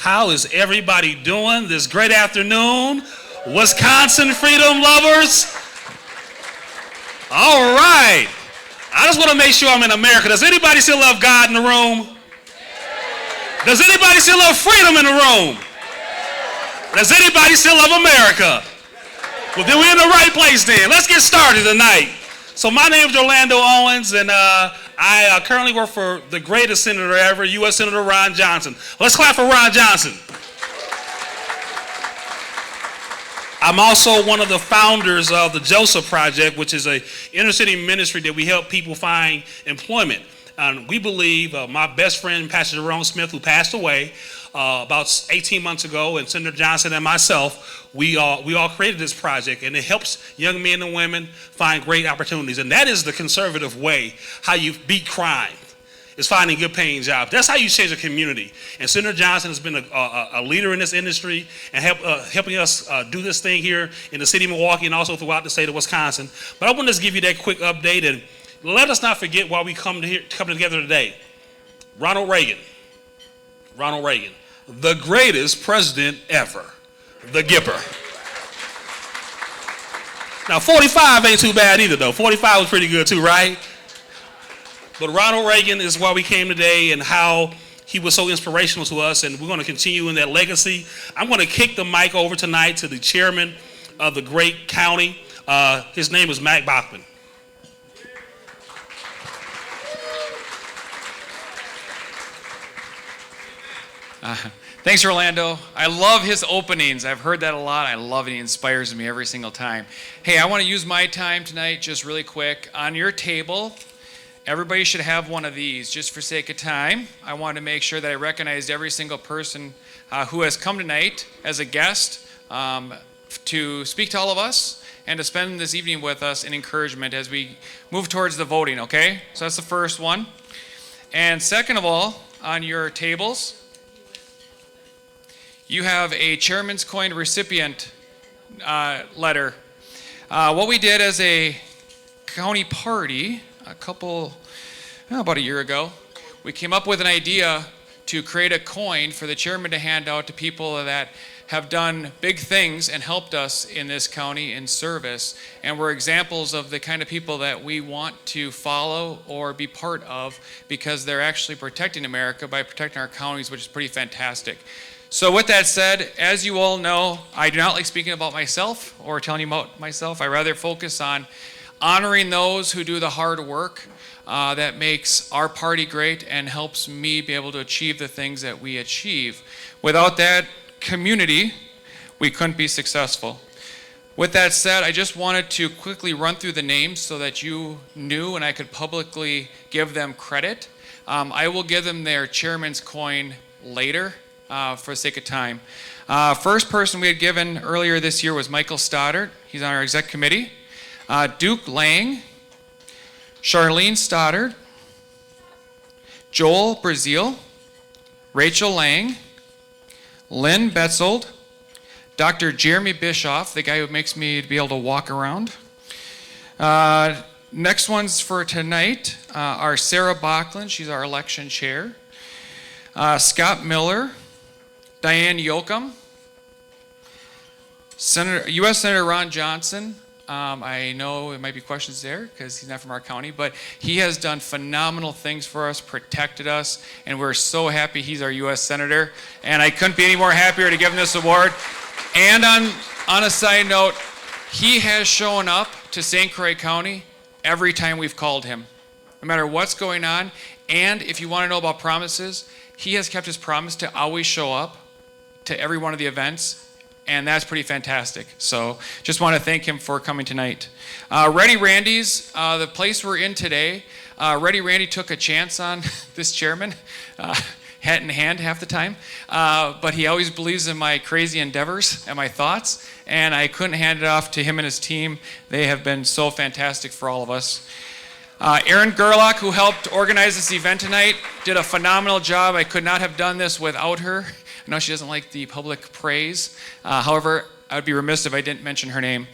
How is everybody doing this great afternoon? Wisconsin freedom lovers? All right. I just want to make sure I'm in America. Does anybody still love God in the room? Does anybody still love freedom in the room? Does anybody still love America? Well, then we're in the right place then. Let's get started tonight. So my name is Orlando Owens, and I currently work for the greatest senator ever, U.S. Senator Ron Johnson. Let's clap for Ron Johnson. I'm also one of the founders of the Joseph Project, which is an inner city ministry that we help people find employment. We believe my best friend, Pastor Jerome Smith, who passed away about 18 months ago, and Senator Johnson and myself, we all created this project, and it helps young men and women find great opportunities. And that is the conservative way, how you beat crime, is finding good paying jobs. That's how you change a community. And Senator Johnson has been a leader in this industry and helping us do this thing here in the city of Milwaukee and also throughout the state of Wisconsin. But I want to just give you that quick update, and let us not forget why we come together today. Ronald Reagan, the greatest president ever, the Gipper. Now 45 ain't too bad either though. 45 was pretty good too, right? But Ronald Reagan is why we came today and how he was so inspirational to us, and we're going to continue in that legacy. I'm going to kick the mic over tonight to the chairman of the great county. His name is Matt Bockland. Thanks, Orlando. I love his openings. I've heard that a lot. I love it. He inspires me every single time. Hey, I want to use my time tonight just really quick. On your table, everybody should have one of these. Just for sake of time, I want to make sure that I recognized every single person who has come tonight as a guest to speak to all of us and to spend this evening with us in encouragement as we move towards the voting, okay? So that's the first one. And second of all, on your tables, you have a Chairman's Coin recipient letter. What we did as a county party about a year ago, we came up with an idea to create a coin for the chairman to hand out to people that have done big things and helped us in this county in service, and were examples of the kind of people that we want to follow or be part of because they're actually protecting America by protecting our counties, which is pretty fantastic. So with that said, as you all know, I do not like speaking about myself or telling you about myself. I rather focus on honoring those who do the hard work that makes our party great and helps me be able to achieve the things that we achieve. Without that community, we couldn't be successful. With that said, I just wanted to quickly run through the names so that you knew and I could publicly give them credit. I will give them their chairman's coin later. For the sake of time. First person we had given earlier this year was Michael Stoddard. He's on our exec committee. Duke Lang, Charlene Stoddard, Joel Brazil, Rachel Lang, Lynn Betzold, Dr. Jeremy Bischoff, the guy who makes me be able to walk around. Next ones for tonight are Sarah Bockland. She's our election chair. Scott Miller, Diane Yoakum, U.S. Senator Ron Johnson. I know there might be questions there because he's not from our county, but he has done phenomenal things for us, protected us, and we're so happy he's our U.S. Senator. And I couldn't be any more happier to give him this award. And on a side note, he has shown up to St. Croix County every time we've called him, no matter what's going on. And if you want to know about promises, he has kept his promise to always show up to every one of the events, and that's pretty fantastic. So just want to thank him for coming tonight. Ready Randy's, the place we're in today, Ready Randy took a chance on this chairman, hat in hand half the time, but he always believes in my crazy endeavors and my thoughts, and I couldn't hand it off to him and his team. They have been so fantastic for all of us. Erin Gerlach, who helped organize this event tonight, did a phenomenal job. I could not have done this without her. I know she doesn't like the public praise. However, I would be remiss if I didn't mention her name.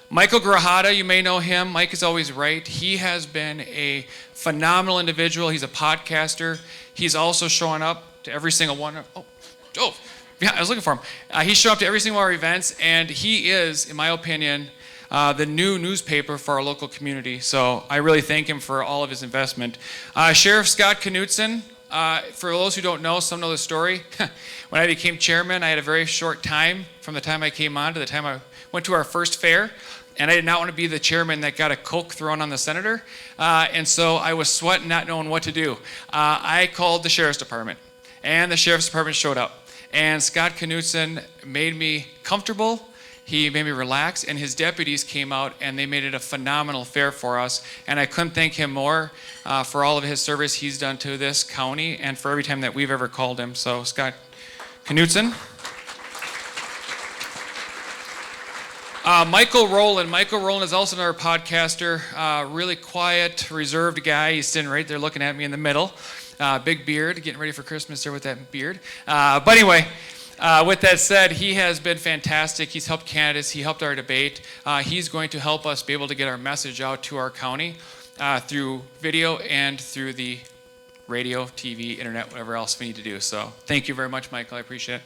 Mike Grajeda, you may know him. Mike is always right. He has been a phenomenal individual. He's a podcaster. He's also showing up to every single one. Yeah, I was looking for him. He showed up to every single one of our events, and he is, in my opinion, the new newspaper for our local community. So I really thank him for all of his investment. Sheriff Scott Knudson, for those who don't know, some know the story. When I became chairman, I had a very short time from the time I came on to the time I went to our first fair. And I did not want to be the chairman that got a Coke thrown on the senator. And so I was sweating, not knowing what to do. I called the sheriff's department, and the sheriff's department showed up. And Scott Knudson made me comfortable. He made me relax, and his deputies came out, and they made it a phenomenal fair for us. And I couldn't thank him more for all of his service he's done to this county and for every time that we've ever called him. So, Scott Knudson. Michael Rowland. Michael Rowland is also another podcaster. Really quiet, reserved guy. He's sitting right there looking at me in the middle. Big beard, getting ready for Christmas there with that beard. But anyway, with that said, he has been fantastic. He's helped candidates. He helped our debate. He's going to help us be able to get our message out to our county through video and through the radio, TV, internet, whatever else we need to do. So thank you very much, Michael. I appreciate it.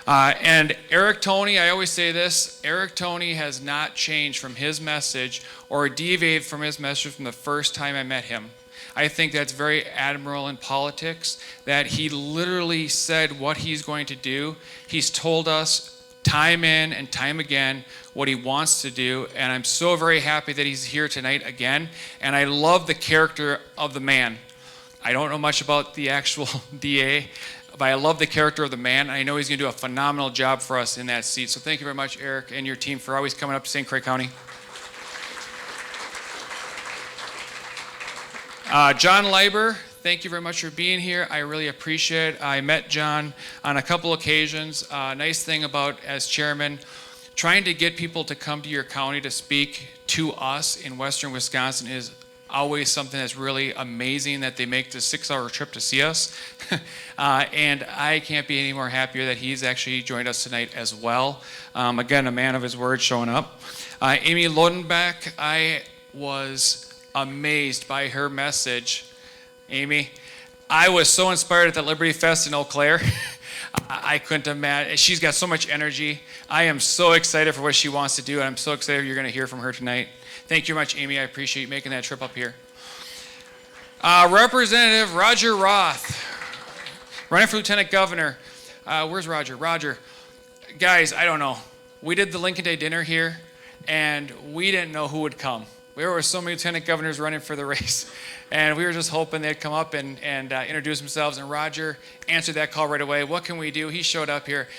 And Eric Toney, I always say this, Eric Toney has not changed from his message or deviated from his message from the first time I met him. I think that's very admirable in politics, that he literally said what he's going to do. He's told us time in and time again what he wants to do, and I'm so very happy that he's here tonight again, and I love the character of the man. I don't know much about the actual DA, but I love the character of the man, and I know he's going to do a phenomenal job for us in that seat. So thank you very much, Eric, and your team for always coming up to St. Croix County. John Lieber, thank you very much for being here. I really appreciate it. I met John on a couple occasions. Nice thing about, as chairman, trying to get people to come to your county to speak to us in western Wisconsin is always something that's really amazing, that they make the 6-hour trip to see us. And I can't be any more happier that he's actually joined us tonight as well. Again, a man of his word showing up. Amy Loudenbeck, I was amazed by her message. Amy, I was so inspired at the Liberty Fest in Eau Claire. I couldn't imagine. She's got so much energy. I am so excited for what she wants to do, and I'm so excited you're going to hear from her tonight. Thank you very much, Amy. I appreciate you making that trip up here. Representative Roger Roth, running for Lieutenant Governor. Where's Roger? Roger, guys, I don't know. We did the Lincoln Day dinner here, and we didn't know who would come. There were so many lieutenant governors running for the race, and we were just hoping they'd come up and introduce themselves, and Roger answered that call right away. What can we do? He showed up here.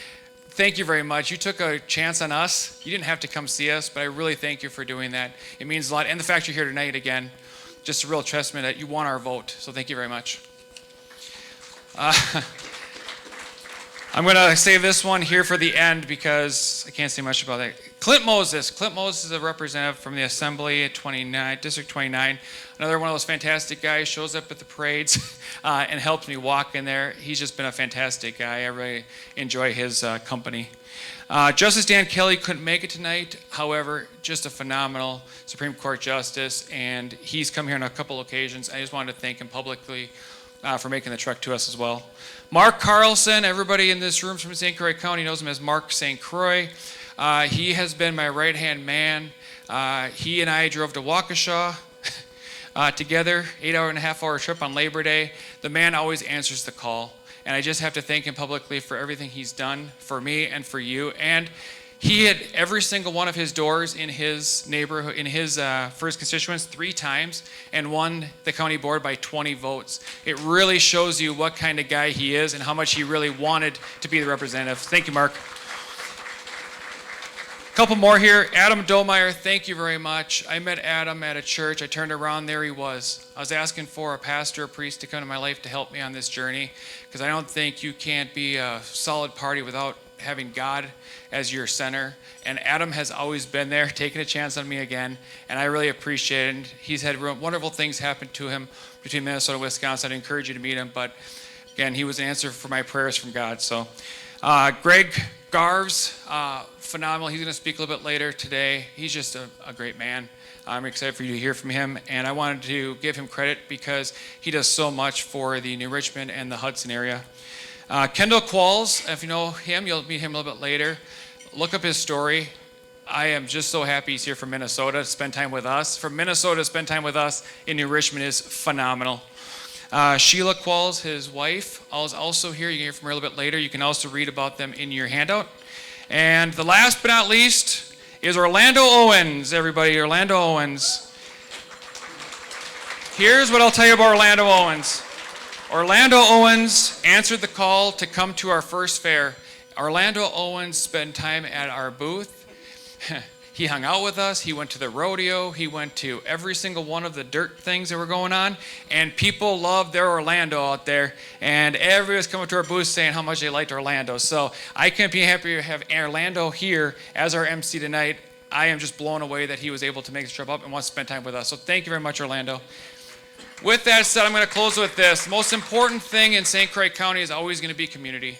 Thank you very much. You took a chance on us. You didn't have to come see us, but I really thank you for doing that. It means a lot, and the fact you're here tonight again, just a real testament that you won our vote, so thank you very much. I'm going to save this one here for the end because I can't say much about that. Clint Moses. Clint Moses is a representative from the Assembly at District 29. Another one of those fantastic guys, shows up at the parades and helps me walk in there. He's just been a fantastic guy. I really enjoy his company. Justice Dan Kelly couldn't make it tonight. However, just a phenomenal Supreme Court justice, and he's come here on a couple occasions. I just wanted to thank him publicly for making the trek to us as well. Mark Carlson, everybody in this room from St. Croix County knows him as Mark St. Croix. He has been my right-hand man. He and I drove to Waukesha together, 8.5-hour trip on Labor Day. The man always answers the call, and I just have to thank him publicly for everything he's done for me and for you. And he hit every single one of his doors in his neighborhood, for his constituents 3 times, and won the county board by 20 votes. It really shows you what kind of guy he is and how much he really wanted to be the representative. Thank you, Mark. A couple more here. Adam Dommeyer, thank you very much. I met Adam at a church. I turned around, there he was. I was asking for a pastor, a priest to come to my life to help me on this journey, because I don't think you can't be a solid party without having God as your center. And Adam has always been there, taking a chance on me again, and I really appreciate it. He's had wonderful things happen to him between Minnesota and Wisconsin. I'd encourage you to meet him, but again, he was an answer for my prayers from God. So, Greg Garves, phenomenal. He's going to speak a little bit later today. He's just a great man. I'm excited for you to hear from him, and I wanted to give him credit because he does so much for the New Richmond and the Hudson area. Kendall Qualls, if you know him, you'll meet him a little bit later. Look up his story. I am just so happy he's here from Minnesota to spend time with us. From Minnesota to spend time with us in New Richmond is phenomenal. Sheila Qualls, his wife, is also here. You can hear from her a little bit later. You can also read about them in your handout. And the last but not least is Orlando Owens, everybody. Orlando Owens. Here's what I'll tell you about Orlando Owens. Orlando Owens answered the call to come to our first fair. Orlando Owens spent time at our booth. He hung out with us. He went to the rodeo. He went to every single one of the dirt things that were going on. And people loved their Orlando out there. And everybody was coming to our booth saying how much they liked Orlando. So I couldn't be happier to have Orlando here as our MC tonight. I am just blown away that he was able to make the trip up and wants to spend time with us. So thank you very much, Orlando. With that said, I'm going to close with this. The most important thing in St. Croix County is always going to be community.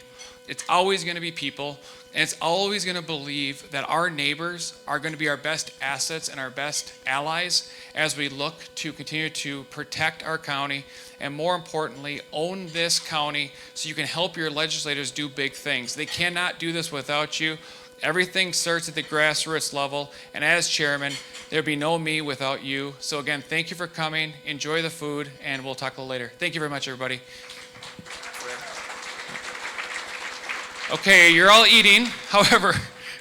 It's always going to be people. And it's always going to believe that our neighbors are going to be our best assets and our best allies as we look to continue to protect our county and, more importantly, own this county so you can help your legislators do big things. They cannot do this without you. Everything starts at the grassroots level. And as chairman, there'd be no me without you. So again, thank you for coming. Enjoy the food, and we'll talk a little later. Thank you very much, everybody. Okay, you're all eating. However,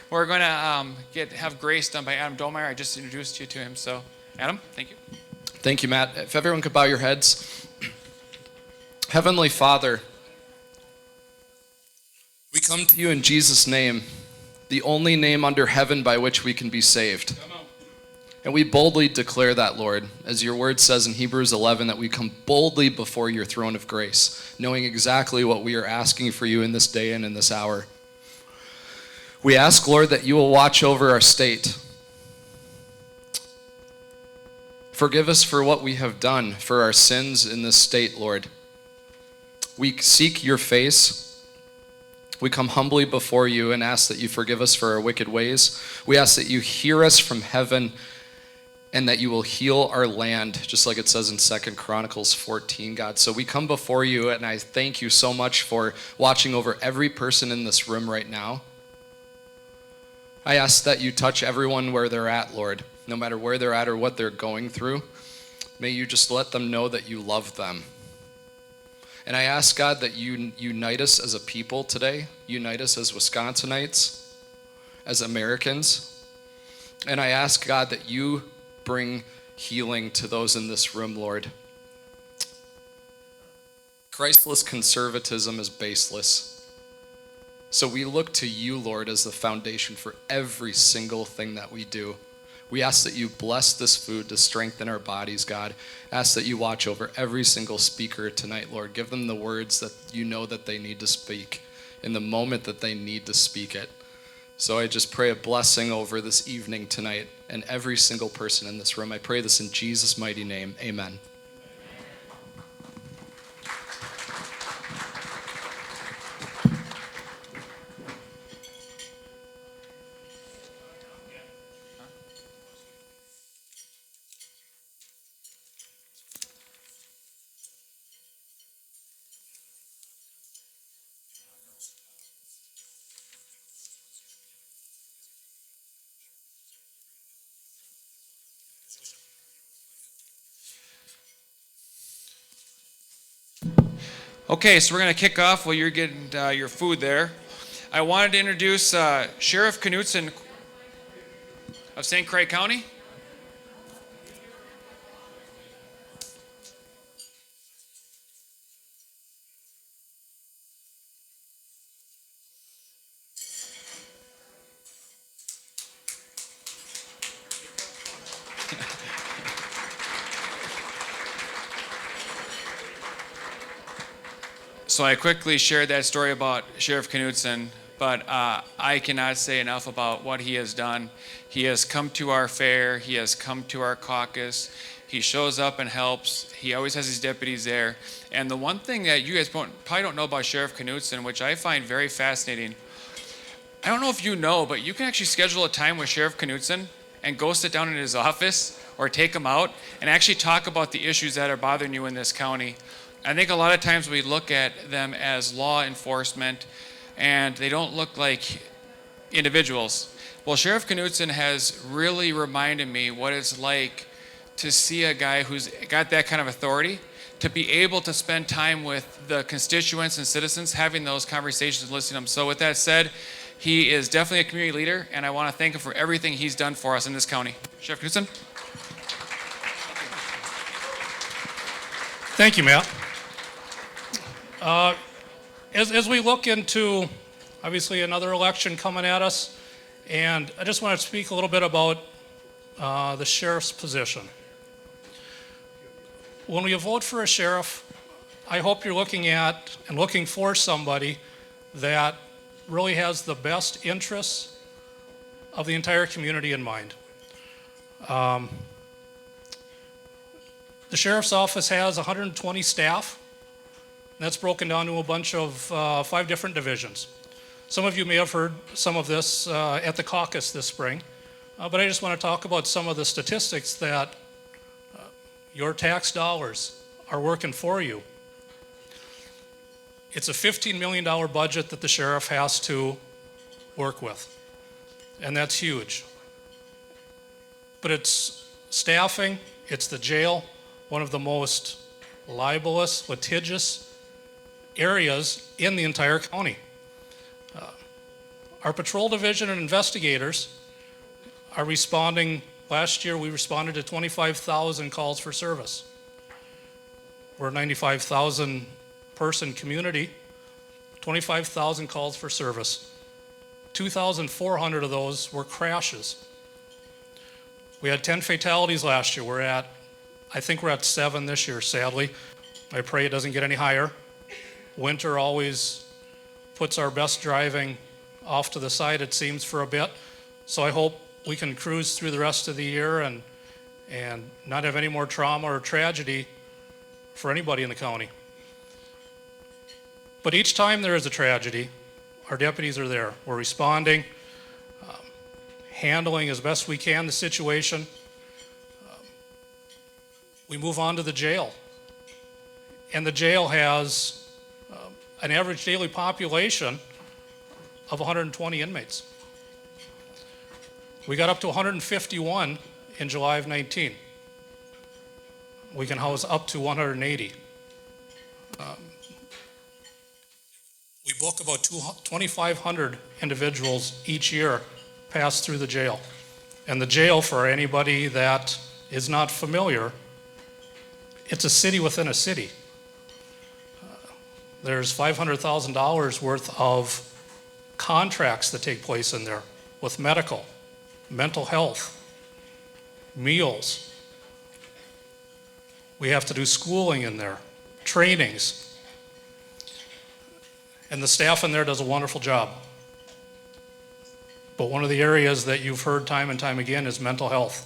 we're going to have grace done by Adam Dommeyer. I just introduced you to him. So, Adam, thank you. Thank you, Matt. If everyone could bow your heads. Heavenly Father, we come to you in Jesus' name, the only name under heaven by which we can be saved. And we boldly declare that, Lord, as your word says in Hebrews 11, that we come boldly before your throne of grace, knowing exactly what we are asking for you in this day and in this hour. We ask, Lord, that you will watch over our state. Forgive us for what we have done, for our sins in this state, Lord. We seek your face. We come humbly before you and ask that you forgive us for our wicked ways. We ask that you hear us from heaven and that you will heal our land, just like it says in 2 Chronicles 14, God. So we come before you, and I thank you so much for watching over every person in this room right now. I ask that you touch everyone where they're at, Lord, no matter where they're at or what they're going through. May you just let them know that you love them. And I ask, God, that you unite us as a people today, unite us as Wisconsinites, as Americans. And I ask, God, that you bring healing to those in this room, Lord. Christless conservatism is baseless. So we look to you, Lord, as the foundation for every single thing that we do. We ask that you bless this food to strengthen our bodies, God. Ask that you watch over every single speaker tonight, Lord. Give them the words that you know that they need to speak in the moment that they need to speak it. So I just pray a blessing over this evening tonight and every single person in this room. I pray this in Jesus' mighty name. Amen. Okay, so we're going to kick off while you're getting your food there. I wanted to introduce Sheriff Knudson of St. Croix County. So I quickly shared that story about Sheriff Knudson, but I cannot say enough about what he has done. He has come to our fair. He has come to our caucus. He shows up and helps. He always has his deputies there. And the one thing that you guys probably don't know about Sheriff Knudson, which I find very fascinating, I don't know if you know, but you can actually schedule a time with Sheriff Knudson and go sit down in his office or take him out and actually talk about the issues that are bothering you in this county. I think a lot of times we look at them as law enforcement and they don't look like individuals. Well, Sheriff Knudson has really reminded me what it's like to see a guy who's got that kind of authority, to be able to spend time with the constituents and citizens, having those conversations, listening to them. So with that said, he is definitely a community leader, and I want to thank him for everything he's done for us in this county. Sheriff Knudson. Thank you, Matt. As we look into, obviously, another election coming at us, and I just want to speak a little bit about the sheriff's position. When we vote for a sheriff, I hope you're looking at and looking for somebody that really has the best interests of the entire community in mind. The sheriff's office has 120 staff. And that's broken down to a bunch of 5 different divisions. Some of you may have heard some of this at the caucus this spring, but I just want to talk about some of the statistics that your tax dollars are working for you. It's a $15 million budget that the sheriff has to work with, and that's huge. But it's staffing, it's the jail, one of the most libelous, litigious areas in the entire county. Our patrol division and investigators are responding. Last year we responded to 25,000 calls for service. We're a 95,000 person community, 25,000 calls for service. 2,400 of those were crashes. We had 10 fatalities last year. I think we're at 7 this year, sadly. I pray it doesn't get any higher. Winter always puts our best driving off to the side, it seems, for a bit. So I hope we can cruise through the rest of the year and not have any more trauma or tragedy for anybody in the county. But each time there is a tragedy, our deputies are there. We're responding, handling as best we can the situation. We move on to the jail. And the jail has an average daily population of 120 inmates. We got up to 151 in July of 19. We can house up to 180. We book about 2,500 individuals each year pass through the jail. And the jail, for anybody that is not familiar, it's a city within a city. There's $500,000 worth of contracts that take place in there with medical, mental health, meals. We have to do schooling in there, trainings. And the staff in there does a wonderful job. But one of the areas that you've heard time and time again is mental health.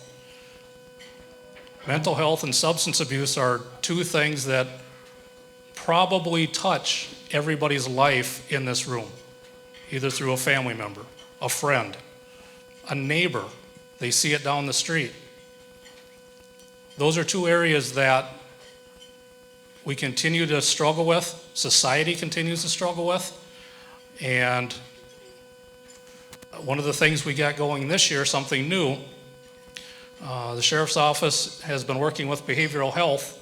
Mental health and substance abuse are 2 things that probably touch everybody's life in this room, either through a family member, a friend, a neighbor. They see it down the street. Those are 2 areas that we continue to struggle with, society continues to struggle with, and one of the things we got going this year, something new, the Sheriff's Office has been working with behavioral health,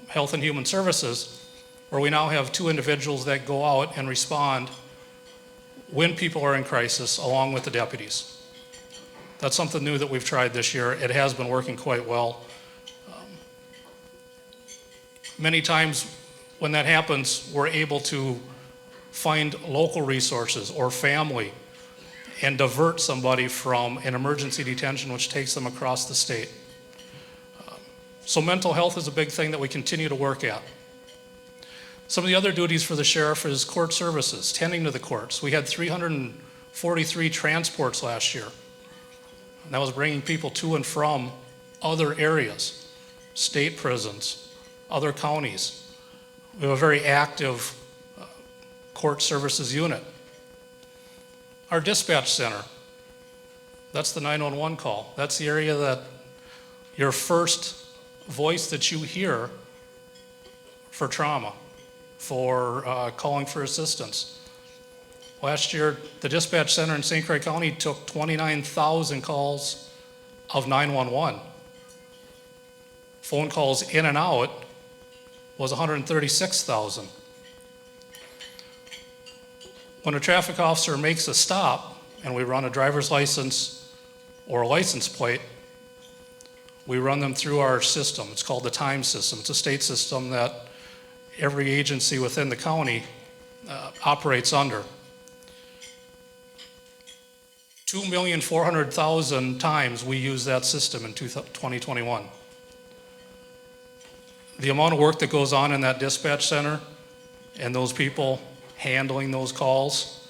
Health and Human Services, where we now have 2 individuals that go out and respond when people are in crisis along with the deputies. That's something new that we've tried this year. It has been working quite well. Many times when that happens, we're able to find local resources or family and divert somebody from an emergency detention which takes them across the state. So mental health is a big thing that we continue to work at. Some of the other duties for the sheriff is court services, tending to the courts. We had 343 transports last year. And that was bringing people to and from other areas, state prisons, other counties. We have a very active court services unit. Our dispatch center, that's the 911 call. That's the area that your first voice that you hear for trauma, for calling for assistance. Last year, the dispatch center in St. Croix County took 29,000 calls of 911. Phone calls in and out was 136,000. When a traffic officer makes a stop and we run a driver's license or a license plate, we run them through our system. It's called the time system. It's a state system that every agency within the county operates under. 2,400,000 times we use that system in 2021. The amount of work that goes on in that dispatch center and those people handling those calls,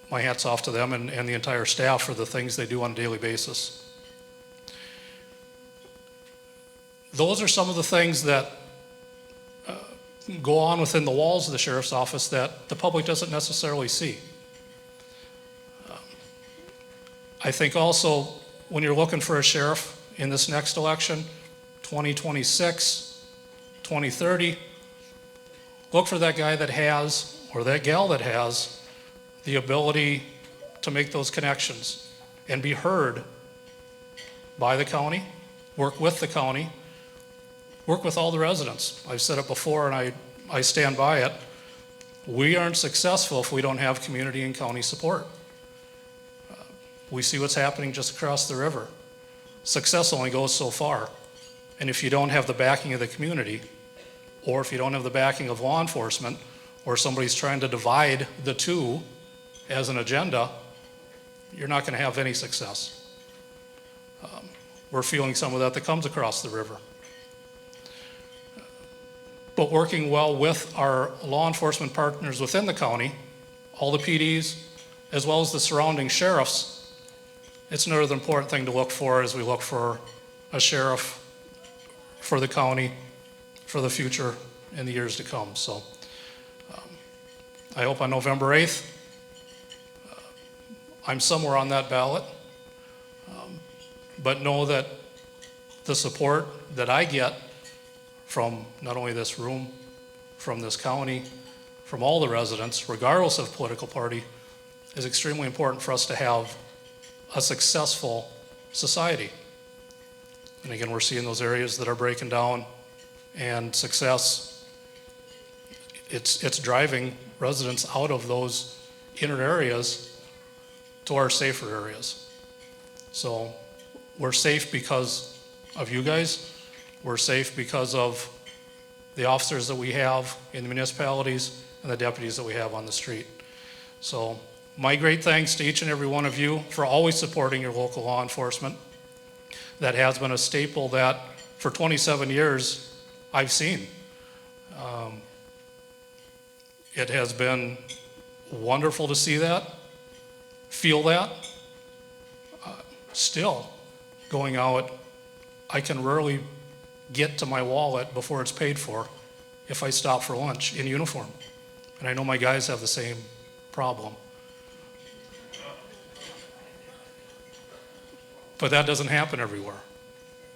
my hat's off to them and the entire staff for the things they do on a daily basis. Those are some of the things that go on within the walls of the sheriff's office that the public doesn't necessarily see. I think also when you're looking for a sheriff in this next election, 2026, 2030, look for that guy that has, or that gal that has, the ability to make those connections and be heard by the county, work with the county, work with all the residents. I've said it before and I stand by it. We aren't successful if we don't have community and county support. We see what's happening just across the river. Success only goes so far. And if you don't have the backing of the community, or if you don't have the backing of law enforcement, or somebody's trying to divide the two as an agenda, you're not going to have any success. We're feeling some of that comes across the river. But working well with our law enforcement partners within the county, all the PDs, as well as the surrounding sheriffs, it's another important thing to look for as we look for a sheriff for the county, for the future in the years to come. So I hope on November 8th, I'm somewhere on that ballot. But know that the support that I get from not only this room, from this county, from all the residents, regardless of political party, is extremely important for us to have a successful society. And again, we're seeing those areas that are breaking down, and success, it's driving residents out of those inner areas to our safer areas. So we're safe because of you guys. We're safe because of the officers that we have in the municipalities and the deputies that we have on the street. So my great thanks to each and every one of you for always supporting your local law enforcement. That has been a staple that for 27 years I've seen. It has been wonderful to see that, feel that. Still going out, I can rarely get to my wallet before it's paid for if I stop for lunch in uniform. And I know my guys have the same problem. But that doesn't happen everywhere,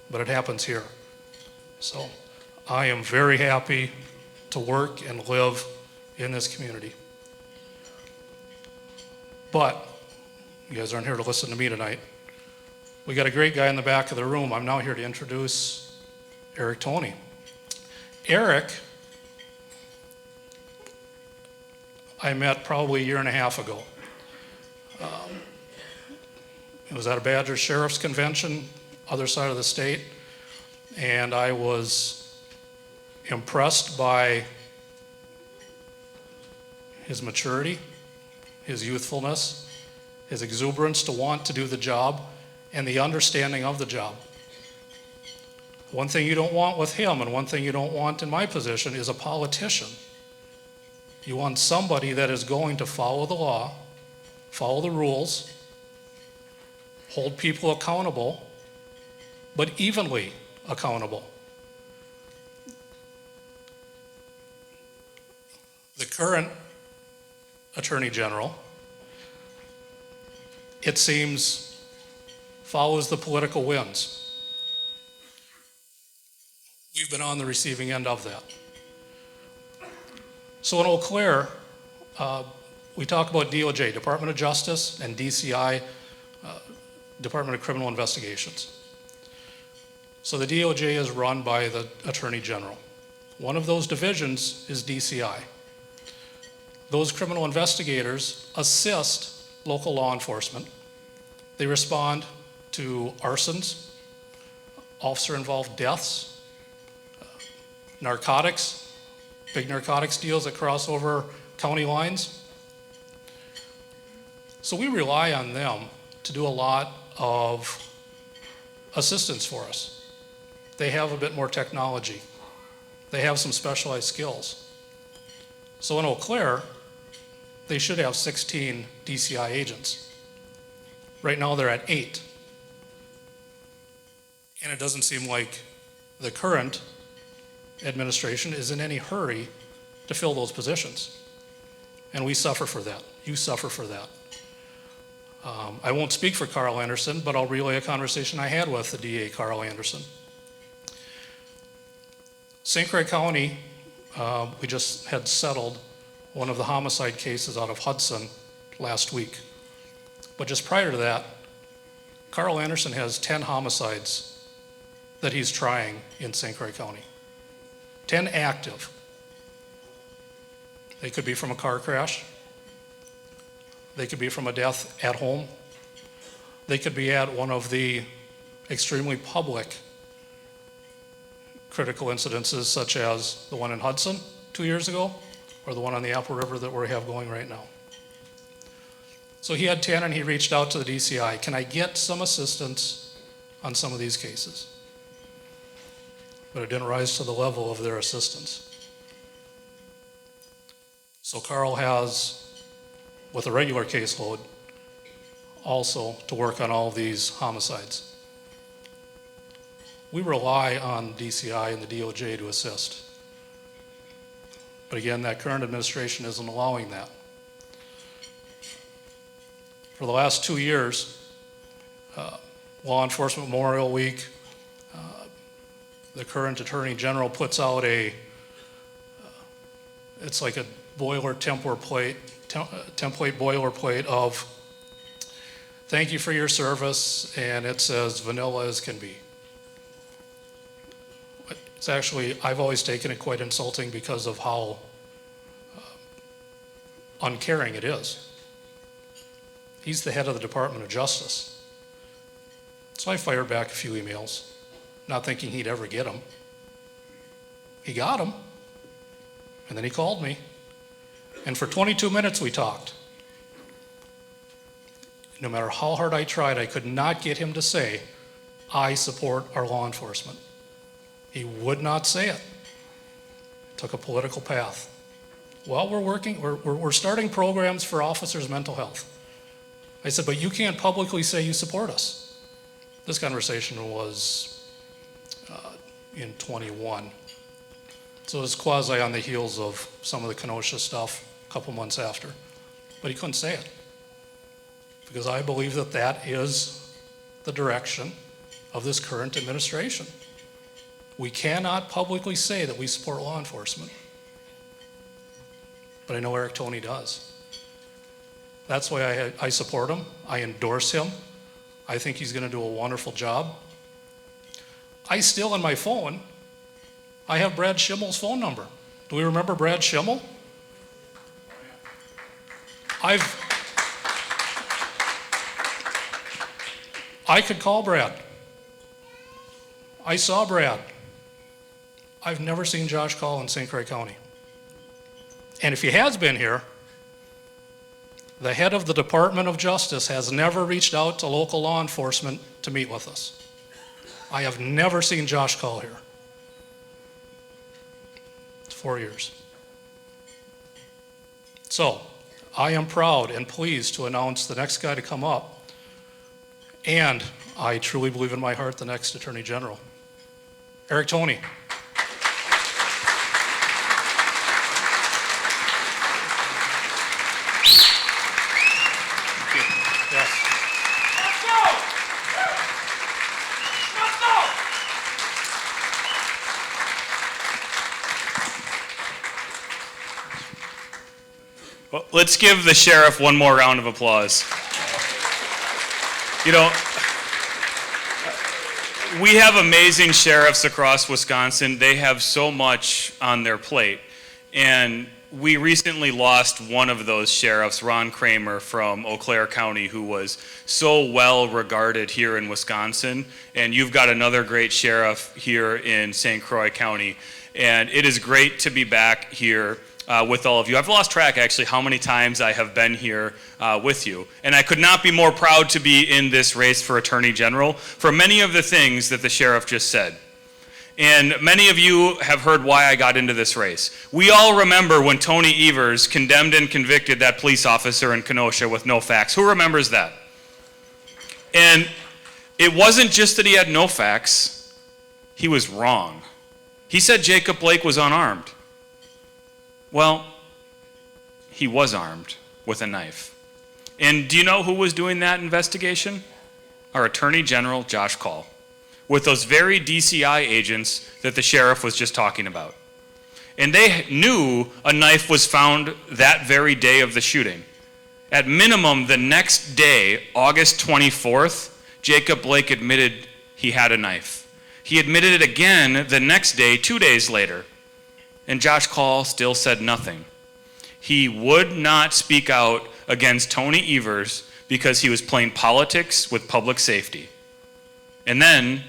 but it happens here. So I am very happy to work and live in this community. But you guys aren't here to listen to me tonight. We got a great guy in the back of the room. I'm now here to introduce Eric Toney. Eric, I met probably a year and a half ago. It was at a Badger Sheriff's Convention, other side of the state, and I was impressed by his maturity, his youthfulness, his exuberance to want to do the job, and the understanding of the job. One thing you don't want with him, and one thing you don't want in my position, is a politician. You want somebody that is going to follow the law, follow the rules, hold people accountable, but evenly accountable. The current Attorney General, it seems, follows the political winds. we've been on the receiving end of that. So in Eau Claire, we talk about DOJ, Department of Justice, and DCI, Department of Criminal Investigations. So the DOJ is run by the Attorney General. One of those divisions is DCI. Those criminal investigators assist local law enforcement. They respond to arsons, officer-involved deaths, narcotics, big narcotics deals that cross over county lines. So we rely on them to do a lot of assistance for us. They have a bit more technology. They have some specialized skills. So in Eau Claire, they should have 16 DCI agents. Right now they're at 8. And it doesn't seem like the current administration is in any hurry to fill those positions. And we suffer for that. You suffer for that. I won't speak for Carl Anderson, but I'll relay a conversation I had with the DA, Carl Anderson. St. Croix County, we just had settled one of the homicide cases out of Hudson last week. But just prior to that, Carl Anderson has 10 homicides that he's trying in St. Croix County. 10 active. They could be from a car crash. They could be from a death at home. They could be at one of the extremely public critical incidences, such as the one in Hudson 2 years ago, or the one on the Apple River that we have going right now. So he had 10 and he reached out to the DCI. Can I get some assistance on some of these cases? But it didn't rise to the level of their assistance. So Carl has, with a regular caseload, also to work on all of these homicides. We rely on DCI and the DOJ to assist. But again, that current administration isn't allowing that. For the last 2 years, Law Enforcement Memorial Week, the current Attorney General puts out it's like a template boilerplate of thank you for your service, and it says vanilla as can be. It's actually, I've always taken it quite insulting because of how uncaring it is. He's the head of the Department of Justice. So I fired back a few emails, not thinking he'd ever get them. He got them, and then he called me. And for 22 minutes we talked. No matter how hard I tried, I could not get him to say, I support our law enforcement. He would not say it. It took a political path. Well, we're starting programs for officers' mental health. I said, but you can't publicly say you support us. This conversation was in 21. So it was quasi on the heels of some of the Kenosha stuff a couple months after. But he couldn't say it. Because I believe that that is the direction of this current administration. We cannot publicly say that we support law enforcement. But I know Eric Toney does. That's why I support him. I endorse him. I think he's going to do a wonderful job. I still, on my phone, I have Brad Schimmel's phone number. Do we remember Brad Schimmel? I could call Brad. I saw Brad. I've never seen Josh Call in St. Croix County. And if he has been here, the head of the Department of Justice has never reached out to local law enforcement to meet with us. I have never seen Josh Call here. It's 4 years. So, I am proud and pleased to announce the next guy to come up. And I truly believe in my heart the next Attorney General, Eric Toney. Let's go! Let's go! let's give the sheriff one more round of applause. You know, we have amazing sheriffs across Wisconsin. They have so much on their plate. And we recently lost one of those sheriffs, Ron Kramer from Eau Claire County, who was so well regarded here in Wisconsin. And you've got another great sheriff here in St. Croix County. And it is great to be back here with all of you. I've lost track, actually, how many times I have been here with you. And I could not be more proud to be in this race for Attorney General for many of the things that the sheriff just said. And many of you have heard why I got into this race. We all remember when Tony Evers condemned and convicted that police officer in Kenosha with no facts. Who remembers that? And it wasn't just that he had no facts, he was wrong. He said Jacob Blake was unarmed. Well, he was armed with a knife. And do you know who was doing that investigation? Our Attorney General, Josh Call, with those very DCI agents that the sheriff was just talking about. And they knew a knife was found that very day of the shooting. At minimum, the next day, August 24th, Jacob Blake admitted he had a knife. He admitted it again the next day, 2 days later. And Josh Call still said nothing. He would not speak out against Tony Evers because he was playing politics with public safety. And then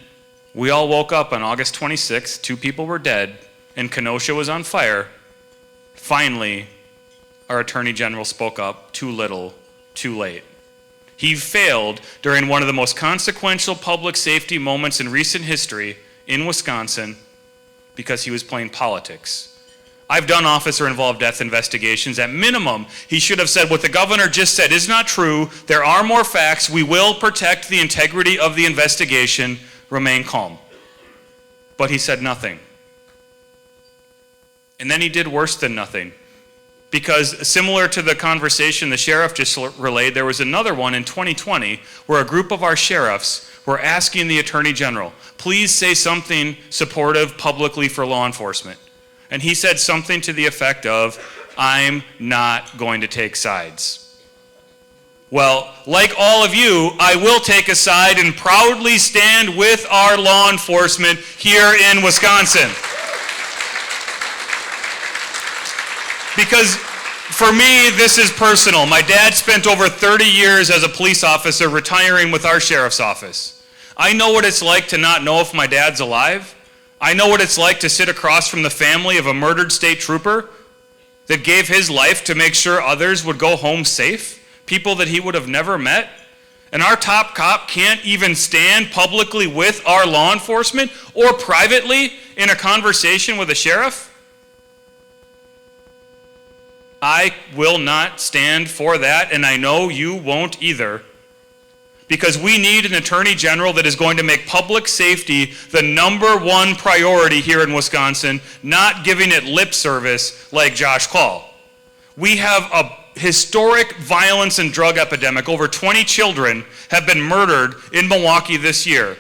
we all woke up on August 26th, 2 people were dead, and Kenosha was on fire. Finally, our Attorney General spoke up. Too little, too late. He failed during one of the most consequential public safety moments in recent history in Wisconsin because he was playing politics. I've done officer-involved death investigations. At minimum, he should have said what the governor just said is not true. There are more facts. We will protect the integrity of the investigation. Remain calm. But he said nothing. And then he did worse than nothing. Because similar to the conversation the sheriff just relayed, there was another one in 2020 where a group of our sheriffs were asking the Attorney General, please say something supportive publicly for law enforcement. And he said something to the effect of, I'm not going to take sides. Well, like all of you, I will take a side and proudly stand with our law enforcement here in Wisconsin. Because for me, this is personal. My dad spent over 30 years as a police officer retiring with our sheriff's office. I know what it's like to not know if my dad's alive. I know what it's like to sit across from the family of a murdered state trooper that gave his life to make sure others would go home safe. People that he would have never met. And our top cop can't even stand publicly with our law enforcement or privately in a conversation with a sheriff. I will not stand for that, and I know you won't either. Because we need an Attorney General that is going to make public safety the #1 priority here in Wisconsin, not giving it lip service like Josh Call. We have a historic violence and drug epidemic. Over 20 children have been murdered in Milwaukee this year.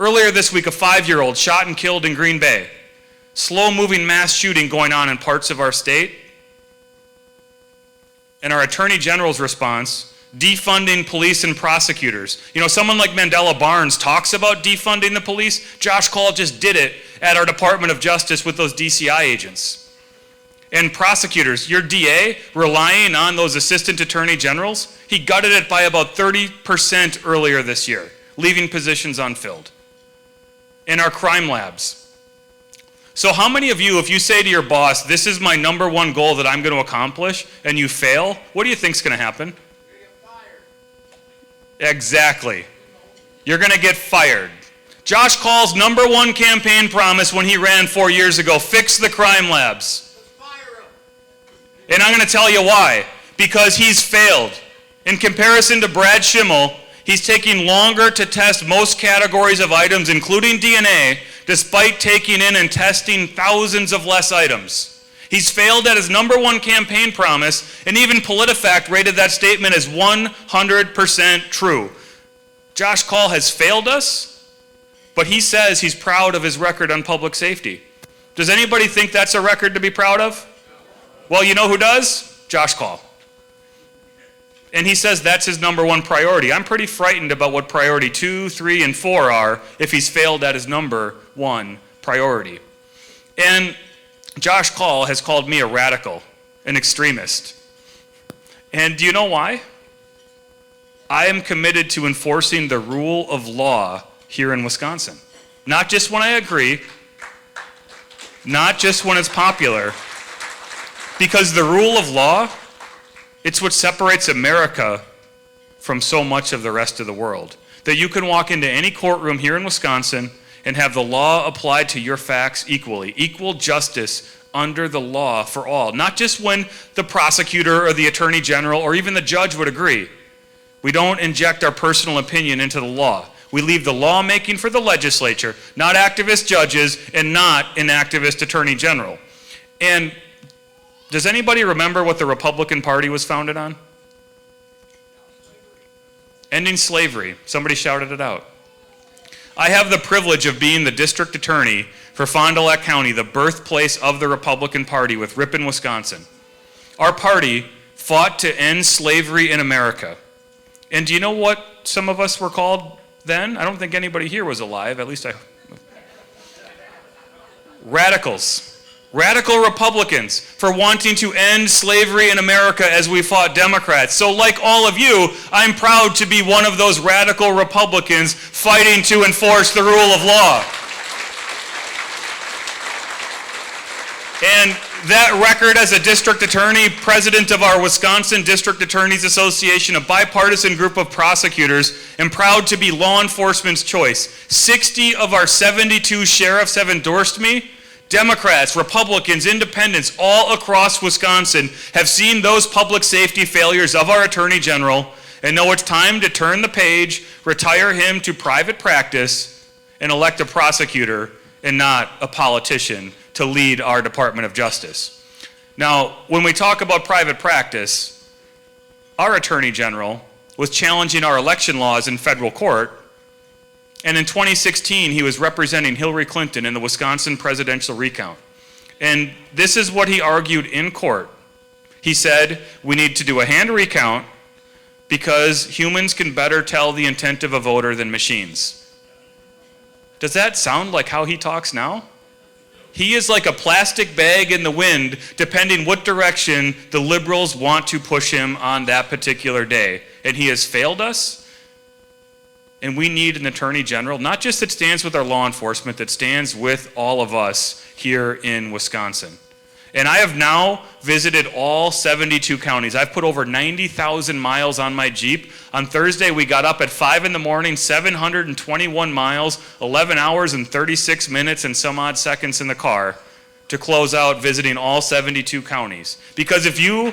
Earlier this week, a 5-year-old shot and killed in Green Bay. Slow-moving mass shooting going on in parts of our state. And our Attorney General's response, defunding police and prosecutors. You know, someone like Mandela Barnes talks about defunding the police. Josh Call just did it at our Department of Justice with those DCI agents. And prosecutors, your DA, relying on those assistant attorney generals, he gutted it by about 30% earlier this year, leaving positions unfilled. In our crime labs. So how many of you, if you say to your boss, this is my #1 goal that I'm going to accomplish, and you fail, what do you think is going to happen? You're going to get fired. Exactly. You're going to get fired. Josh Call's #1 campaign promise when he ran 4 years ago, fix the crime labs. And I'm going to tell you why. Because he's failed. In comparison to Brad Schimmel, he's taking longer to test most categories of items, including DNA, despite taking in and testing thousands of less items. He's failed at his #1 campaign promise, and even PolitiFact rated that statement as 100% true. Josh Call has failed us, but he says he's proud of his record on public safety. Does anybody think that's a record to be proud of? Well, you know who does? Josh Call. And he says that's his number one priority. I'm pretty frightened about what priority 2, 3, and 4 are if he's failed at his number one priority. And Josh Call has called me a radical, an extremist. And do you know why? I am committed to enforcing the rule of law here in Wisconsin. Not just when I agree, not just when it's popular, because the rule of law, it's what separates America from so much of the rest of the world. That you can walk into any courtroom here in Wisconsin and have the law applied to your facts equally. Equal justice under the law for all. Not just when the prosecutor or the attorney general or even the judge would agree. We don't inject our personal opinion into the law. We leave the lawmaking for the legislature, not activist judges and not an activist attorney general. And does anybody remember what the Republican Party was founded on? Ending slavery. Somebody shouted it out. I have the privilege of being the district attorney for Fond du Lac County, the birthplace of the Republican Party with Ripon, Wisconsin. Our party fought to end slavery in America. And do you know what some of us were called then? I don't think anybody here was alive, at least radicals. Radical Republicans for wanting to end slavery in America as we fought Democrats. So like all of you, I'm proud to be one of those radical Republicans fighting to enforce the rule of law. And that record as a district attorney, president of our Wisconsin District Attorneys Association, a bipartisan group of prosecutors, am proud to be law enforcement's choice. 60 of our 72 sheriffs have endorsed me. Democrats, Republicans, independents, all across Wisconsin have seen those public safety failures of our Attorney General and know it's time to turn the page, retire him to private practice, and elect a prosecutor and not a politician to lead our Department of Justice. Now, when we talk about private practice, our Attorney General was challenging our election laws in federal court. And in 2016, he was representing Hillary Clinton in the Wisconsin presidential recount. And this is what he argued in court. He said, we need to do a hand recount because humans can better tell the intent of a voter than machines. Does that sound like how he talks now? He is like a plastic bag in the wind, depending what direction the liberals want to push him on that particular day. And he has failed us. And we need an attorney general, not just that stands with our law enforcement, that stands with all of us here in Wisconsin. And I have now visited all 72 counties. I've put over 90,000 miles on my Jeep. On Thursday, we got up at 5 in the morning, 721 miles, 11 hours and 36 minutes and some odd seconds in the car to close out visiting all 72 counties. Because if you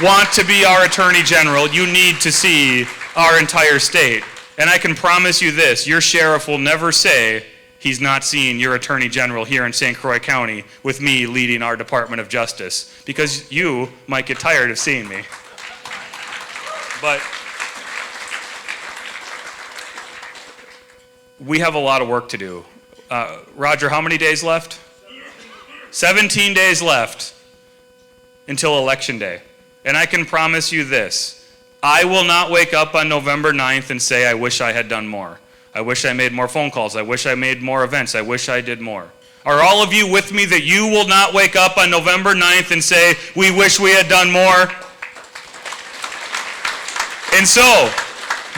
want to be our attorney general, you need to see our entire state. And I can promise you this, your sheriff will never say he's not seeing your attorney general here in St. Croix County with me leading our Department of Justice, because you might get tired of seeing me. But we have a lot of work to do. Roger, how many days left? 17 days left until Election Day. And I can promise you this, I will not wake up on November 9th and say, I wish I had done more. I wish I made more phone calls. I wish I made more events. I wish I did more. Are all of you with me that you will not wake up on November 9th and say, we wish we had done more? And so,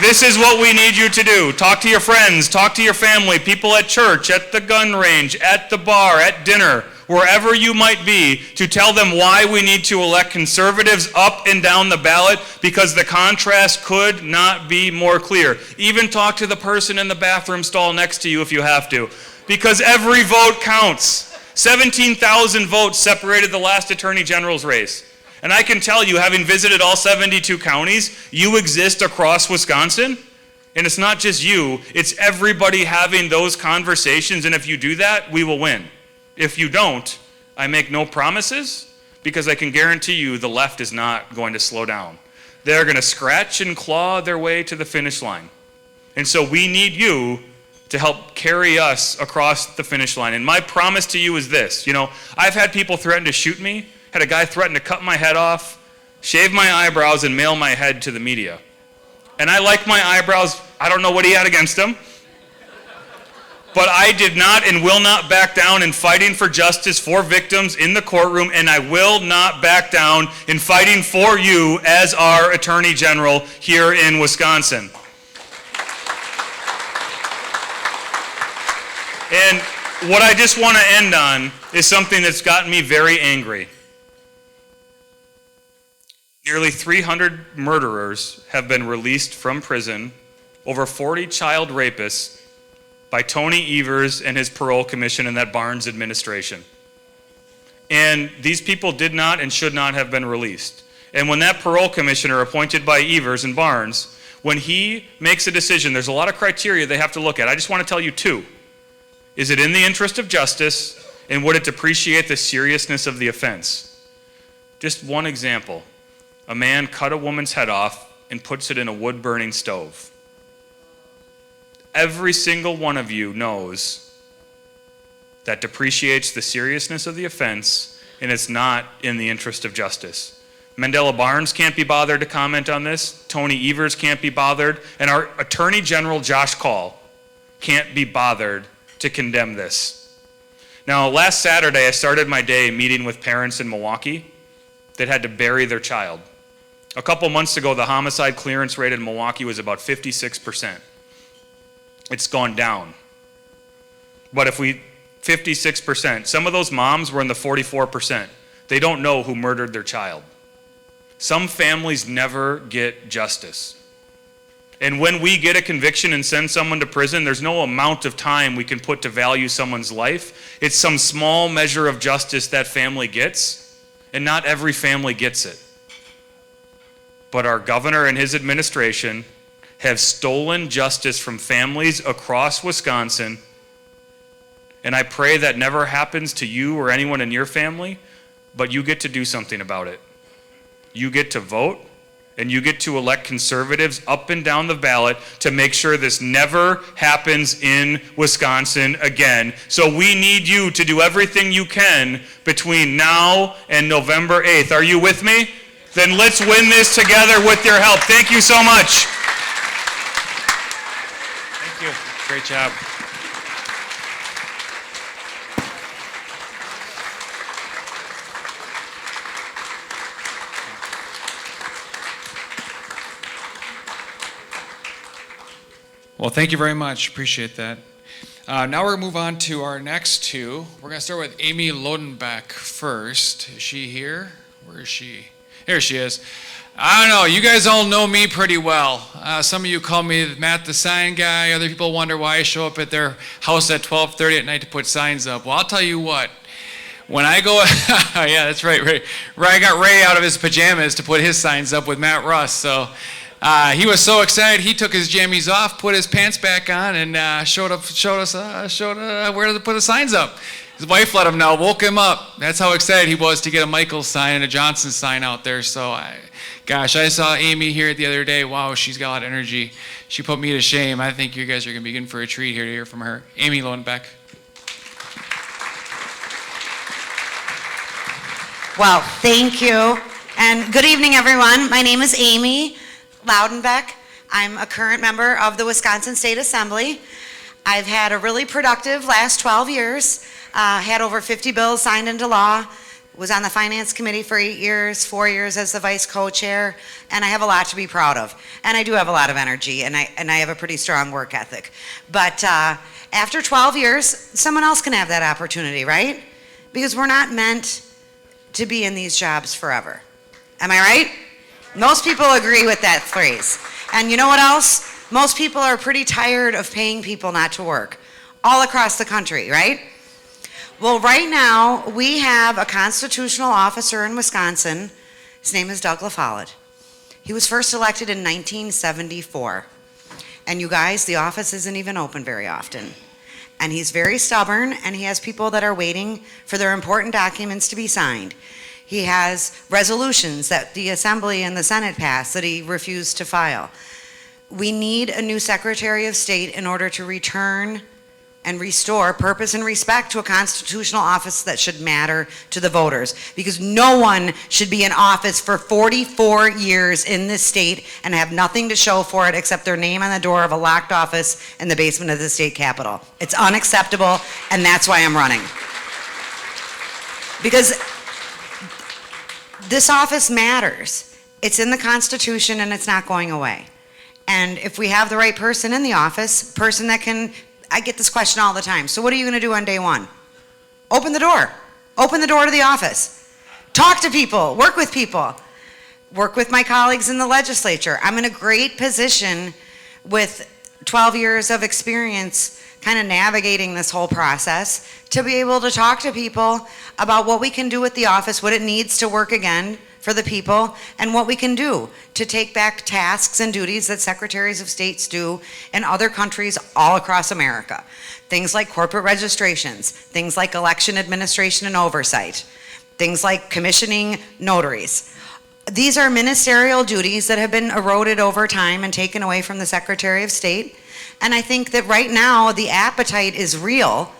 this is what we need you to do. Talk to your friends, talk to your family, people at church, at the gun range, at the bar, at dinner, wherever you might be, to tell them why we need to elect conservatives up and down the ballot, because the contrast could not be more clear. Even talk to the person in the bathroom stall next to you if you have to, because every vote counts. 17,000 votes separated the last attorney general's race. And I can tell you, having visited all 72 counties, you exist across Wisconsin. And it's not just you, it's everybody having those conversations. And if you do that, we will win. If you don't, I make no promises, because I can guarantee you the left is not going to slow down. They're going to scratch and claw their way to the finish line. And so we need you to help carry us across the finish line. And my promise to you is this. I've had people threaten to shoot me, had a guy threaten to cut my head off, shave my eyebrows, and mail my head to the media. And I like my eyebrows. I don't know what he had against them. But I did not and will not back down in fighting for justice for victims in the courtroom, and I will not back down in fighting for you as our Attorney General here in Wisconsin. And what I just want to end on is something that's gotten me very angry. Nearly 300 murderers have been released from prison, over 40 child rapists, by Tony Evers and his parole commission and that Barnes administration. And these people did not and should not have been released. And when that parole commissioner appointed by Evers and Barnes, when he makes a decision, there's a lot of criteria they have to look at. I just want to tell you two. Is it in the interest of justice, and would it depreciate the seriousness of the offense? Just one example. A man cut a woman's head off and puts it in a wood-burning stove. Every single one of you knows that depreciates the seriousness of the offense, and it's not in the interest of justice. Mandela Barnes can't be bothered to comment on this. Tony Evers can't be bothered. And our Attorney General, Josh Call, can't be bothered to condemn this. Now, last Saturday, I started my day meeting with parents in Milwaukee that had to bury their child. A couple months ago, the homicide clearance rate in Milwaukee was about 56%. It's gone down. But 56%, some of those moms were in the 44%. They don't know who murdered their child. Some families never get justice. And when we get a conviction and send someone to prison, there's no amount of time we can put to value someone's life. It's some small measure of justice that family gets, and not every family gets it. But our governor and his administration have stolen justice from families across Wisconsin, and I pray that never happens to you or anyone in your family, but you get to do something about it. You get to vote, and you get to elect conservatives up and down the ballot to make sure this never happens in Wisconsin again. So we need you to do everything you can between now and November 8th. Are you with me? Then let's win this together with your help. Thank you so much. Thank you. Great job. Well, thank you very much. Appreciate that. Now we're going to move on to our next two. We're going to start with Amy Loudenbeck first. Is she here? Where is she? Here she is. I don't know. You guys all know me pretty well. Some of you call me Matt the sign guy. Other people wonder why I show up at their house at 12:30 at night to put signs up. Well, I'll tell you what. When I go, yeah, that's right. I got Ray out of his pajamas to put his signs up with Matt Russ. So he was so excited. He took his jammies off, put his pants back on, and showed us where to put the signs up. His wife let him know, woke him up. That's how excited he was to get a Michaels sign and a Johnson sign out there. So, I saw Amy here the other day. Wow, she's got a lot of energy. She put me to shame. I think you guys are going to be in for a treat here to hear from her. Amy Loudenbeck. Well, thank you. And good evening, everyone. My name is Amy Loudenbeck. I'm a current member of the Wisconsin State Assembly. I've had a really productive last 12 years. Had over 50 bills signed into law. Was on the Finance Committee for 8 years, 4 years as the Vice Co-Chair, and I have a lot to be proud of. And I do have a lot of energy, and I have a pretty strong work ethic. But after 12 years, someone else can have that opportunity, right? Because we're not meant to be in these jobs forever. Am I right? Most people agree with that phrase. And you know what else? Most people are pretty tired of paying people not to work, all across the country, right? Well, right now, we have a constitutional officer in Wisconsin. His name is Doug LaFollette. He was first elected in 1974. And you guys, the office isn't even open very often. And he's very stubborn, and he has people that are waiting for their important documents to be signed. He has resolutions that the Assembly and the Senate passed that he refused to file. We need a new Secretary of State in order to return and restore purpose and respect to a constitutional office that should matter to the voters. Because no one should be in office for 44 years in this state and have nothing to show for it except their name on the door of a locked office in the basement of the state capitol. It's unacceptable, and that's why I'm running. Because this office matters. It's in the Constitution and it's not going away. And if we have the right person in the office, person that can, I get this question all the time. So what are you going to do on day one? Open the door. Open the door to the office. Talk to people. Work with people. Work with my colleagues in the legislature. I'm in a great position with 12 years of experience kind of navigating this whole process to be able to talk to people about what we can do with the office, what it needs to work again for the people, and what we can do to take back tasks and duties that secretaries of states do in other countries all across America. Things like corporate registrations, things like election administration and oversight, things like commissioning notaries. These are ministerial duties that have been eroded over time and taken away from the Secretary of State. And I think that right now the appetite is real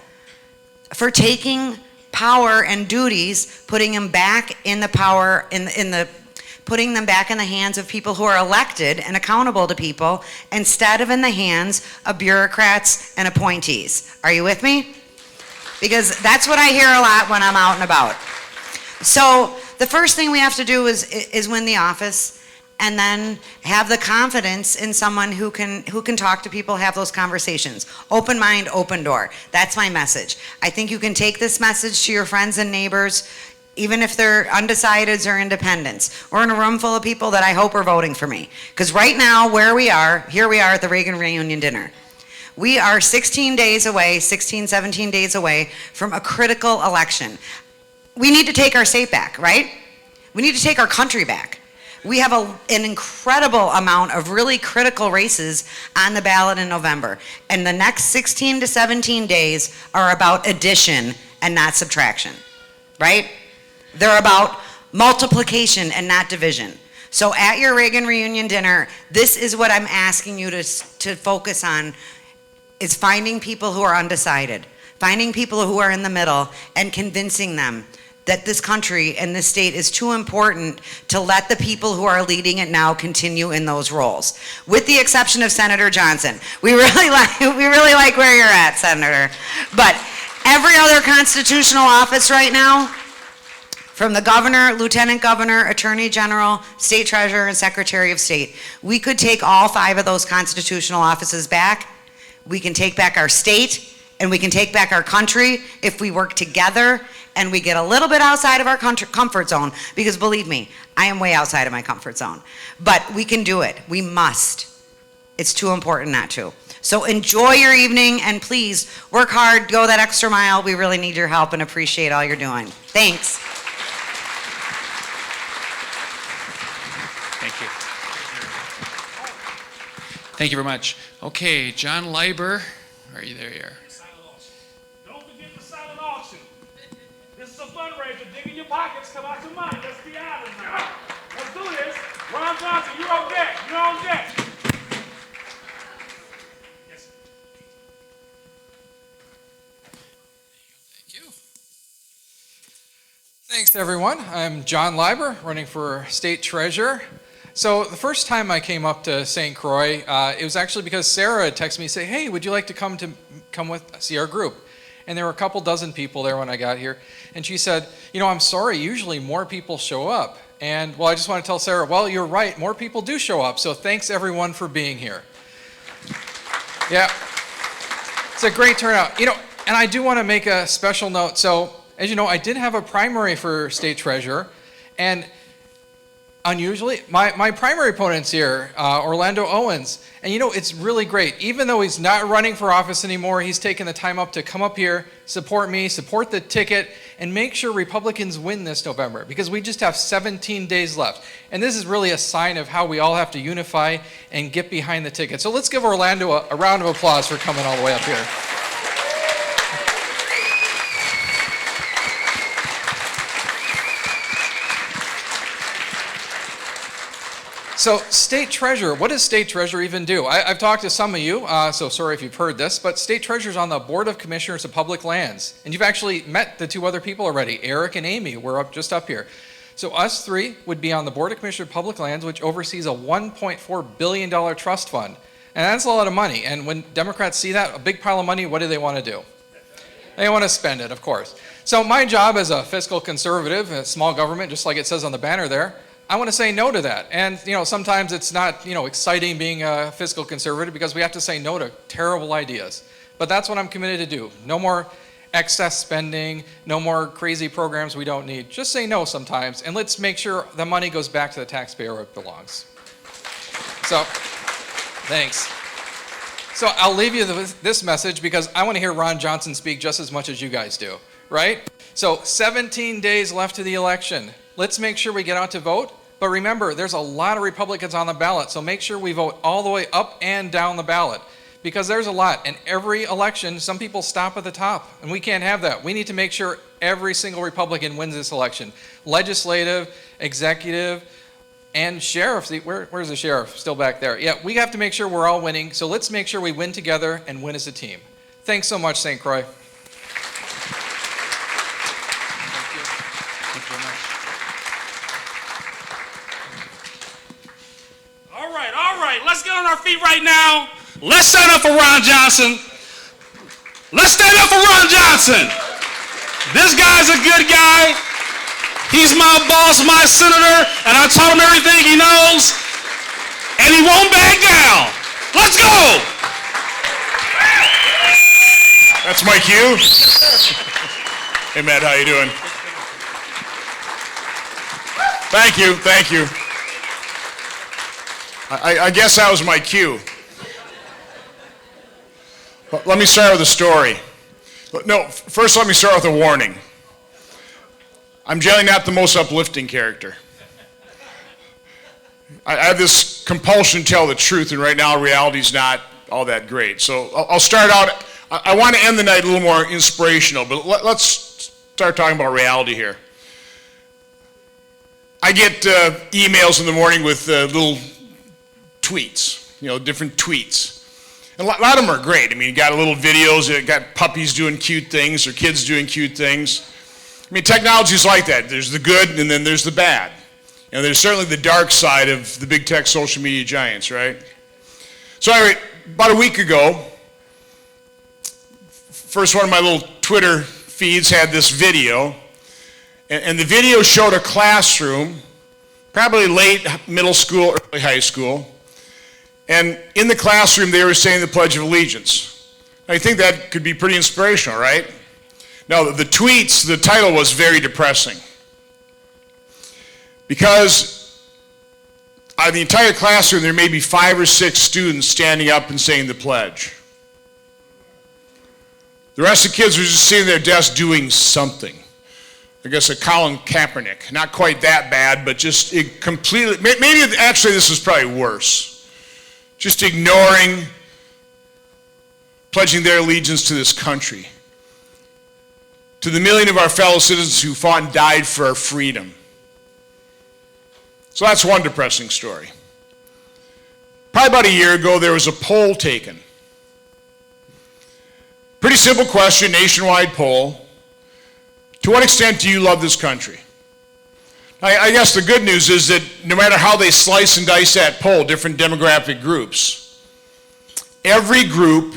for taking power and duties, putting them back in the power, putting them back in the hands of people who are elected and accountable to people, instead of in the hands of bureaucrats and appointees. Are you with me? Because that's what I hear a lot when I'm out and about. So the first thing we have to do is win the office, and then have the confidence in someone who can talk to people, have those conversations. Open mind, open door. That's my message. I think you can take this message to your friends and neighbors, even if they're undecideds or independents. We're in a room full of people that I hope are voting for me. Because right now, here we are at the Reagan reunion dinner. We are 16 days away, 16, 17 days away from a critical election. We need to take our state back, right? We need to take our country back. We have an incredible amount of really critical races on the ballot in November. And the next 16 to 17 days are about addition and not subtraction, right? They're about multiplication and not division. So at your Reagan reunion dinner, this is what I'm asking you to focus on, is finding people who are undecided, finding people who are in the middle, and convincing them that this country and this state is too important to let the people who are leading it now continue in those roles. With the exception of Senator Johnson. We really like where you're at, Senator. But every other constitutional office right now, from the governor, lieutenant governor, attorney general, state treasurer, and secretary of state, we could take all 5 of those constitutional offices back. We can take back our state, and we can take back our country if we work together and we get a little bit outside of our comfort zone, because believe me, I am way outside of my comfort zone. But we can do it. We must. It's too important not to. So enjoy your evening, and please work hard, go that extra mile. We really need your help and appreciate all you're doing. Thanks. Thank you. Thank you very much. Okay, John Lieber, are you there? Don't forget the silent auction. This is a fundraiser. Dig in your pockets, come out some money. Let's be honest now. Let's do this. Ron Johnson, you're on deck. You're on deck. Yes. Thank you. Thanks, everyone. I'm John Lieber, running for state treasurer. So the first time I came up to St. Croix, it was actually because Sarah had texted me and say, "Hey, would you like to come see our group?" And there were a couple dozen people there when I got here. And she said, "I'm sorry, usually more people show up." And well, I just want to tell Sarah, well, you're right, more people do show up. So thanks everyone for being here. Yeah, it's a great turnout. And I do want to make a special note. So as you know, I did have a primary for state treasurer, and unusually, my primary opponent's here, Orlando Owens. And it's really great. Even though he's not running for office anymore, he's taken the time up to come up here, support me, support the ticket, and make sure Republicans win this November, because we just have 17 days left. And this is really a sign of how we all have to unify and get behind the ticket. So let's give Orlando a round of applause for coming all the way up here. So state treasurer, what does state treasurer even do? I've talked to some of you, so sorry if you've heard this, but state treasurer is on the Board of Commissioners of Public Lands. And you've actually met the two other people already, Eric and Amy, we're just up here. So us three would be on the Board of Commissioners of Public Lands, which oversees a $1.4 billion trust fund. And that's a lot of money. And when Democrats see that, a big pile of money, what do they want to do? They want to spend it, of course. So my job as a fiscal conservative, a small government, just like it says on the banner there, I want to say no to that. And sometimes it's not exciting being a fiscal conservative because we have to say no to terrible ideas. But that's what I'm committed to do. No more excess spending, no more crazy programs we don't need. Just say no sometimes, and let's make sure the money goes back to the taxpayer where it belongs. So, thanks. So I'll leave you with this message because I want to hear Ron Johnson speak just as much as you guys do, right? So 17 days left to the election. Let's make sure we get out to vote. But remember, there's a lot of Republicans on the ballot, so make sure we vote all the way up and down the ballot. Because there's a lot. And every election, some people stop at the top, and we can't have that. We need to make sure every single Republican wins this election. Legislative, executive, and sheriff. See, where's the sheriff? Still back there. Yeah, we have to make sure we're all winning, so let's make sure we win together and win as a team. Thanks so much, St. Croix. All right, let's get on our feet right now. Let's stand up for Ron Johnson. Let's stand up for Ron Johnson. This guy's a good guy. He's my boss, my senator, and I taught him everything he knows, and he won't back down. Let's go. That's Mike Hugh. Hey, Matt, how you doing? Thank you, thank you. I guess that was my cue. But let me start with a story. No, first let me start with a warning. I'm generally not the most uplifting character. I have this compulsion to tell the truth, and right now reality's not all that great. So I'll start out. I want to end the night a little more inspirational, but let's start talking about reality here. I get emails in the morning with little tweets, different tweets. And a lot of them are great. I mean, you got little videos, you got puppies doing cute things or kids doing cute things. I mean, technology's like that. There's the good and then there's the bad. There's certainly the dark side of the big tech social media giants, right? So anyway, about a week ago, first one of my little Twitter feeds had this video, and the video showed a classroom, probably late middle school, early high school, and in the classroom they were saying the Pledge of Allegiance. Now you think that could be pretty inspirational, right? Now the tweets, the title was very depressing, because out of the entire classroom there may be 5 or 6 students standing up and saying the pledge. The rest of the kids were just sitting at their desk doing something. I guess a Colin Kaepernick, not quite that bad, but just completely, maybe actually this is probably worse. Just ignoring, pledging their allegiance to this country, to the million of our fellow citizens who fought and died for our freedom. So that's one depressing story. Probably about a year ago, there was a poll taken. Pretty simple question, nationwide poll. To what extent do you love this country? I guess the good news is that no matter how they slice and dice that poll, different demographic groups, every group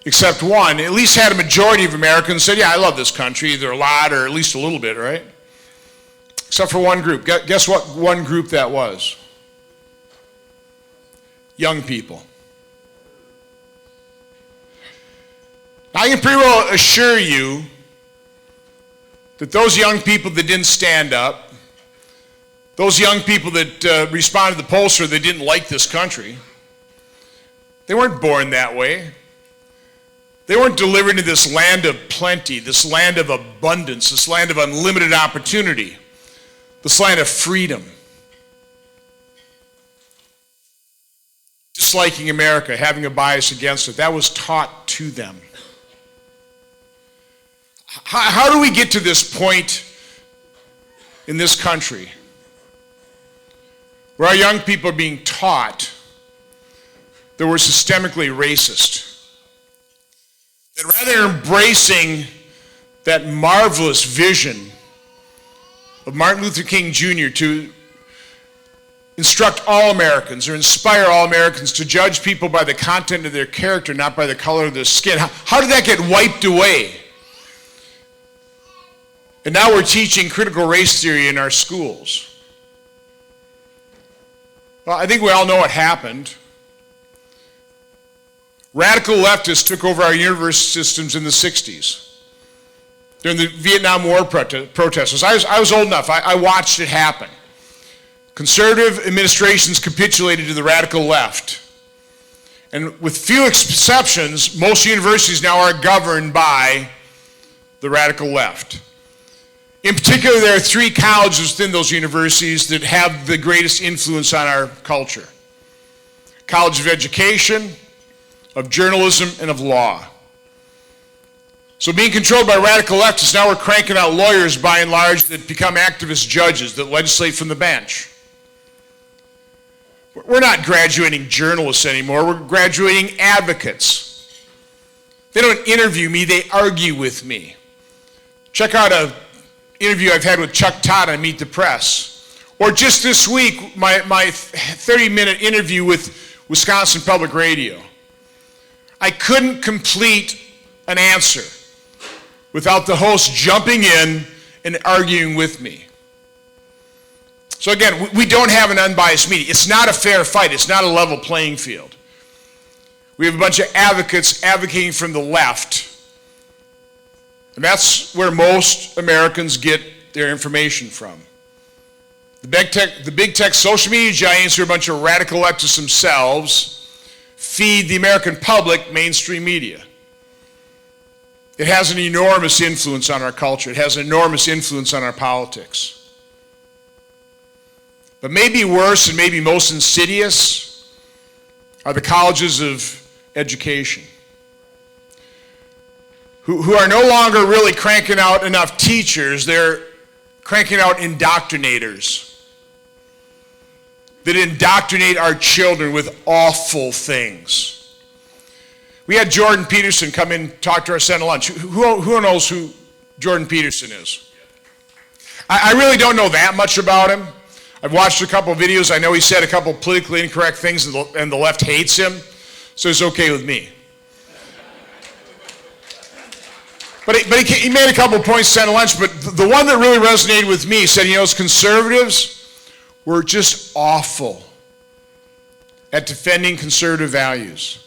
except one at least had a majority of Americans said, yeah, I love this country, either a lot or at least a little bit, right? Except for one group. Guess what one group that was? Young people. I can pretty well assure you that those young people that didn't stand up, those young people that responded to the pollster that didn't like this country, they weren't born that way. They weren't delivered into this land of plenty, this land of abundance, this land of unlimited opportunity, this land of freedom. Disliking America, having a bias against it, that was taught to them. How do we get to this point in this country where our young people are being taught that we're systemically racist. That rather than embracing that marvelous vision of Martin Luther King Jr. to instruct all Americans or inspire all Americans to judge people by the content of their character, not by the color of their skin. How did that get wiped away? And now we're teaching critical race theory in our schools. Well, I think we all know what happened. Radical leftists took over our university systems in the 60s. During the Vietnam War protests. I was old enough. I watched it happen. Conservative administrations capitulated to the radical left. And with few exceptions, most universities now are governed by the radical left. In particular, there are three colleges within those universities that have the greatest influence on our culture. College of Education, of Journalism, and of Law. So being controlled by radical leftists, now we're cranking out lawyers by and large that become activist judges that legislate from the bench. We're not graduating journalists anymore, we're graduating advocates. They don't interview me, they argue with me. Check out an interview I've had with Chuck Todd on Meet the Press. Or just this week, my 30-minute interview with Wisconsin Public Radio. I couldn't complete an answer without the host jumping in and arguing with me. So again, we don't have an unbiased media. It's not a fair fight. It's not a level playing field. We have a bunch of advocates advocating from the left. And that's where most Americans get their information from. The big tech social media giants, who are a bunch of radical leftists themselves, feed the American public mainstream media. It has an enormous influence on our culture. It has an enormous influence on our politics. But maybe worse and maybe most insidious are the colleges of education, who are no longer really cranking out enough teachers. They're cranking out indoctrinators that indoctrinate our children with awful things. We had Jordan Peterson come in and talk to our Senate lunch. Who knows who Jordan Peterson is? I really don't know that much about him. I've watched a couple of videos. I know he said a couple of politically incorrect things and the left hates him, so it's okay with me. But he made a couple of points Senate lunch, but the one that really resonated with me, he said, as conservatives, we're just awful at defending conservative values.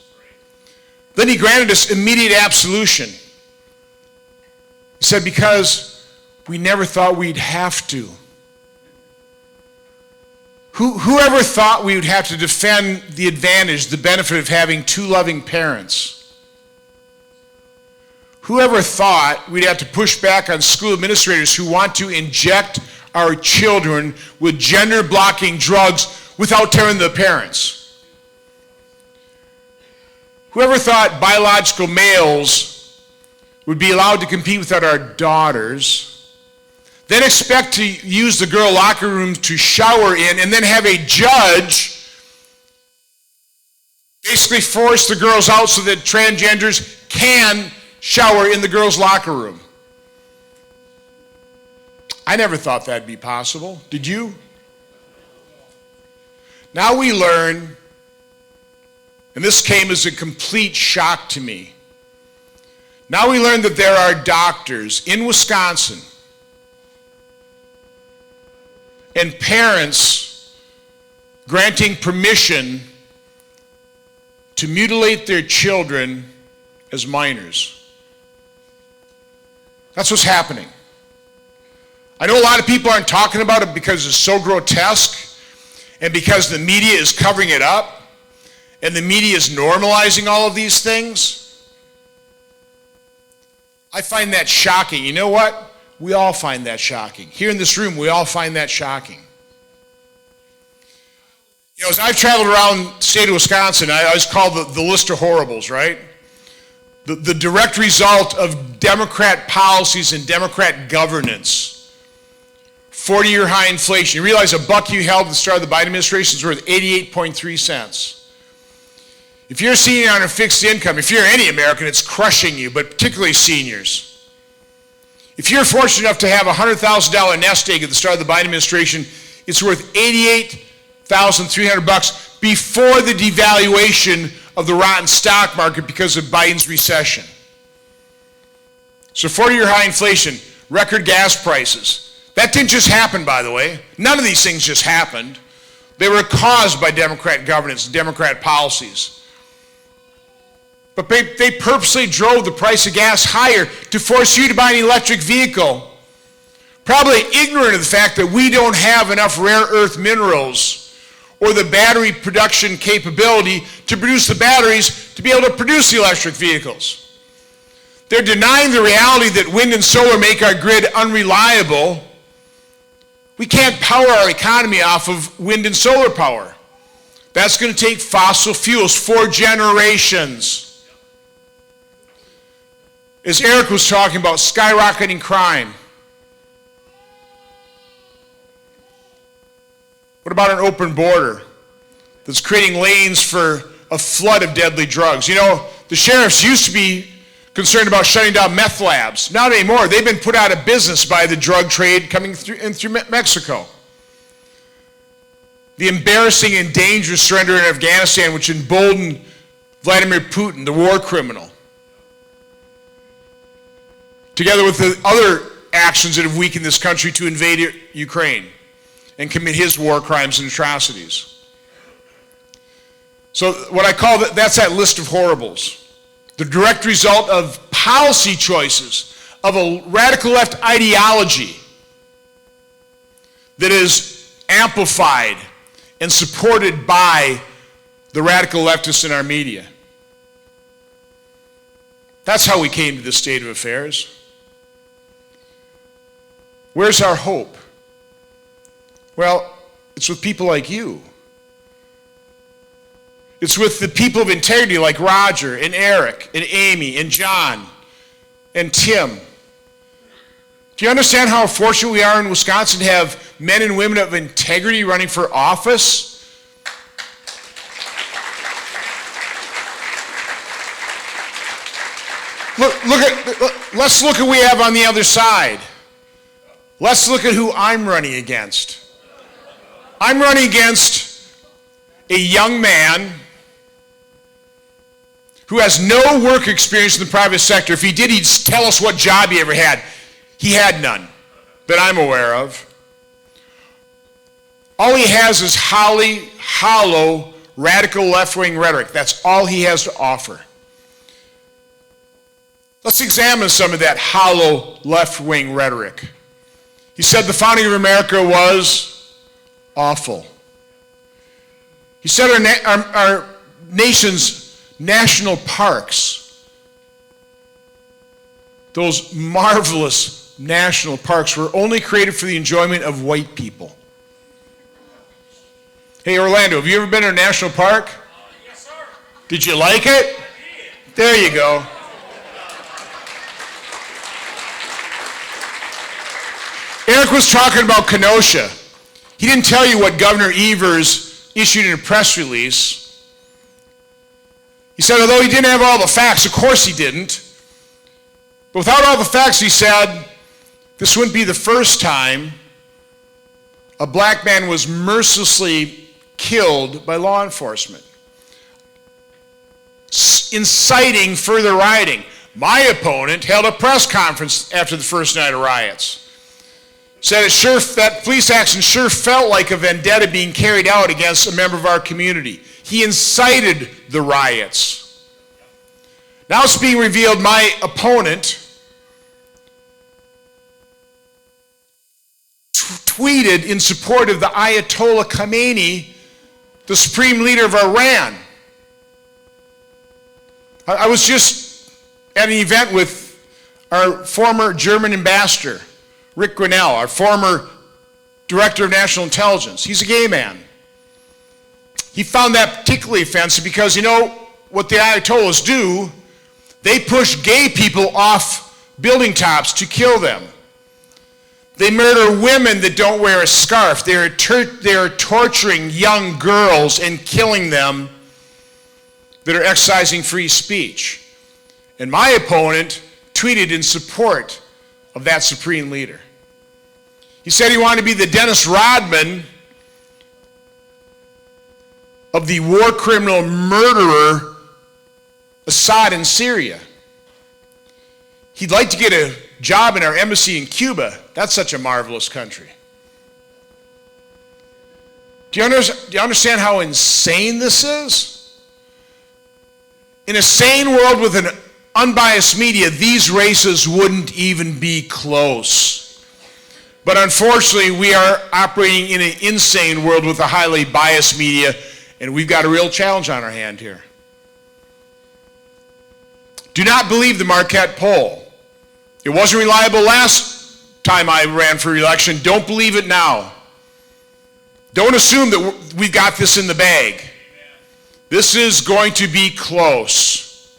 Then he granted us immediate absolution. He said, because we never thought we'd have to. Whoever thought we would have to defend the advantage, the benefit of having two loving parents? Whoever thought we'd have to push back on school administrators who want to inject our children with gender-blocking drugs without telling the parents? Whoever thought biological males would be allowed to compete with our daughters, then expect to use the girl locker room to shower in, and then have a judge basically force the girls out so that transgenders can shower in the girls' locker room. I never thought that'd be possible. Did you? Now we learn, and this came as a complete shock to me. Now we learn that there are doctors in Wisconsin and parents granting permission to mutilate their children as minors. That's what's happening. I know a lot of people aren't talking about it because it's so grotesque and because the media is covering it up and the media is normalizing all of these things. I find that shocking. You know what? We all find that shocking. Here in this room, we all find that shocking. As I've traveled around the state of Wisconsin, I always call the list of horribles, right? The direct result of Democrat policies and Democrat governance 40-year high inflation. You realize a buck you held at the start of the Biden administration is worth 88.3 cents. If you're a senior on a fixed income, if you're any American, it's crushing you, but particularly seniors. If you're fortunate enough to have a $100,000 nest egg at the start of the Biden administration, it's worth $88,300 before the devaluation of the rotten stock market because of Biden's recession. So 40-year high inflation, record gas prices. That didn't just happen, by the way. None of these things just happened. They were caused by Democrat governance and Democrat policies. But they purposely drove the price of gas higher to force you to buy an electric vehicle, probably ignorant of the fact that we don't have enough rare earth minerals or the battery production capability to produce the batteries to be able to produce the electric vehicles. They're denying the reality that wind and solar make our grid unreliable. We can't power our economy off of wind and solar power. That's going to take fossil fuels for generations. As Eric was talking about, skyrocketing crime. What about an open border that's creating lanes for a flood of deadly drugs? You know, the sheriffs used to be concerned about shutting down meth labs. Not anymore. They've been put out of business by the drug trade coming through Mexico. The embarrassing and dangerous surrender in Afghanistan, which emboldened Vladimir Putin, the war criminal, together with the other actions that have weakened this country to invade Ukraine and commit his war crimes and atrocities. So what I call that's that list of horribles. The direct result of policy choices of a radical left ideology that is amplified and supported by the radical leftists in our media. That's how we came to this state of affairs. Where's our hope? Well, it's with people like you. It's with the people of integrity like Roger and Eric and Amy and John and Tim. Do you understand how fortunate we are in Wisconsin to have men and women of integrity running for office? Let's look at what we have on the other side. Let's look at who I'm running against. I'm running against a young man who has no work experience in the private sector. If he did, he'd tell us what job he ever had. He had none that I'm aware of. All he has is hollow, radical left-wing rhetoric. That's all he has to offer. Let's examine some of that hollow left-wing rhetoric. He said the founding of America was awful. He said our nation's national parks, those marvelous national parks, were only created for the enjoyment of white people. Hey, Orlando, have you ever been to a national park? Yes, sir. Did you like it? There you go. Eric was talking about Kenosha. He didn't tell you what Governor Evers issued in a press release. He said, although he didn't have all the facts, of course he didn't. But without all the facts, he said, this wouldn't be the first time a black man was mercilessly killed by law enforcement, inciting further rioting. My opponent held a press conference after the first night of riots. Said that police action sure felt like a vendetta being carried out against a member of our community. He incited the riots. Now it's being revealed my opponent tweeted in support of the Ayatollah Khamenei, the supreme leader of Iran. I was just at an event with our former German ambassador, Rick Grinnell, our former director of national intelligence. He's a gay man. He found that particularly offensive because, you know, what the Ayatollahs do, they push gay people off building tops to kill them. They murder women that don't wear a scarf. They are torturing young girls and killing them that are exercising free speech. And my opponent tweeted in support of that supreme leader. He said he wanted to be the Dennis Rodman of the war criminal murderer Assad in Syria. He'd like to get a job in our embassy in Cuba. That's such a marvelous country. Do you understand how insane this is? In a sane world with an unbiased media, these races wouldn't even be close. But unfortunately, we are operating in an insane world with a highly biased media, and we've got a real challenge on our hand here. Do not believe the Marquette poll. It wasn't reliable last time I ran for re-election. Don't believe it now. Don't assume that we've got this in the bag. This is going to be close.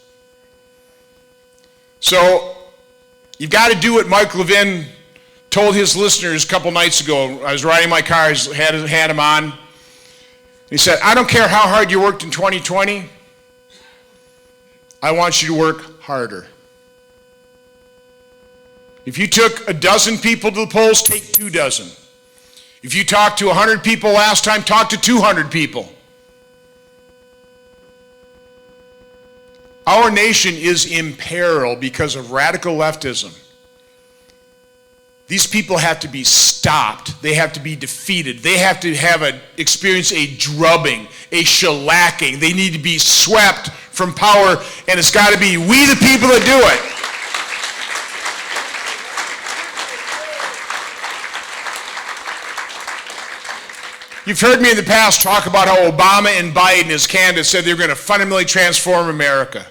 So you've got to do what Mike Levin told his listeners a couple nights ago. I was riding my car, I had him on. He said, I don't care how hard you worked in 2020. I want you to work harder. If you took a dozen people to the polls, take 2 dozen. If you talked to 100 people last time, talk to 200 people. Our nation is in peril because of radical leftism. These people have to be stopped. They have to be defeated. They have to experience a drubbing, a shellacking. They need to be swept from power, and it's got to be we the people that do it. You've heard me in the past talk about how Obama and Biden as candidates said they were going to fundamentally transform America.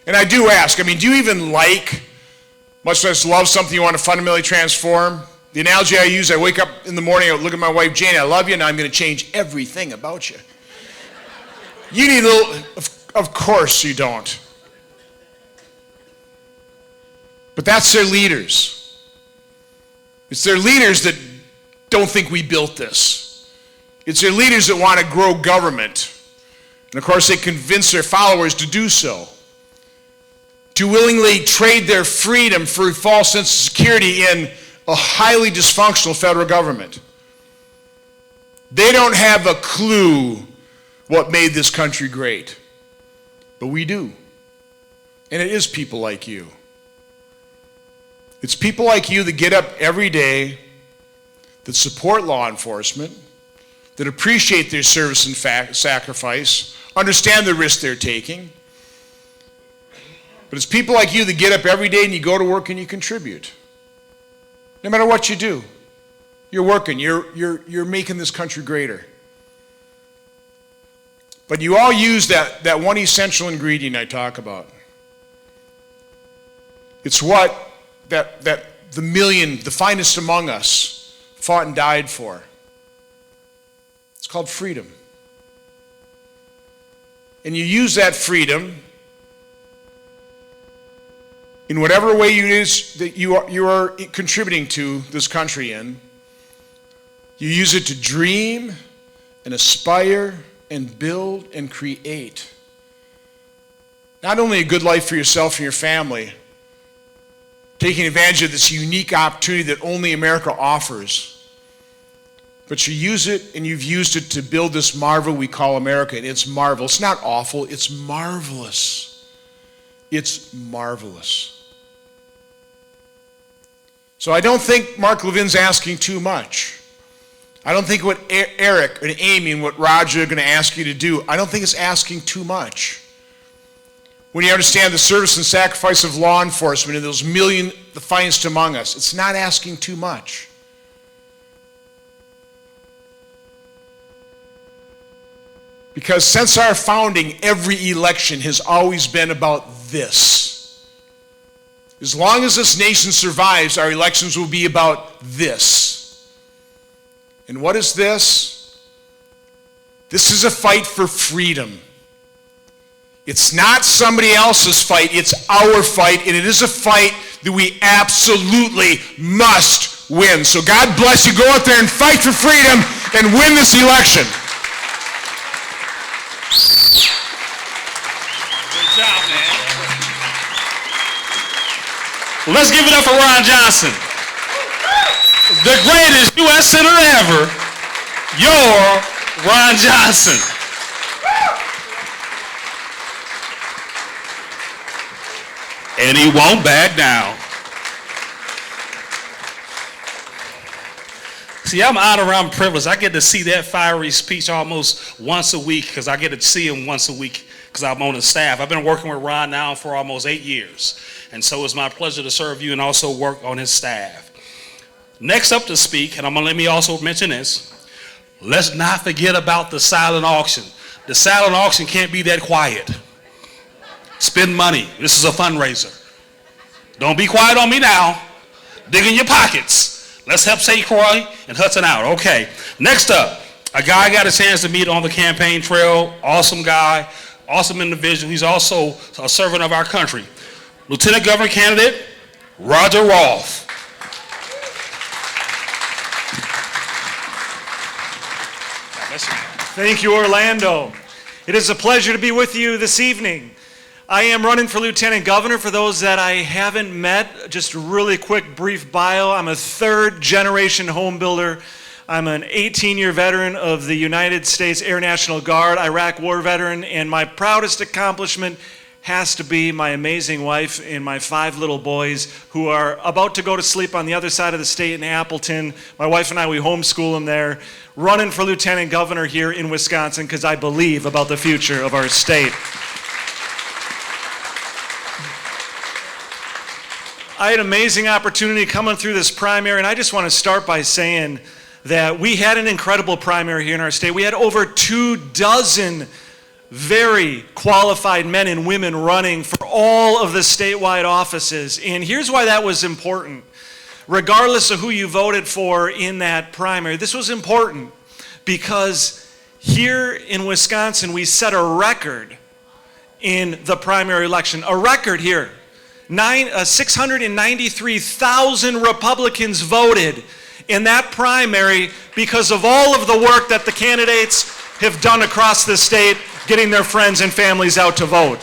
And I do ask, do you even like, much less love something you want to fundamentally transform? The analogy I use, I wake up in the morning, I look at my wife, Jane, I love you, and I'm going to change everything about you. You need a little, of course you don't. But that's their leaders. It's their leaders that don't think we built this. It's their leaders that want to grow government. And of course they convince their followers to do so. To willingly trade their freedom for a false sense of security in a highly dysfunctional federal government. They don't have a clue what made this country great. But we do. And it is people like you. It's people like you that get up every day, that support law enforcement, that appreciate their service and sacrifice, understand the risk they're taking. But it's people like you that get up every day and you go to work and you contribute. No matter what you do, you're working, you're making this country greater. But you all use that one essential ingredient I talk about. It's what that the million, the finest among us, fought and died for. It's called freedom. And you use that freedom in whatever way it is that you are contributing to this country in. You use it to dream and aspire and build and create. Not only a good life for yourself and your family, taking advantage of this unique opportunity that only America offers, but you use it and you've used it to build this marvel we call America. And it's marvel. It's not awful. It's marvelous. It's marvelous. So I don't think Mark Levin's asking too much. I don't think what Eric and Amy and what Roger are going to ask you to do, I don't think it's asking too much. When you understand the service and sacrifice of law enforcement and those million, the finest among us, it's not asking too much. Because since our founding, every election has always been about this. As long as this nation survives, our elections will be about this. And what is this? This is a fight for freedom. It's not somebody else's fight, it's our fight, and it is a fight that we absolutely must wins. So God bless you. Go out there and fight for freedom and win this election. Good job, man. Well, let's give it up for Ron Johnson, the greatest U.S. Senator ever, your Ron Johnson. And he won't back down. See, I'm honored, I'm privileged. I get to see that fiery speech almost once a week because I get to see him once a week because I'm on the staff. I've been working with Ron now for almost 8 years. And so it's my pleasure to serve you and also work on his staff. Next up to speak, and let me also mention this, let's not forget about the silent auction. The silent auction can't be that quiet. Spend money. This is a fundraiser. Don't be quiet on me now. Dig in your pockets. Let's help St. Croix and Hudson out. Okay. Next up, a guy I got a chance to meet on the campaign trail. Awesome guy. Awesome individual. He's also a servant of our country. Lieutenant Governor Candidate Roger Roth. Thank you, Orlando. It is a pleasure to be with you this evening. I am running for Lieutenant Governor. For those that I haven't met, just a really quick brief bio. I'm a third-generation home builder. I'm an 18-year veteran of the United States Air National Guard, Iraq War veteran, and my proudest accomplishment has to be my amazing wife and my 5 little boys who are about to go to sleep on the other side of the state in Appleton. My wife and I, we homeschool them there, running for Lieutenant Governor here in Wisconsin because I believe about the future of our state. I had an amazing opportunity coming through this primary, and I just want to start by saying that we had an incredible primary here in our state. We had over 24 very qualified men and women running for all of the statewide offices. And here's why that was important. Regardless of who you voted for in that primary, this was important because here in Wisconsin, we set a record in the primary election. A record here. 693,000 Republicans voted in that primary because of all of the work that the candidates have done across the state, getting their friends and families out to vote.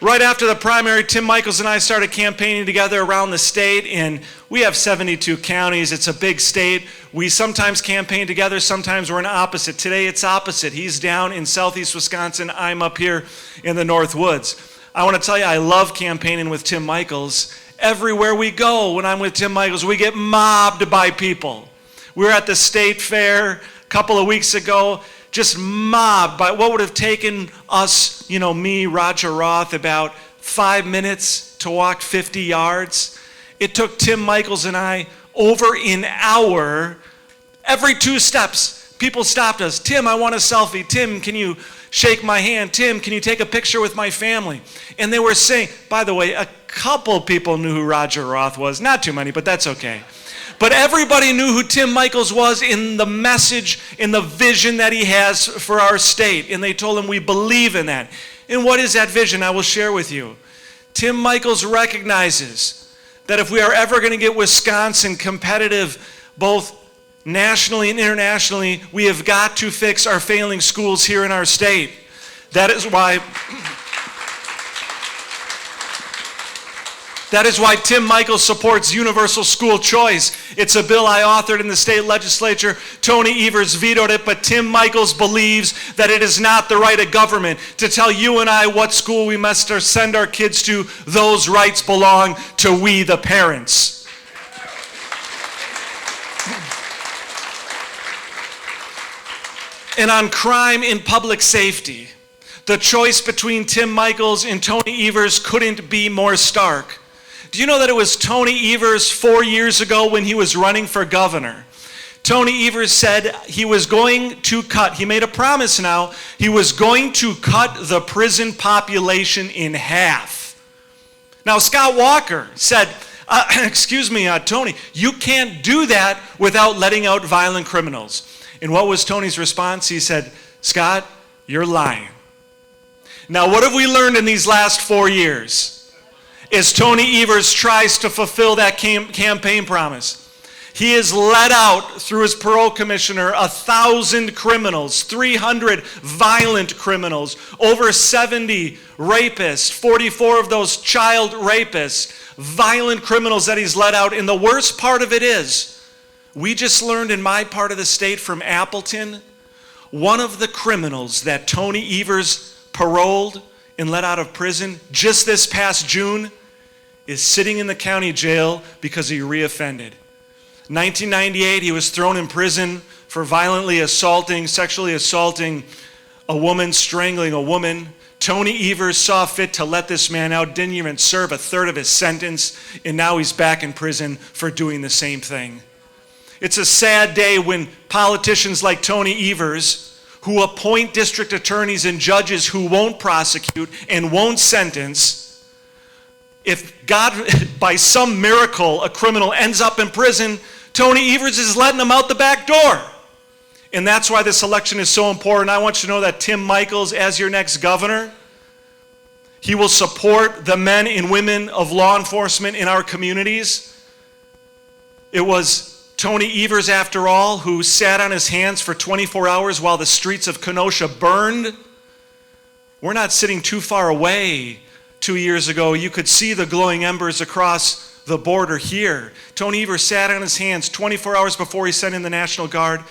Right after the primary, Tim Michaels and I started campaigning together around the state, and we have 72 counties. It's a big state. We sometimes campaign together, sometimes we're in opposite. Today it's opposite. He's down in southeast Wisconsin, I'm up here in the North Woods. I want to tell you, I love campaigning with Tim Michaels. Everywhere we go, when I'm with Tim Michaels, we get mobbed by people. We were at the state fair a couple of weeks ago, just mobbed by what would have taken us, me, Roger Roth, about 5 minutes to walk 50 yards. It took Tim Michaels and I over an hour. Every 2 steps, people stopped us. Tim, I want a selfie. Tim, can you shake my hand? Tim, can you take a picture with my family? And they were saying, by the way, a couple people knew who Roger Roth was. Not too many, but that's okay. But everybody knew who Tim Michaels was in the message, in the vision that he has for our state. And they told him, we believe in that. And what is that vision? I will share with you. Tim Michaels recognizes that if we are ever going to get Wisconsin competitive, both nationally and internationally, we have got to fix our failing schools here in our state. That is why Tim Michaels supports universal school choice. It's a bill I authored in the state legislature. Tony Evers vetoed it, but Tim Michaels believes that it is not the right of government to tell you and I what school we must send our kids to. Those rights belong to we, the parents. And on crime and public safety, the choice between Tim Michaels and Tony Evers couldn't be more stark. Do you know that it was Tony Evers 4 years ago when he was running for governor? Tony Evers said he was going to cut, he made a promise now, he was going to cut the prison population in half. Now Scott Walker said, Tony, you can't do that without letting out violent criminals. And what was Tony's response? He said, Scott, you're lying. Now what have we learned in these last 4 years? as Tony Evers tries to fulfill that campaign promise. He has let out, through his parole commissioner, 1,000 criminals, 300 violent criminals, over 70 rapists, 44 of those child rapists, violent criminals that he's let out. And the worst part of it is, we just learned in my part of the state from Appleton, one of the criminals that Tony Evers paroled and let out of prison just this past June is sitting in the county jail because he reoffended. 1998, he was thrown in prison for sexually assaulting a woman, strangling a woman. Tony Evers saw fit to let this man out, didn't even serve a third of his sentence, and now he's back in prison for doing the same thing. It's a sad day when politicians like Tony Evers, who appoint district attorneys and judges who won't prosecute and won't sentence, if God, by some miracle, a criminal ends up in prison, Tony Evers is letting him out the back door. And that's why this election is so important. I want you to know that Tim Michels, as your next governor, he will support the men and women of law enforcement in our communities. It was Tony Evers, after all, who sat on his hands for 24 hours while the streets of Kenosha burned. We're not sitting too far away. 2 years ago, you could see the glowing embers across the border here. Tony Evers sat on his hands 24 hours before he sent in the National Guard.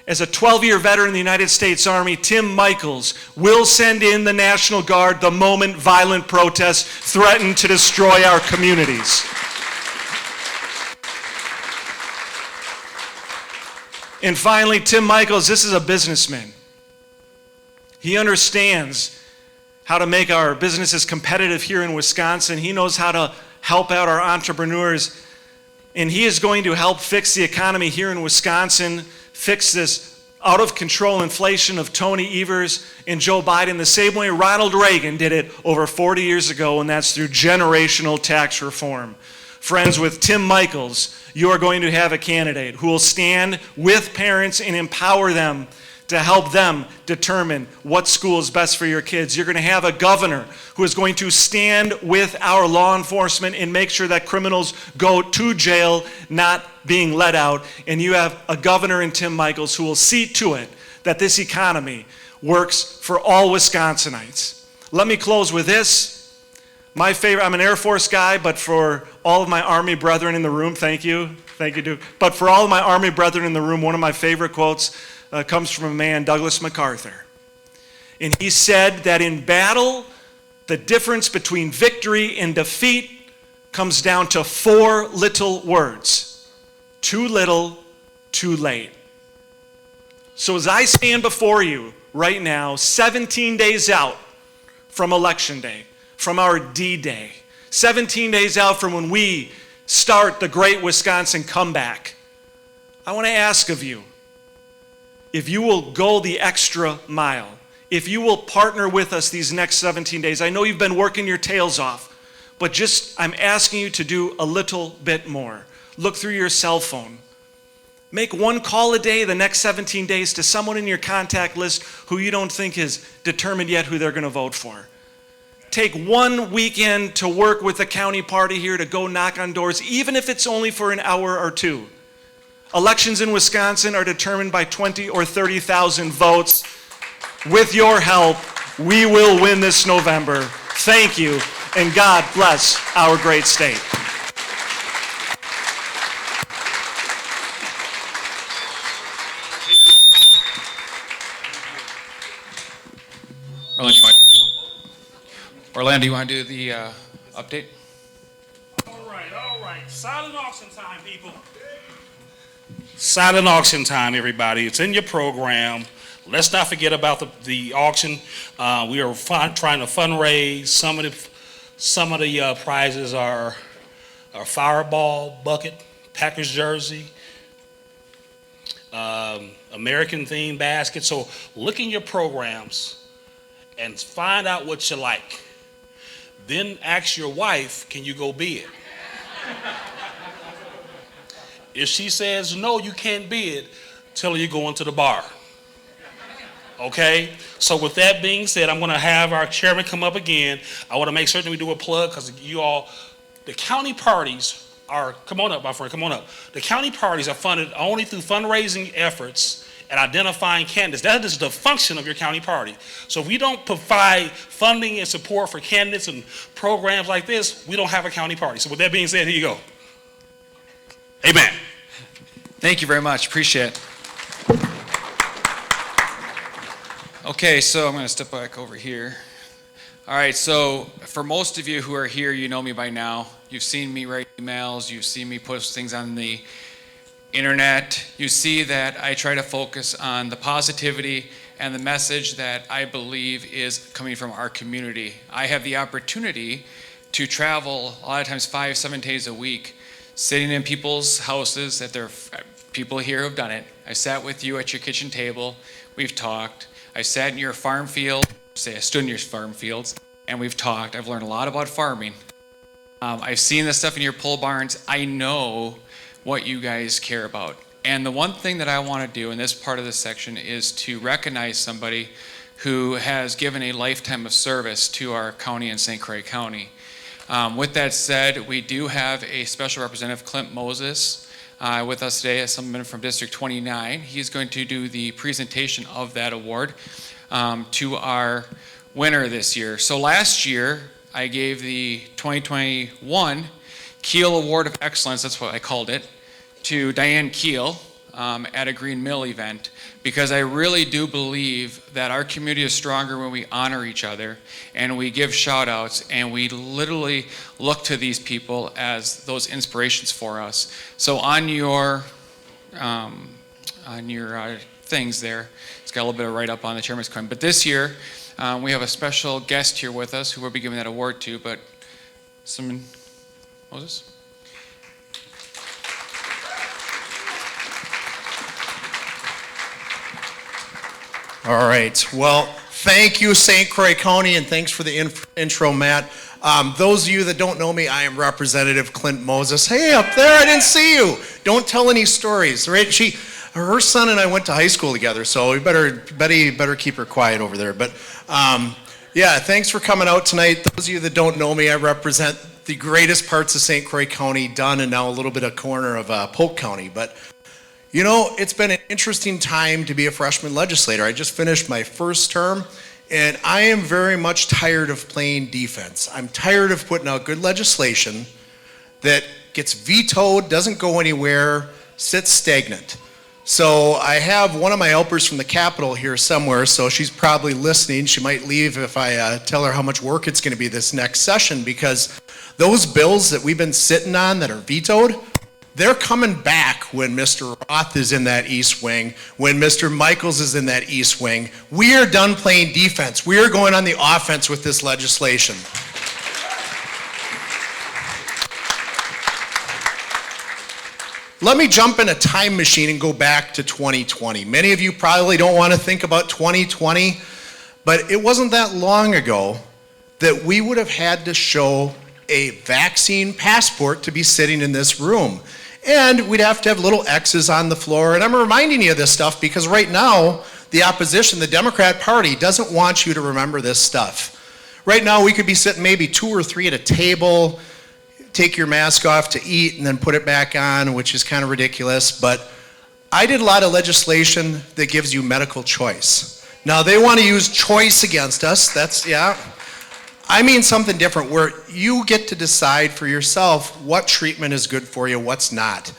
As a 12-year veteran in the United States Army, Tim Michels will send in the National Guard the moment violent protests threaten to destroy our communities. And finally, Tim Michels, this is a businessman. He understands how to make our businesses competitive here in Wisconsin. He knows how to help out our entrepreneurs. And he is going to help fix the economy here in Wisconsin, fix this out of control inflation of Tony Evers and Joe Biden the same way Ronald Reagan did it over 40 years ago, and that's through generational tax reform. Friends, with Tim Michels, you are going to have a candidate who will stand with parents and empower them to help them determine what school is best for your kids. You're going to have a governor who is going to stand with our law enforcement and make sure that criminals go to jail, not being let out. And you have a governor in Tim Michels who will see to it that this economy works for all Wisconsinites. Let me close with this. My favorite, I'm an Air Force guy, but for all of my Army brethren in the room, thank you, Duke. But for all of my Army brethren in the room, one of my favorite quotes comes from a man, Douglas MacArthur. And he said that in battle, the difference between victory and defeat comes down to 4 little words. Too little, too late. So as I stand before you right now, 17 days out from Election Day, from our D-Day, 17 days out from when we start the great Wisconsin comeback, I want to ask of you, if you will go the extra mile, if you will partner with us these next 17 days. I know you've been working your tails off, but I'm asking you to do a little bit more. Look through your cell phone. Make one call a day the next 17 days to someone in your contact list who you don't think is determined yet who they're going to vote for. Take one weekend to work with the county party here to go knock on doors, even if it's only for an hour or two. Elections in Wisconsin are determined by 20 or 30,000 votes. With your help, we will win this November. Thank you, and God bless our great state. Orlando, you want to do the update? All right. Silent auction time, people. Silent auction time, everybody. It's in your program. Let's not forget about the auction. We are trying to fundraise. Some of the prizes are a Fireball bucket, Packers jersey, American themed basket. So look in your programs and find out what you like. Then ask your wife, can you go bid? If she says, no, you can't bid, tell her you're going to the bar. Okay? So with that being said, I'm going to have our chairman come up again. I want to make certain we do a plug because you all, the county parties are, come on up, my friend, come on up. The county parties are funded only through fundraising efforts and identifying candidates. That is the function of your county party. So if we don't provide funding and support for candidates and programs like this, we don't have a county party. So with that being said, here you go. Amen. Thank you very much. Appreciate it. Okay, so I'm going to step back over here. All right, so for most of you who are here, you know me by now. You've seen me write emails. You've seen me post things on the internet. You see that I try to focus on the positivity and the message that I believe is coming from our community. I have the opportunity to travel a lot of times 5-7 days a week, sitting in people's houses that there are people here who have done it. I sat with you at your kitchen table. We've talked. I sat in your farm field. I stood in your farm fields, and we've talked. I've learned a lot about farming. I've seen the stuff in your pole barns. I know what you guys care about. And the one thing that I want to do in this part of this section is to recognize somebody who has given a lifetime of service to our county and St. Croix County. With that said, we do have a special representative, Clint Moses, with us today, Assemblyman from District 29. He's going to do the presentation of that award to our winner this year. So last year, I gave the 2021 Keel Award of Excellence, that's what I called it, to Diane Keel at a Green Mill event, because I really do believe that our community is stronger when we honor each other and we give shout outs and we literally look to these people as those inspirations for us. So on your things there, it's got a little bit of write up on the chairman's coin. But this year, we have a special guest here with us who we'll be giving that award to, but Assemblyman Moses? All right. Well, thank you, St. Croix County, and thanks for the intro, Matt. Those of you that don't know me, I am Representative Clint Moses. Hey, up there, I didn't see you. Don't tell any stories, right? Her son and I went to high school together, so we better keep her quiet over there. But yeah, thanks for coming out tonight. Those of you that don't know me, I represent the greatest parts of St. Croix County, Dunn, and now a little bit of corner of Polk County. But you know, it's been an interesting time to be a freshman legislator. I just finished my first term, and I am very much tired of playing defense. I'm tired of putting out good legislation that gets vetoed, doesn't go anywhere, sits stagnant. So I have one of my helpers from the Capitol here somewhere, so she's probably listening. She might leave if I tell her how much work it's going to be this next session, because those bills that we've been sitting on that are vetoed, they're coming back when Mr. Roth is in that east wing, when Mr. Michaels is in that east wing. We are done playing defense. We are going on the offense with this legislation. Let me jump in a time machine and go back to 2020. Many of you probably don't want to think about 2020, but it wasn't that long ago that we would have had to show a vaccine passport to be sitting in this room. And we'd have to have little X's on the floor. And I'm reminding you of this stuff because right now, the opposition, the Democrat Party, doesn't want you to remember this stuff. Right now, we could be sitting maybe 2 or 3 at a table, take your mask off to eat, and then put it back on, which is kind of ridiculous. But I did a lot of legislation that gives you medical choice. Now, they want to use choice against us. That's, yeah. I mean something different, where you get to decide for yourself what treatment is good for you, what's not.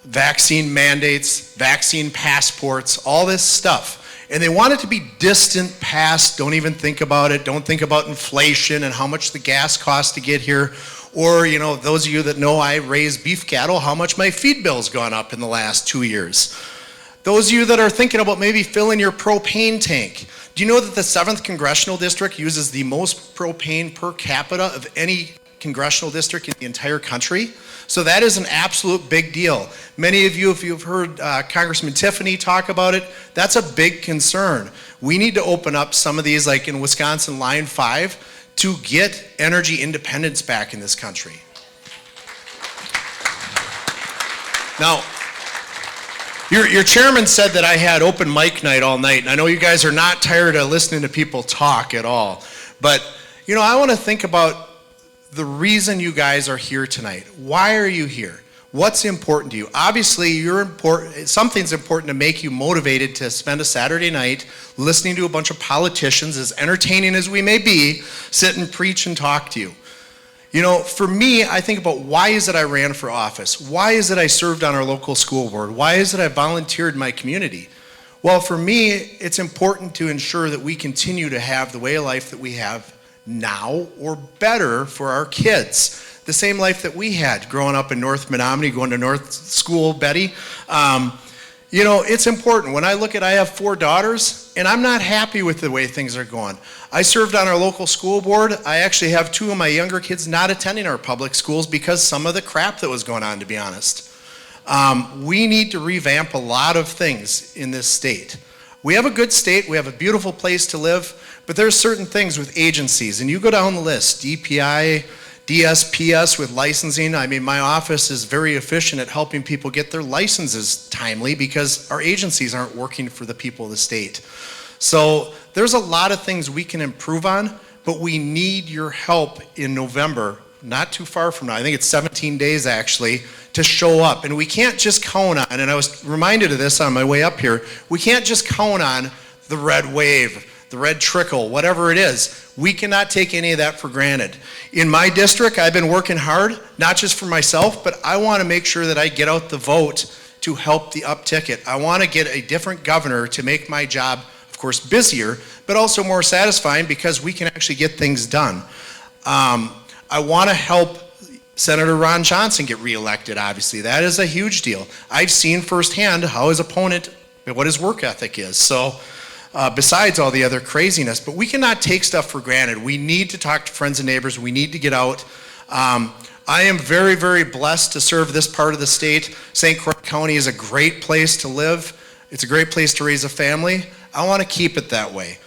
Vaccine mandates, vaccine passports, all this stuff. And they want it to be distant past. Don't even think about it. Don't think about inflation and how much the gas costs to get here. Or, you know, those of you that know I raise beef cattle, how much my feed bill's gone up in the last 2 years. Those of you that are thinking about maybe filling your propane tank. Do you know that the 7th Congressional District uses the most propane per capita of any congressional district in the entire country? So that is an absolute big deal. Many of you, if you've heard Congressman Tiffany talk about it, that's a big concern. We need to open up some of these, like in Wisconsin, Line 5, to get energy independence back in this country. Now, Your chairman said that I had open mic night all night, and I know you guys are not tired of listening to people talk at all. But, you know, I want to think about the reason you guys are here tonight. Why are you here? What's important to you? Obviously, something's important to make you motivated to spend a Saturday night listening to a bunch of politicians, as entertaining as we may be, sit and preach and talk to you. You know, for me, I think about why is it I ran for office? Why is it I served on our local school board? Why is it I volunteered in my community? Well, for me, it's important to ensure that we continue to have the way of life that we have now, or better for our kids. The same life that we had growing up in North Menominee, going to North School, Betty. You know, it's important. When I look at, I have 4 daughters, and I'm not happy with the way things are going. I served on our local school board. I actually have 2 of my younger kids not attending our public schools because some of the crap that was going on, to be honest. We need to revamp a lot of things in this state. We have a good state. We have a beautiful place to live, but there's certain things with agencies, and you go down the list, DPI, DSPS with licensing. I mean, my office is very efficient at helping people get their licenses timely because our agencies aren't working for the people of the state. So there's a lot of things we can improve on, but we need your help in November, not too far from now. I think it's 17 days actually, to show up. And we can't just count on, and I was reminded of this on my way up here, we can't just count on the red wave, the red trickle, whatever it is. We cannot take any of that for granted. In my district, I've been working hard, not just for myself, but I want to make sure that I get out the vote to help the up ticket. I want to get a different governor to make my job, of course, busier, but also more satisfying because we can actually get things done. I want to help Senator Ron Johnson get reelected, obviously. That is a huge deal. I've seen firsthand how his opponent, what his work ethic is. So, besides all the other craziness, but we cannot take stuff for granted. We need to talk to friends and neighbors. We need to get out. I am very, very blessed to serve this part of the state. St. Croix County is a great place to live. It's a great place to raise a family. I want to keep it that way.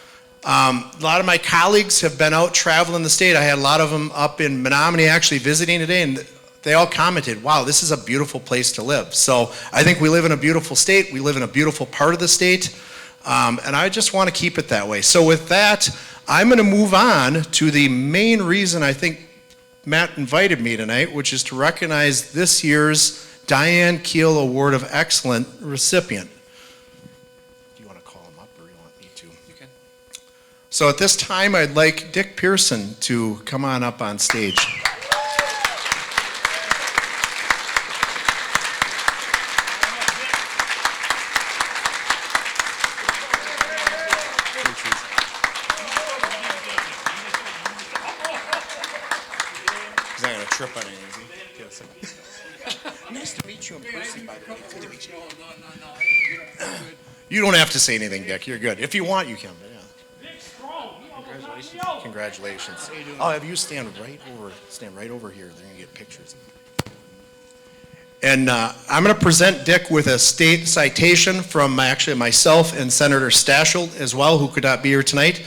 A lot of my colleagues have been out traveling the state. I had a lot of them up in Menominee actually visiting today, and they all commented, wow, this is a beautiful place to live. So I think we live in a beautiful state. We live in a beautiful part of the state. And I just want to keep it that way. So with that, I'm going to move on to the main reason I think Matt invited me tonight, which is to recognize this year's Diane Keel Award of Excellence recipient. Do you want to call him up or you want me to? You can. So at this time, I'd like Dick Pearson to come on up on stage. Trip on anything. Nice to meet you in person, by the way. Good to meet you. You don't have to say anything, Dick. You're good. If you want, you can. Yeah. Congratulations. Congratulations. I'll have you stand right over here. They're going to get pictures. And I'm going to present Dick with a state citation from actually myself and Senator Stachel as well, who could not be here tonight.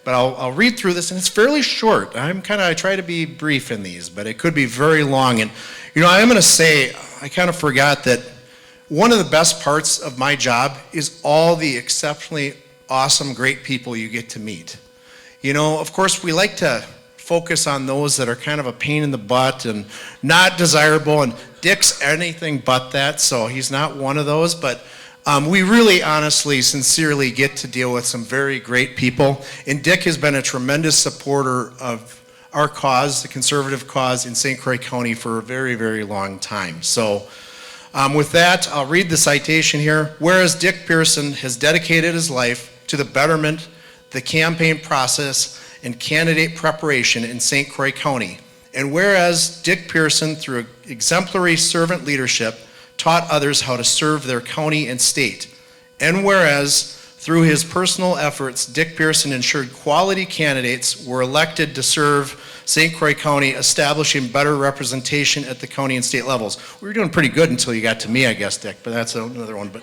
But I'll read through this, and it's fairly short. I try to be brief in these, but it could be very long. And, you know, I'm going to say, I kind of forgot that one of the best parts of my job is all the exceptionally awesome, great people you get to meet. You know, of course, we like to focus on those that are kind of a pain in the butt and not desirable, and Dick's anything but that, so he's not one of those, but we really honestly, sincerely get to deal with some very great people. And Dick has been a tremendous supporter of our cause, the conservative cause in St. Croix County for a very, very long time. So with that, I'll read the citation here. Whereas Dick Pearson has dedicated his life to the betterment, the campaign process, and candidate preparation in St. Croix County. And whereas Dick Pearson, through exemplary servant leadership, taught others how to serve their county and state. And whereas, through his personal efforts, Dick Pearson ensured quality candidates were elected to serve St. Croix County, establishing better representation at the county and state levels. We were doing pretty good until you got to me, I guess, Dick, but that's another one. But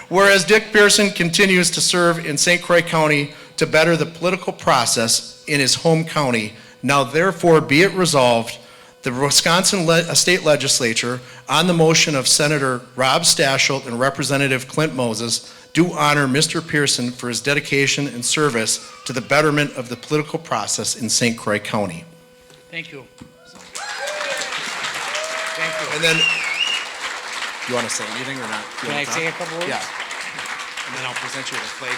whereas Dick Pearson continues to serve in St. Croix County to better the political process in his home county, now therefore be it resolved The Wisconsin State Legislature, on the motion of Senator Rob Stachelt and Representative Clint Moses, do honor Mr. Pearson for his dedication and service to the betterment of the political process in St. Croix County. Thank you. And then, you want to say anything or not? Can I say a couple words? Yeah. And then I'll present you with a flag.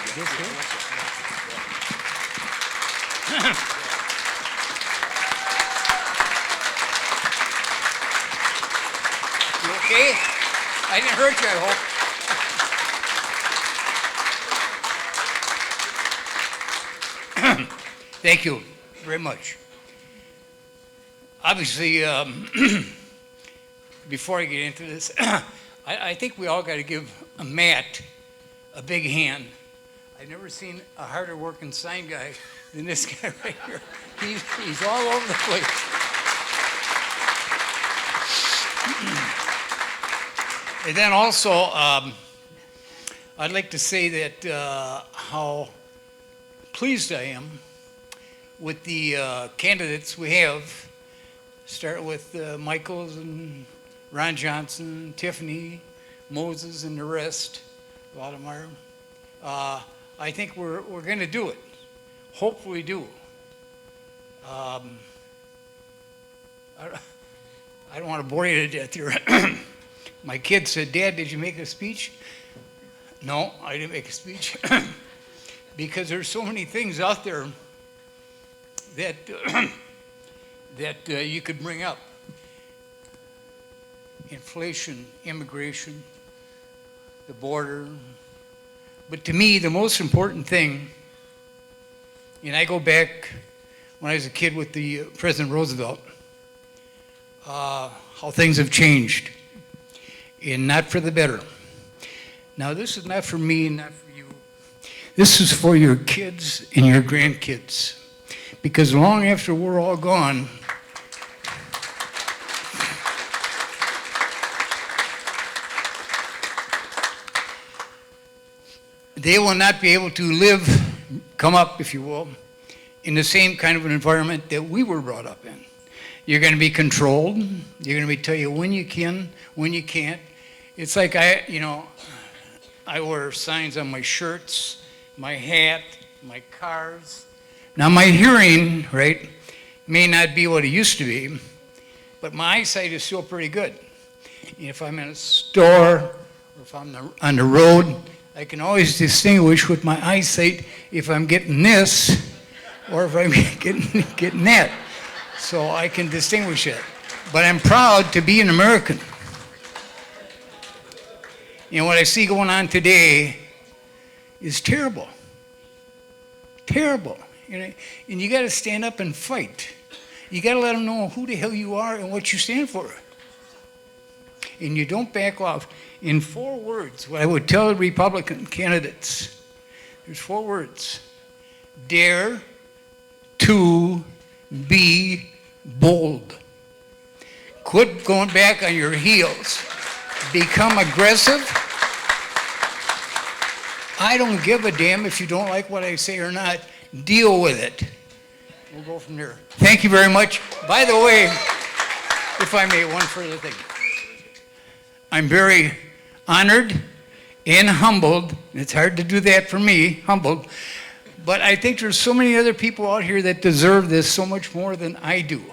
You okay? I didn't hurt you, I hope. Thank you very much. Obviously, before I get into this, I think we all got to give Matt a big hand. I've never seen a harder working sign guy than this guy right here. He's all over the place. And then also, I'd like to say that how pleased I am with the candidates we have. Start with Michaels and Ron Johnson, Tiffany, Moses, and the rest, Vladimir. I think we're going to do it. Hopefully we do. I don't want to bore you to death here. My kid said, "Dad, did you make a speech?" No, I didn't make a speech. Because there's so many things out there that that you could bring up. Inflation, immigration, the border. But to me, the most important thing, and I go back when I was a kid with the President Roosevelt, how things have changed, and not for the better. Now, this is not for me, not for you. This is for your kids and your grandkids. Because long after we're all gone, they will not be able to live, come up, if you will, in the same kind of an environment that we were brought up in. You're going to be controlled. You're going to be tell you when you can, when you can't. It's like I wear signs on my shirts, my hat, my cars. Now my hearing, right, may not be what it used to be, but my eyesight is still pretty good. If I'm in a store or if I'm on the road, I can always distinguish with my eyesight if I'm getting this or if I'm getting that. So I can distinguish it. But I'm proud to be an American. What I see going on today is terrible. Terrible. And you got to stand up and fight. You got to let them know who the hell you are and what you stand for. And you don't back off. In 4 words, what I would tell the Republican candidates, there's 4 words. Dare to be bold. Quit going back on your heels. Become aggressive. I don't give a damn if you don't like what I say or not. Deal with it. We'll go from there. Thank you very much. By the way, if I may, one further thing. I'm very honored and humbled. It's hard to do that for me, humbled. But I think there's so many other people out here that deserve this so much more than I do.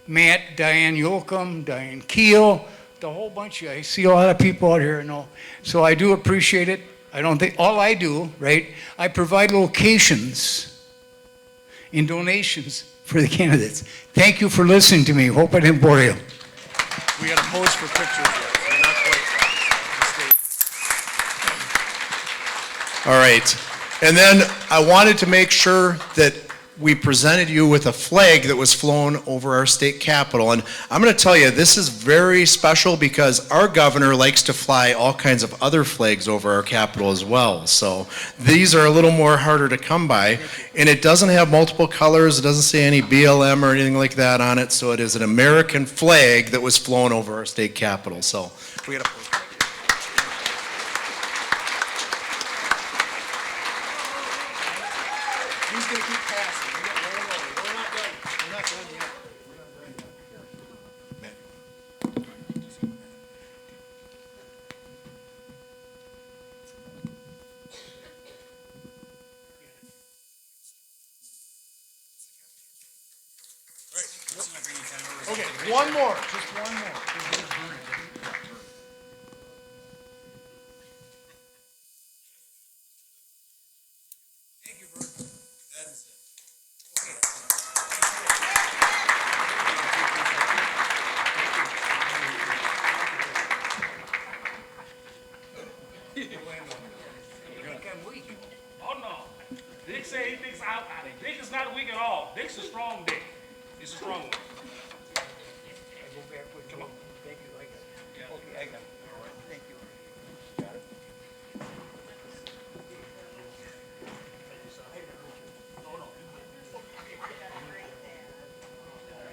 Matt, Diane Yoakum, Diane Keel, the whole bunch of you. I see a lot of people out here, I know. So I do appreciate it. I don't think, all I do, right, I provide locations and donations for the candidates. Thank you for listening to me. Hope I didn't bore you. We got to pose for pictures yet. We're not quite. All right. And then I wanted to make sure that we presented you with a flag that was flown over our state capitol. And I'm going to tell you, this is very special because our governor likes to fly all kinds of other flags over our capitol as well. So these are a little more harder to come by. And it doesn't have multiple colors. It doesn't say any BLM or anything like that on it. So it is an American flag that was flown over our state capitol. So we got to. One more, just one more. Oh no. Dick said he thinks Dick is not weak at all. Dick's a strong Dick. He's a strong one. Come on. Thank you, I got it. Okay, I got it. All right, thank you. Got it.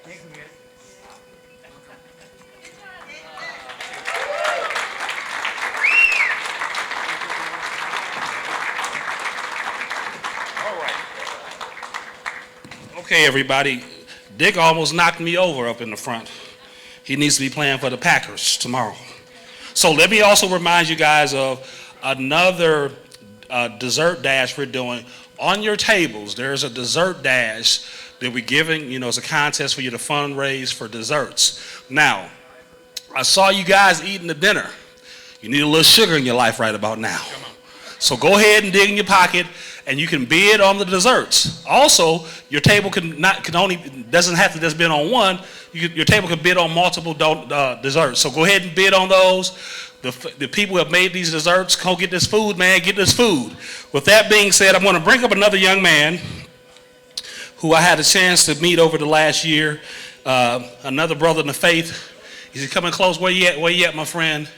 Thank you, guys. Okay, everybody. Dick almost knocked me over up in the front. He needs to be playing for the Packers tomorrow. So let me also remind you guys of another dessert dash we're doing. On your tables, there's a dessert dash that we're giving. It's a contest for you to fundraise for desserts. Now, I saw you guys eating the dinner. You need a little sugar in your life right about now. So go ahead and dig in your pocket, and you can bid on the desserts. Also, your table doesn't have to just bid on one. Your table can bid on multiple desserts. So go ahead and bid on those. The people who have made these desserts, go get this food, man. Get this food. With that being said, I'm going to bring up another young man who I had a chance to meet over the last year. Another brother in the faith. Is he coming close? Where you at? Where you at, my friend?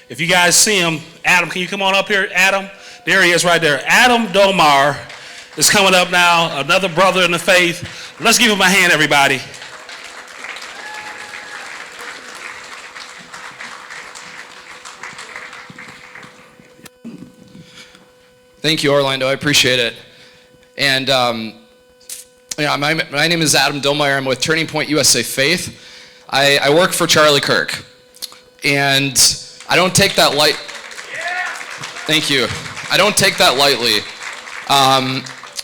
If you guys see him, Adam, can you come on up here, Adam? There he is right there. Adam Dommeyer is coming up now, another brother in the faith. Let's give him a hand, everybody. Thank you, Orlando. I appreciate it. And my name is Adam Dommeyer. I'm with Turning Point USA Faith. I work for Charlie Kirk. And I don't take that light. Thank you. I don't take that lightly.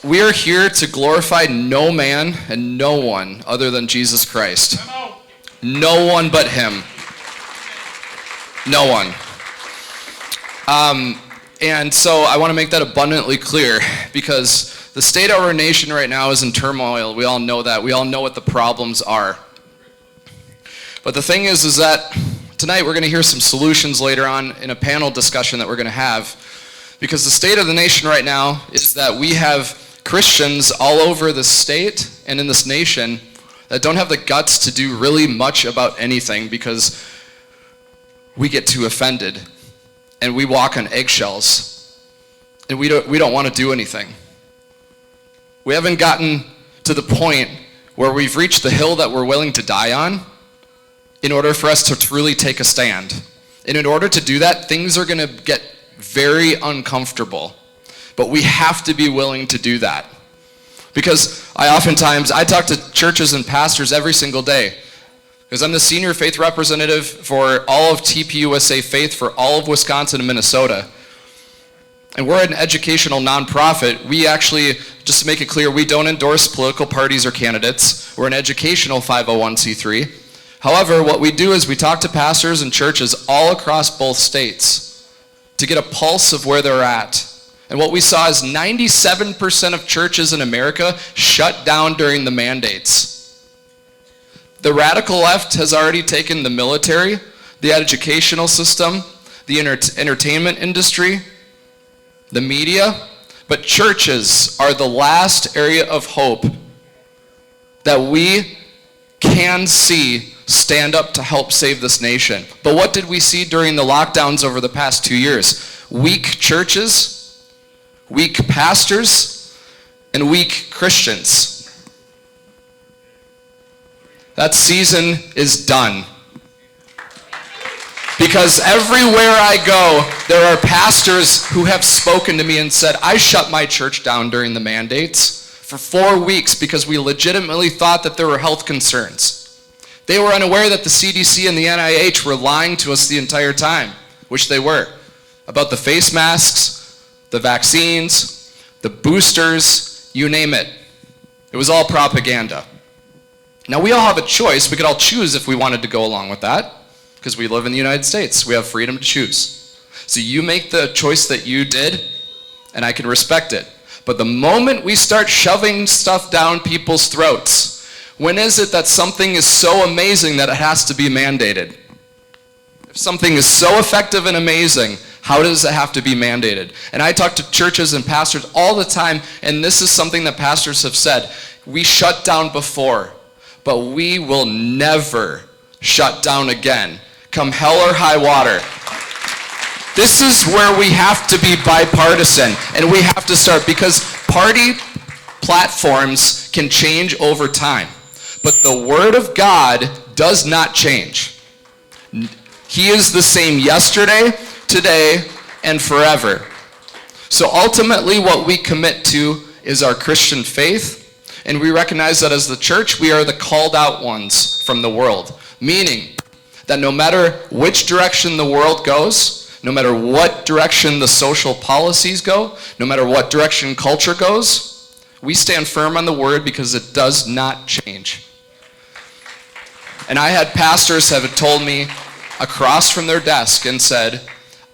We are here to glorify no man and no one other than Jesus Christ. No one but him. No one. And so I want to make that abundantly clear, because the state of our nation right now is in turmoil. We all know that. We all know what the problems are. But the thing is that tonight we're going to hear some solutions later on in a panel discussion that we're going to have. Because the state of the nation right now is that we have Christians all over the state and in this nation that don't have the guts to do really much about anything, because we get too offended and we walk on eggshells and we don't want to do anything. We haven't gotten to the point where we've reached the hill that we're willing to die on in order for us to really take a stand. And in order to do that, things are going to get very uncomfortable. But we have to be willing to do that. Because I talk to churches and pastors every single day. Because I'm the senior faith representative for all of TPUSA Faith for all of Wisconsin and Minnesota. And we're an educational nonprofit. We actually, just to make it clear, we don't endorse political parties or candidates. We're an educational 501c3. However, what we do is we talk to pastors and churches all across both states to get a pulse of where they're at. And what we saw is 97% of churches in America shut down during the mandates. The radical left has already taken the military, the educational system, the entertainment industry, the media, but churches are the last area of hope that we can see stand up to help save this nation. But what did we see during the lockdowns over the past 2 years? Weak churches, weak pastors, and weak Christians. That season is done. Because everywhere I go, there are pastors who have spoken to me and said, I shut my church down during the mandates for 4 weeks because we legitimately thought that there were health concerns. They were unaware that the CDC and the NIH were lying to us the entire time, which they were, about the face masks, the vaccines, the boosters, you name it. It was all propaganda. Now, we all have a choice. We could all choose if we wanted to go along with that, because we live in the United States. We have freedom to choose. So you make the choice that you did, and I can respect it. But the moment we start shoving stuff down people's throats, when is it that something is so amazing that it has to be mandated? If something is so effective and amazing, how does it have to be mandated? And I talk to churches and pastors all the time, and this is something that pastors have said. We shut down before, but we will never shut down again, come hell or high water. This is where we have to be bipartisan, and we have to start, because party platforms can change over time, but the Word of God does not change. He is the same yesterday, today, and forever. So ultimately what we commit to is our Christian faith, and we recognize that as the church, we are the called out ones from the world, meaning that no matter which direction the world goes, no matter what direction the social policies go, no matter what direction culture goes, we stand firm on the Word because it does not change. And I had pastors have told me across from their desk and said,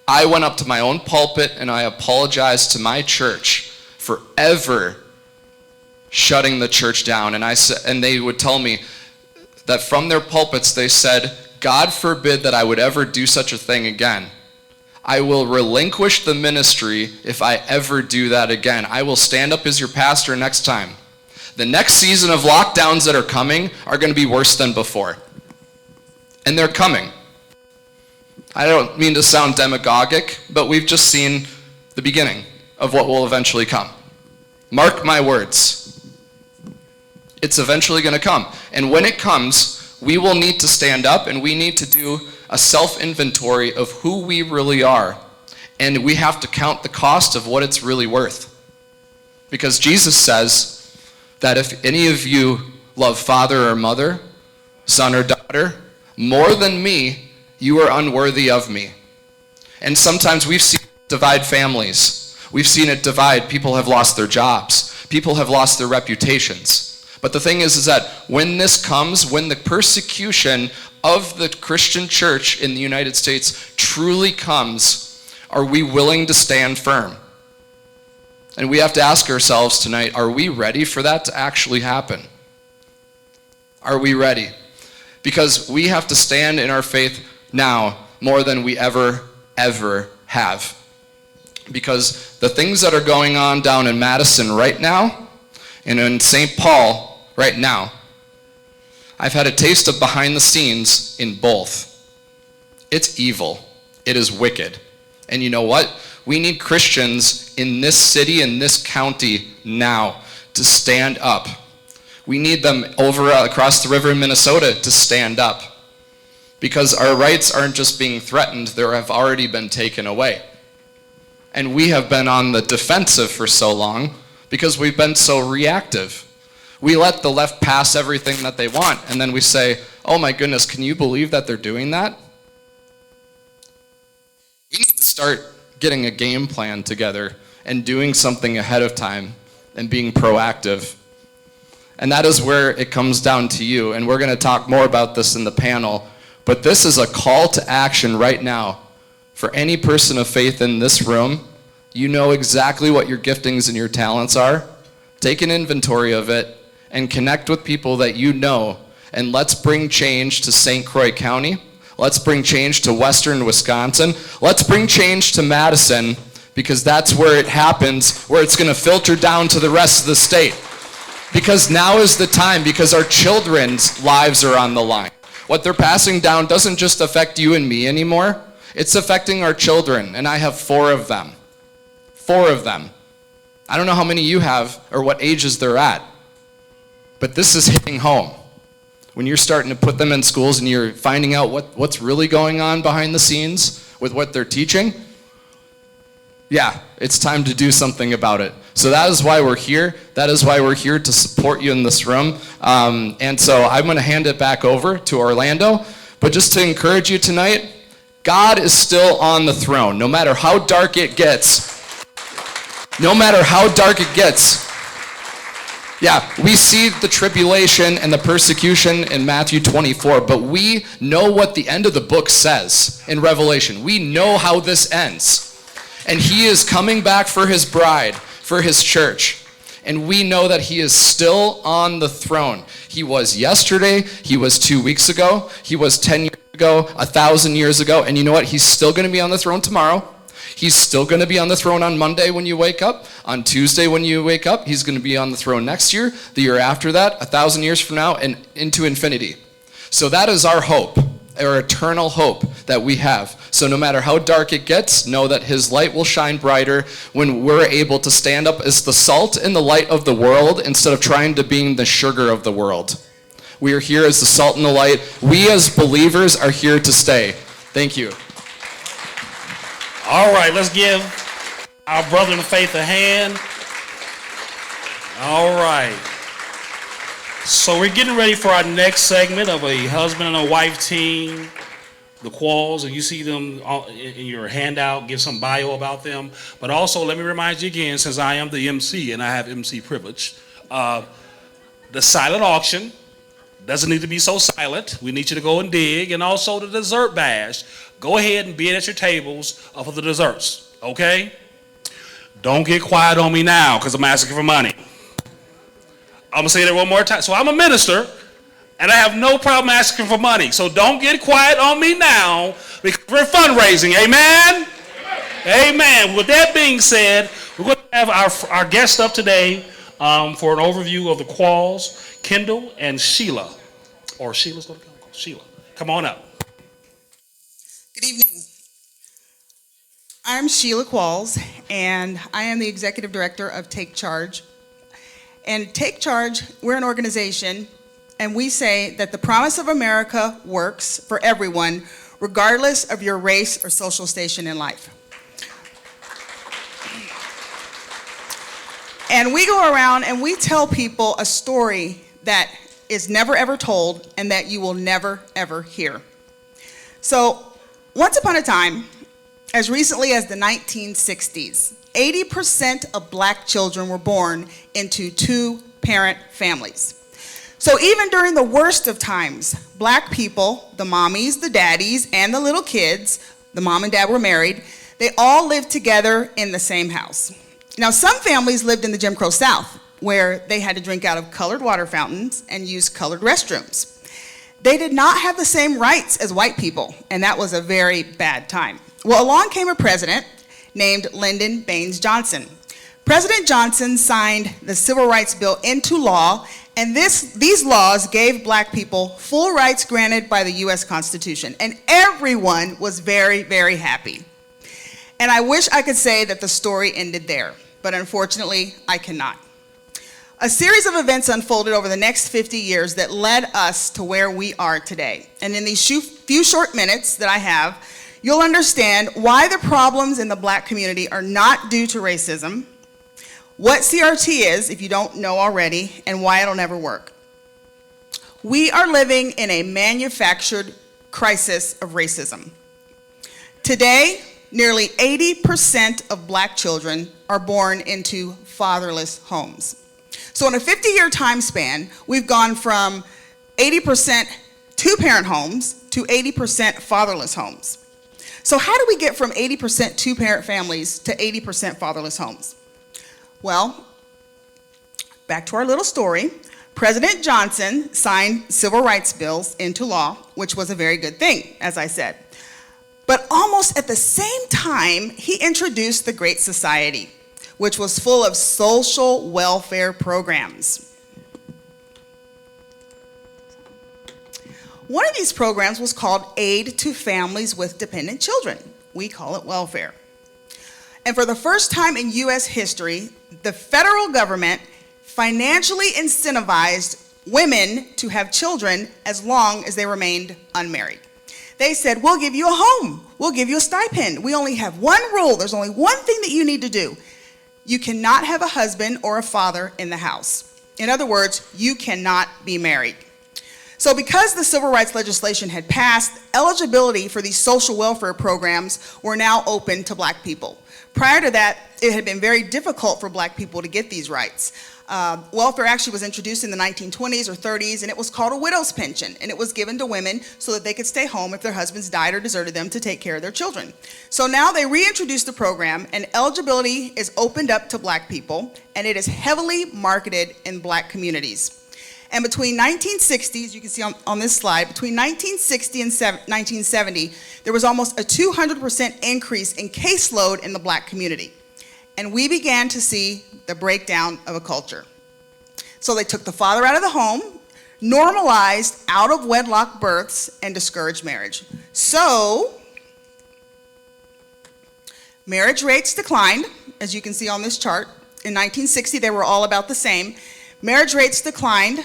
I went up to my own pulpit and I apologized to my church for ever shutting the church down. And they would tell me that from their pulpits they said, God forbid that I would ever do such a thing again. I will relinquish the ministry if I ever do that again. I will stand up as your pastor next time. The next season of lockdowns that are coming are going to be worse than before. And they're coming. I don't mean to sound demagogic, but we've just seen the beginning of what will eventually come. Mark my words. It's eventually going to come. And when it comes, we will need to stand up and we need to do a self-inventory of who we really are. And we have to count the cost of what it's really worth. Because Jesus says that if any of you love father or mother, son or daughter, more than me, you are unworthy of me. And sometimes we've seen it divide families. We've seen it divide. People have lost their jobs. People have lost their reputations. But the thing is that when this comes, when the persecution of the Christian church in the United States truly comes, are we willing to stand firm? And we have to ask ourselves tonight, are we ready for that to actually happen? Are we ready? Because we have to stand in our faith now more than we ever have. Because the things that are going on down in Madison right now, and in St. Paul right now, I've had a taste of behind the scenes in both. It's evil. It is wicked. And you know what? We need Christians in this city, in this county now to stand up. We need them over across the river in Minnesota to stand up. Because our rights aren't just being threatened, they have already been taken away. And we have been on the defensive for so long because we've been so reactive. We let the left pass everything that they want, and then we say, oh my goodness, can you believe that they're doing that? We need to start getting a game plan together and doing something ahead of time and being proactive. And that is where it comes down to you, and we're going to talk more about this in the panel, but this is a call to action right now for any person of faith in this room. You know exactly what your giftings and your talents are. Take an inventory of it and connect with people that you know, and let's bring change to St. Croix County. Let's bring change to Western Wisconsin. Let's bring change to Madison, because that's where it happens, where it's going to filter down to the rest of the state. Because now is the time, because our children's lives are on the line. What they're passing down doesn't just affect you and me anymore. It's affecting our children, and I have 4 of them. 4 of them. I don't know how many you have or what ages they're at, but this is hitting home. When you're starting to put them in schools and you're finding out what's really going on behind the scenes with what they're teaching, yeah, it's time to do something about it. So that is why we're here. That is why we're here to support you in this room. And so I'm going to hand it back over to Orlando. But just to encourage you tonight, God is still on the throne, no matter how dark it gets. No matter how dark it gets, Yeah, we see the tribulation and the persecution in Matthew 24, but we know what the end of the book says in Revelation. We know how this ends. And he is coming back for his bride, for his church. And we know that he is still on the throne. He was yesterday, he was 2 weeks ago, he was 10 years ago, 1,000 years ago, and you know what? He's still going to be on the throne tomorrow. He's still going to be on the throne on Monday when you wake up, on Tuesday when you wake up. He's going to be on the throne next year, the year after that, 1,000 years from now, and into infinity. So that is our hope, our eternal hope that we have. So no matter how dark it gets, know that his light will shine brighter when we're able to stand up as the salt and the light of the world instead of trying to be the sugar of the world. We are here as the salt and the light. We as believers are here to stay. Thank you. All right, let's give our brother in the faith a hand. All right. So we're getting ready for our next segment of a husband and a wife team, the Qualls, and you see them in your handout, give some bio about them. But also, let me remind you again, since I am the MC and I have MC privilege, the silent auction doesn't need to be so silent. We need you to go and dig. And also the dessert bash. Go ahead and bid at your tables for the desserts, okay? Don't get quiet on me now because I'm asking for money. I'm going to say that one more time. So I'm a minister, and I have no problem asking for money. So don't get quiet on me now because we're fundraising, amen? Amen. With that being said, we're going to have our guest up today for an overview of the Qualls, Kendall and Sheila. Or Sheila's going to come? Sheila. Come on up. Good evening. I'm Sheila Qualls, and I am the Executive Director of Take Charge. And Take Charge, we're an organization, and we say that the promise of America works for everyone, regardless of your race or social station in life. And we go around and we tell people a story that is never ever told and that you will never ever hear. So, once upon a time, as recently as the 1960s, 80% of black children were born into two-parent families. So even during the worst of times, black people, the mommies, the daddies, and the little kids, the mom and dad were married, they all lived together in the same house. Now, some families lived in the Jim Crow South, where they had to drink out of colored water fountains and use colored restrooms. They did not have the same rights as white people, and that was a very bad time. Well, along came a president named Lyndon Baines Johnson. President Johnson signed the Civil Rights Bill into law, and these laws gave black people full rights granted by the U.S. Constitution, and everyone was very, very happy. And I wish I could say that the story ended there, but unfortunately, I cannot. A series of events unfolded over the next 50 years that led us to where we are today. And in these few short minutes that I have, you'll understand why the problems in the black community are not due to racism, what CRT is, if you don't know already, and why it'll never work. We are living in a manufactured crisis of racism. Today, nearly 80% of black children are born into fatherless homes. So in a 50-year time span, we've gone from 80% two-parent homes to 80% fatherless homes. So how do we get from 80% two-parent families to 80% fatherless homes? Well, back to our little story. President Johnson signed civil rights bills into law, which was a very good thing, as I said. But almost at the same time, he introduced the Great Society, which was full of social welfare programs. One of these programs was called Aid to Families with Dependent Children. We call it welfare. And for the first time in U.S. history, the federal government financially incentivized women to have children as long as they remained unmarried. They said, we'll give you a home, we'll give you a stipend. We only have one rule, there's only one thing that you need to do. You cannot have a husband or a father in the house. In other words, you cannot be married. So because the civil rights legislation had passed, eligibility for these social welfare programs were now open to black people. Prior to that, it had been very difficult for black people to get these rights. Welfare actually was introduced in the 1920s or 30s, and it was called a widow's pension, and it was given to women so that they could stay home if their husbands died or deserted them to take care of their children. So now they reintroduced the program, and eligibility is opened up to black people, and it is heavily marketed in black communities. And between 1960s, you can see on this slide, between 1960 and 1970, there was almost a 200% increase in caseload in the black community. And we began to see the breakdown of a culture. So they took the father out of the home, normalized out-of-wedlock births, and discouraged marriage. So marriage rates declined, as you can see on this chart. In 1960, they were all about the same. Marriage rates declined,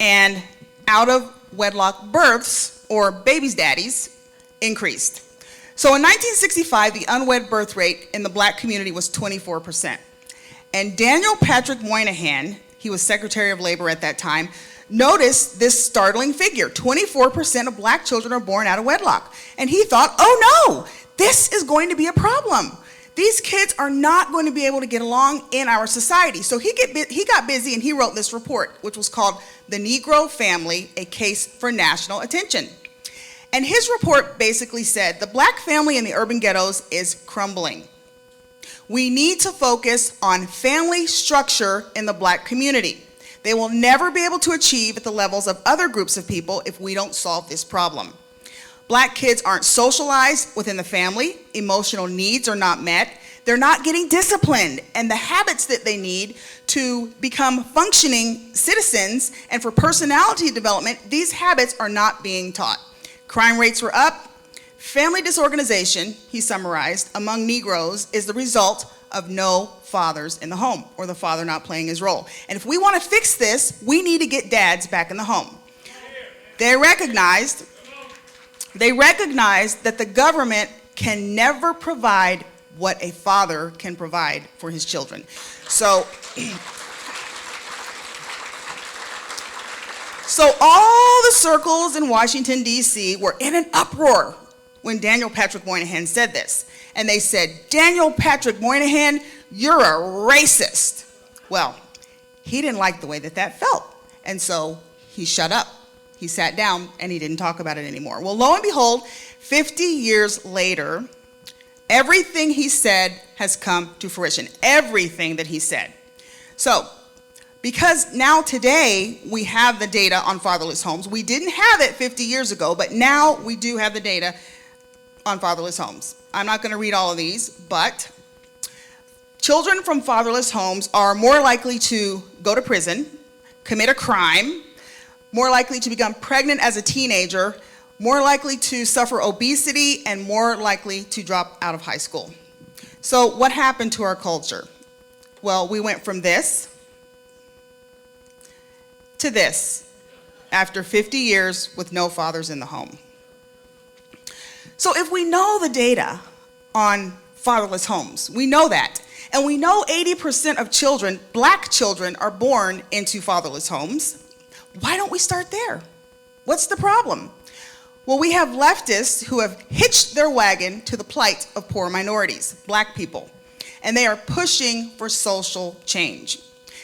and out-of-wedlock births, or baby's daddies, increased. So in 1965, the unwed birth rate in the black community was 24%. And Daniel Patrick Moynihan, he was Secretary of Labor at that time, noticed this startling figure. 24% of black children are born out of wedlock. And he thought, oh no, this is going to be a problem. These kids are not going to be able to get along in our society. So he got busy and he wrote this report, which was called The Negro Family, A Case for National Attention. And his report basically said the black family in the urban ghettos is crumbling. We need to focus on family structure in the black community. They will never be able to achieve at the levels of other groups of people if we don't solve this problem. Black kids aren't socialized within the family, emotional needs are not met, they're not getting disciplined, and the habits that they need to become functioning citizens and for personality development, these habits are not being taught. Crime rates were up. Family disorganization, he summarized, among Negroes is the result of no fathers in the home, or the father not playing his role. And if we want to fix this, we need to get dads back in the home. They recognized that the government can never provide what a father can provide for his children. So all the circles in Washington, D.C. were in an uproar when Daniel Patrick Moynihan said this. And they said, Daniel Patrick Moynihan, you're a racist. Well, he didn't like the way that felt. And so he shut up. He sat down and he didn't talk about it anymore. Well, lo and behold, 50 years later, everything he said has come to fruition. Everything that he said. So, because now today we have the data on fatherless homes. We didn't have it 50 years ago, but now we do have the data on fatherless homes. I'm not going to read all of these, but children from fatherless homes are more likely to go to prison, commit a crime, more likely to become pregnant as a teenager, more likely to suffer obesity, and more likely to drop out of high school. So what happened to our culture? Well, we went from this to this after 50 years with no fathers in the home. So if we know the data on fatherless homes, we know that, and we know 80% of children, black children, are born into fatherless homes, why don't we start there? What's the problem? Well, we have leftists who have hitched their wagon to the plight of poor minorities, black people, and they are pushing for social change.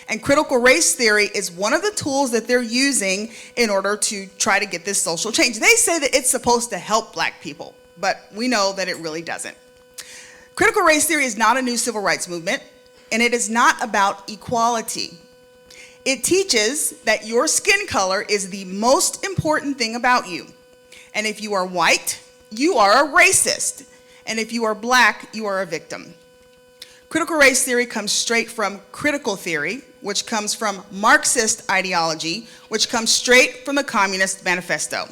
And critical race theory is one of the tools that they're using in order to try to get this social change. They say that it's supposed to help black people, but we know that it really doesn't. Critical race theory is not a new civil rights movement, and it is not about equality. It teaches that your skin color is the most important thing about you. And if you are white, you are a racist. And if you are black, you are a victim. Critical race theory comes straight from critical theory, which comes from Marxist ideology, which comes straight from the Communist Manifesto.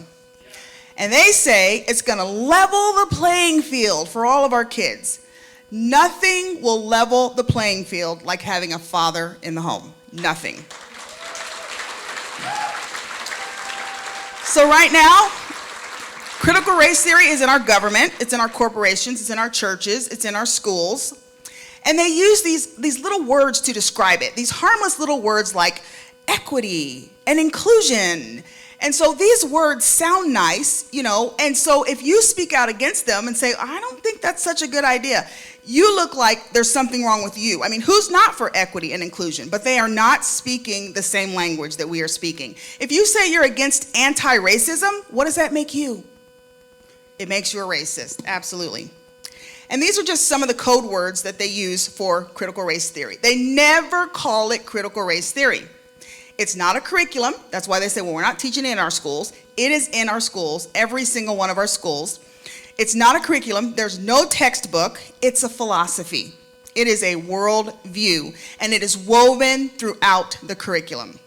And they say it's going to level the playing field for all of our kids. Nothing will level the playing field like having a father in the home. Nothing. So right now, critical race theory is in our government, it's in our corporations, it's in our churches, it's in our schools. And they use these little words to describe it, these harmless little words like equity and inclusion And so these words sound nice, and so if you speak out against them and say, I don't think that's such a good idea, you look like there's something wrong with you. I mean, who's not for equity and inclusion? But they are not speaking the same language that we are speaking. If you say you're against anti-racism, what does that make you? It makes you a racist, absolutely. And these are just some of the code words that they use for critical race theory. They never call it critical race theory. It's not a curriculum. That's why they say, well, we're not teaching it in our schools. It is in our schools, every single one of our schools. It's not a curriculum. There's no textbook. It's a philosophy. It is a world view, and it is woven throughout the curriculum.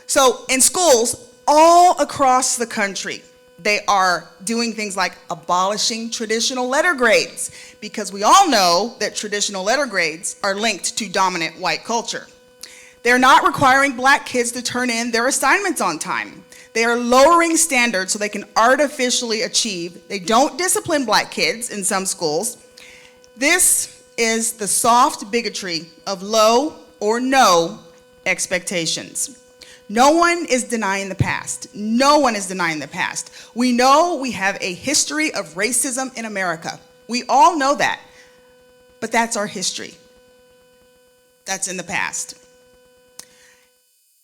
So in schools all across the country, they are doing things like abolishing traditional letter grades, because we all know that traditional letter grades are linked to dominant white culture. They're not requiring black kids to turn in their assignments on time. They are lowering standards so they can artificially achieve. They don't discipline black kids in some schools. This is the soft bigotry of low or no expectations. No one is denying the past. No one is denying the past. We know we have a history of racism in America. We all know that. But that's our history. That's in the past.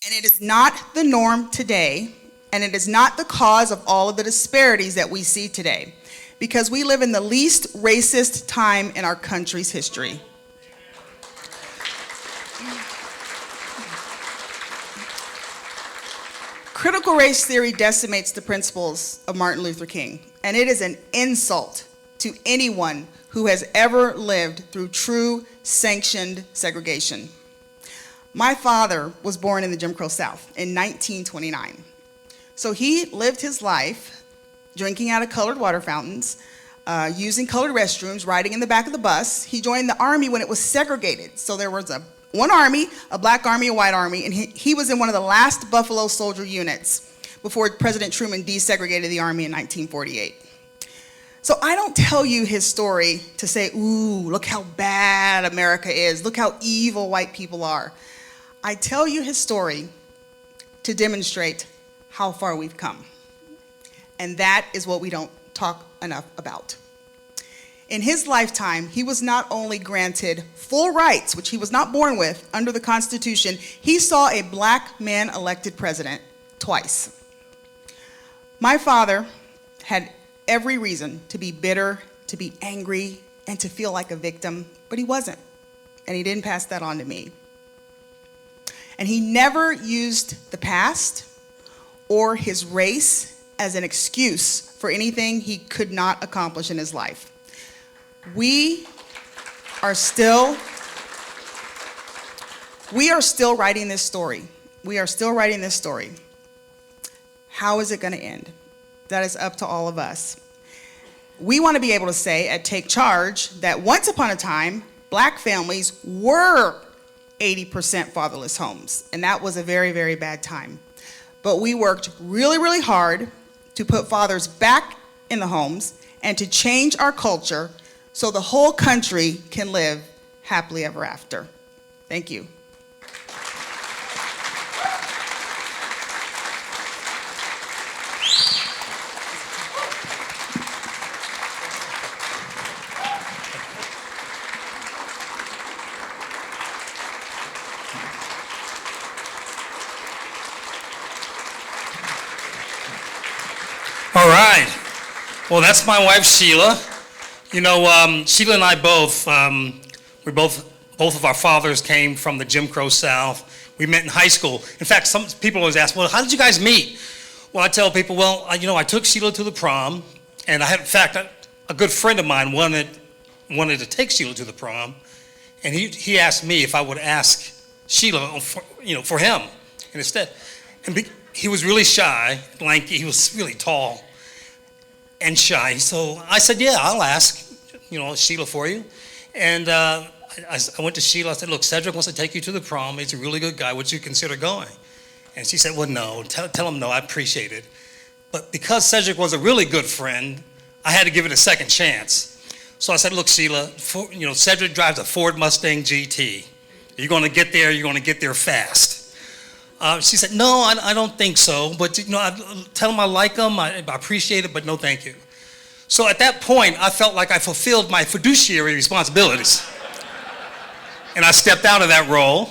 And it is not the norm today, and it is not the cause of all of the disparities that we see today, because we live in the least racist time in our country's history. Critical race theory decimates the principles of Martin Luther King, and it is an insult to anyone who has ever lived through true sanctioned segregation. My father was born in the Jim Crow South in 1929. So he lived his life drinking out of colored water fountains, using colored restrooms, riding in the back of the bus. He joined the Army when it was segregated. So there was one Army, a black Army, a white Army, and he was in one of the last Buffalo Soldier units before President Truman desegregated the Army in 1948. So I don't tell you his story to say, ooh, look how bad America is. Look how evil white people are. I tell you his story to demonstrate how far we've come. And that is what we don't talk enough about. In his lifetime, he was not only granted full rights, which he was not born with under the Constitution, he saw a black man elected president twice. My father had every reason to be bitter, to be angry, and to feel like a victim, but he wasn't. And he didn't pass that on to me. And he never used the past or his race as an excuse for anything he could not accomplish in his life. We are still writing this story. We are still writing this story. How is it going to end? That is up to all of us. We want to be able to say at Take Charge that once upon a time, black families were 80% fatherless homes, and that was a very, very bad time. But we worked really, really hard to put fathers back in the homes and to change our culture so the whole country can live happily ever after. Thank you. All right. Well, that's my wife, Sheila. You know, Sheila and I both of our fathers came from the Jim Crow South. We met in high school. In fact, some people always ask, well, how did you guys meet? Well, I tell people, well, I took Sheila to the prom, and I had, in fact, a good friend of mine wanted to take Sheila to the prom, and he asked me if I would ask Sheila for him. And instead, he was really shy, lanky, he was really tall and shy. So I said, yeah, I'll ask, Sheila for you. And I went to Sheila, I said, look, Cedric wants to take you to the prom. He's a really good guy. Would you consider going? And she said, well, no, tell him no, I appreciate it. But because Cedric was a really good friend, I had to give it a second chance. So I said, look, Sheila, Cedric drives a Ford Mustang GT. You're going to get there fast. She said, no, I don't think so, but I tell them I like them, I appreciate it, but no thank you. So at that point, I felt like I fulfilled my fiduciary responsibilities. And I stepped out of that role.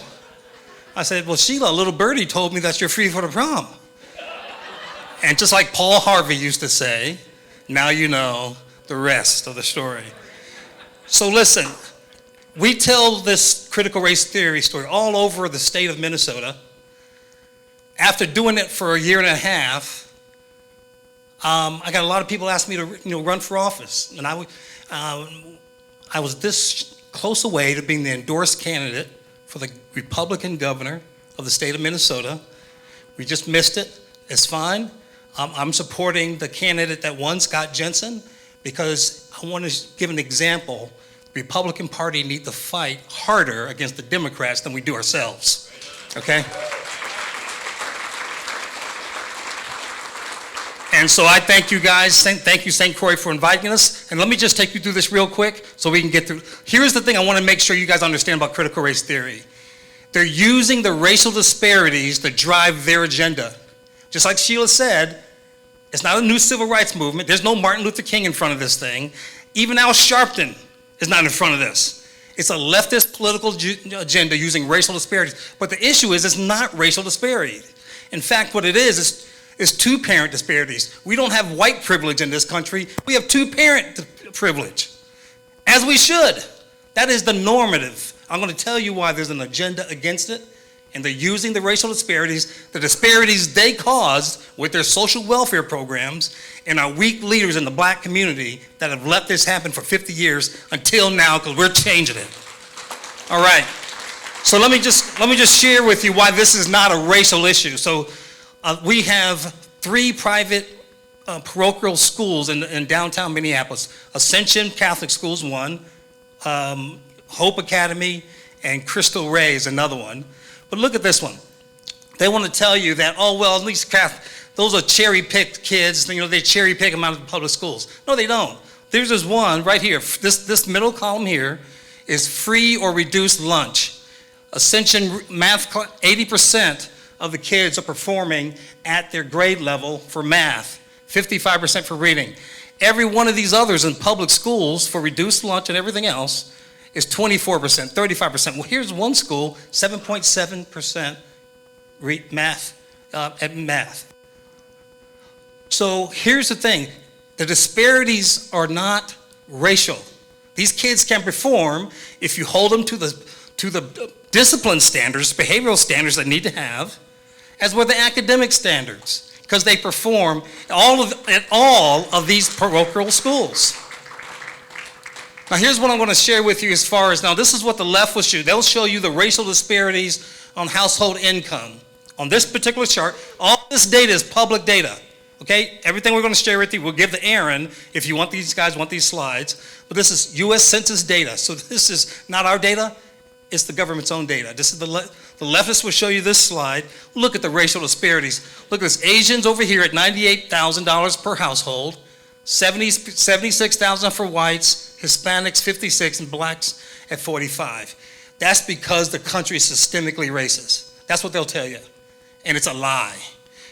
I said, well, Sheila, a little birdie told me that you're free for the prom. And just like Paul Harvey used to say, now you know the rest of the story. So listen, we tell this critical race theory story all over the state of Minnesota. After doing it for a year and a half, I got a lot of people ask me to run for office. And I was this close away to being the endorsed candidate for the Republican governor of the state of Minnesota. We just missed it. It's fine. I'm supporting the candidate that won, Scott Jensen, because I want to give an example. The Republican Party need to fight harder against the Democrats than we do ourselves, okay? And so I thank you guys, thank you St. Croix for inviting us, and let me just take you through this real quick so we can get through. Here's the thing I want to make sure you guys understand about critical race theory. They're using the racial disparities to drive their agenda. Just like Sheila said, it's not a new civil rights movement. There's no Martin Luther King in front of this thing. Even Al Sharpton is not in front of this. It's a leftist political agenda using racial disparities. But the issue is it's not racial disparity. In fact, what it is two-parent disparities. We don't have white privilege in this country. We have two-parent privilege, as we should. That is the normative. I'm going to tell you why there's an agenda against it, and they're using the racial disparities, the disparities they caused with their social welfare programs and our weak leaders in the black community that have let this happen for 50 years until now, because we're changing it. All right. So let me just share with you why this is not a racial issue. So we have 3 private parochial schools in downtown Minneapolis. Ascension Catholic School is one, Hope Academy, and Crystal Ray is another one. But look at this one. They want to tell you that, oh, well, at least those are cherry-picked kids. They cherry-pick them out of the public schools. No, they don't. There's this one right here. This middle column here is free or reduced lunch. Ascension math, 80% of the kids are performing at their grade level for math, 55% for reading. Every one of these others in public schools for reduced lunch and everything else is 24%, 35%. Well, here's one school, 7.7% at math. So here's the thing. The disparities are not racial. These kids can perform if you hold them to the discipline standards, behavioral standards they need to have, as well as the academic standards, because they perform at all of these parochial schools. Now here's what I'm going to share with you as far as, now this is what the left will show. They'll show you the racial disparities on household income. On this particular chart, all this data is public data, okay? Everything we're going to share with you, we'll give to Aaron if you want these slides. But this is U.S. Census data. So this is not our data, it's the government's own data. This is the leftists will show you this slide. Look at the racial disparities. Look at this, Asians over here at $98,000 per household, $76,000 for whites, Hispanics 56, and blacks at 45. That's because the country is systemically racist. That's what they'll tell you. And it's a lie.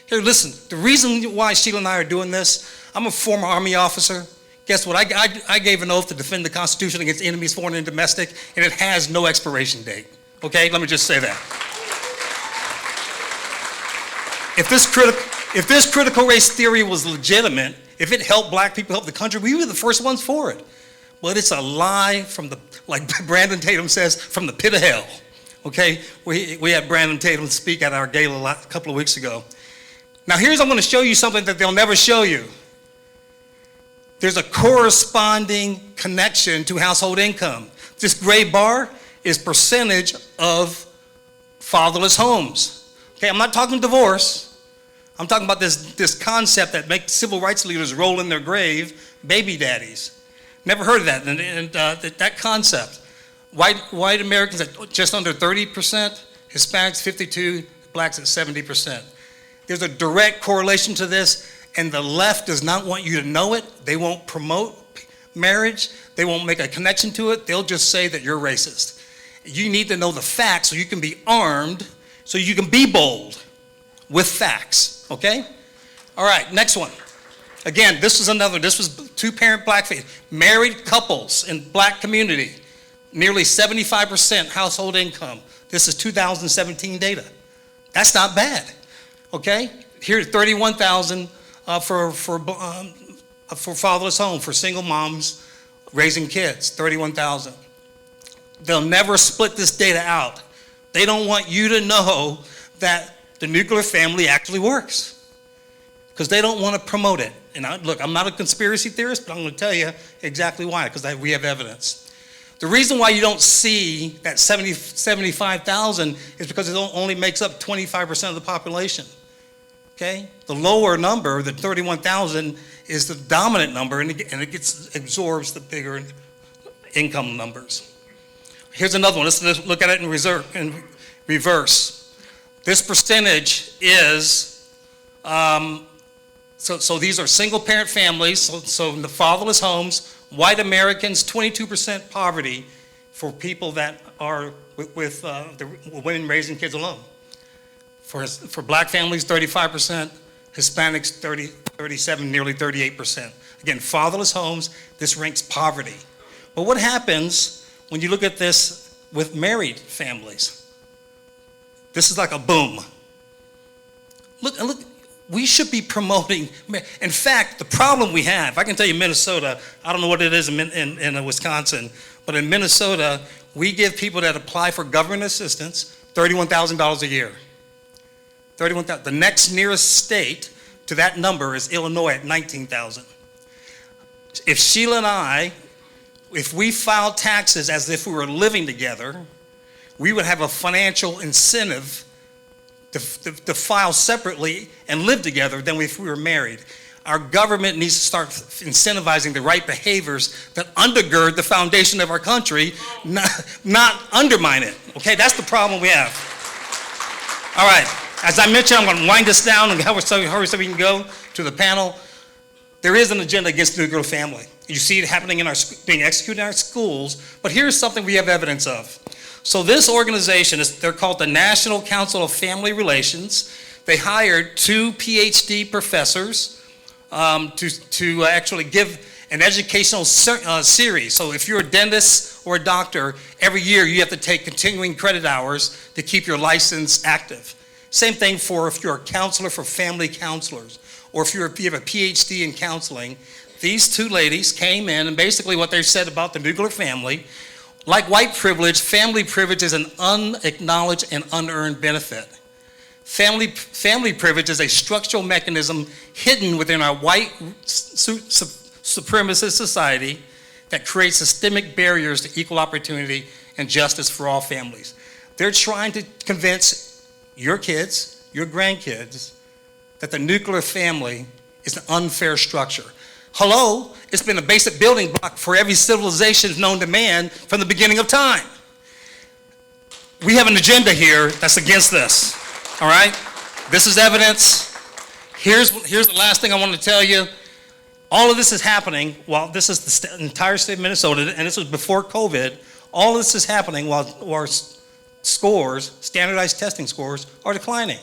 Here, listen, the reason why Sheila and I are doing this, I'm a former Army officer. Guess what? I gave an oath to defend the Constitution against enemies, foreign and domestic, and it has no expiration date. Okay? Let me just say that. If this critical race theory was legitimate, if it helped black people, help the country, we were the first ones for it. But it's a lie from like Brandon Tatum says, from the pit of hell. Okay? We had Brandon Tatum speak at our gala a couple of weeks ago. Now I'm going to show you something that they'll never show you. There's a corresponding connection to household income. This gray bar is percentage of fatherless homes. Okay, I'm not talking divorce. I'm talking about this concept that makes civil rights leaders roll in their grave, baby daddies. Never heard of that, and that concept. White Americans at just under 30%, Hispanics 52%, blacks at 70%. There's a direct correlation to this, and the left does not want you to know it. They won't promote marriage. They won't make a connection to it. They'll just say that you're racist. You need to know the facts so you can be armed, so you can be bold. with facts, okay? All right, next one. Again, this was two-parent black family, married couples in black community, nearly 75% household income. This is 2017 data. That's not bad, okay? Here's 31,000 for fatherless home, for single moms raising kids, 31,000. They'll never split this data out. They don't want you to know that the nuclear family actually works, because they don't want to promote it. And look, I'm not a conspiracy theorist, but I'm going to tell you exactly why, because we have evidence. The reason why you don't see that 75,000 is because it only makes up 25% of the population. Okay? The lower number, the 31,000, is the dominant number, and it absorbs the bigger income numbers. Here's another one. Let's look at it in reverse. This percentage is, so these are single-parent families, so in the fatherless homes, white Americans, 22% poverty for people that are with the women raising kids alone. For black families, 35%, Hispanics, 37, nearly 38%. Again, fatherless homes, this ranks poverty. But what happens when you look at this with married families? This is like a boom. Look, we should be promoting. In fact, the problem we have, I can tell you Minnesota, I don't know what it is in Wisconsin, but in Minnesota, we give people that apply for government assistance $31,000 a year. $31,000. The next nearest state to that number is Illinois at $19,000. If Sheila and I, if we filed taxes as if we were living together, we would have a financial incentive to file separately and live together than if we were married. Our government needs to start incentivizing the right behaviors that undergird the foundation of our country, not undermine it. Okay, that's the problem we have. All right, as I mentioned, I'm going to wind this down and hurry so we can go to the panel. There is an agenda against the nuclear family. You see it happening being executed in our schools, but here's something we have evidence of. So this organization, they're called the National Council of Family Relations. They hired 2 PhD professors to actually give an educational series. So if you're a dentist or a doctor, every year you have to take continuing credit hours to keep your license active. Same thing if you're a counselor for family counselors, or if you have a PhD in counseling. These 2 ladies came in, and basically what they said about the nuclear family, like white privilege, family privilege is an unacknowledged and unearned benefit. Family privilege is a structural mechanism hidden within our white supremacist society that creates systemic barriers to equal opportunity and justice for all families. They're trying to convince your kids, your grandkids, that the nuclear family is an unfair structure. Hello, it's been a basic building block for every civilization known to man from the beginning of time. We have an agenda here that's against this, all right? This is evidence. Here's the last thing I want to tell you. All of this is happening while this is the entire state of Minnesota, and this was before COVID. All of this is happening while our scores, standardized testing scores, are declining.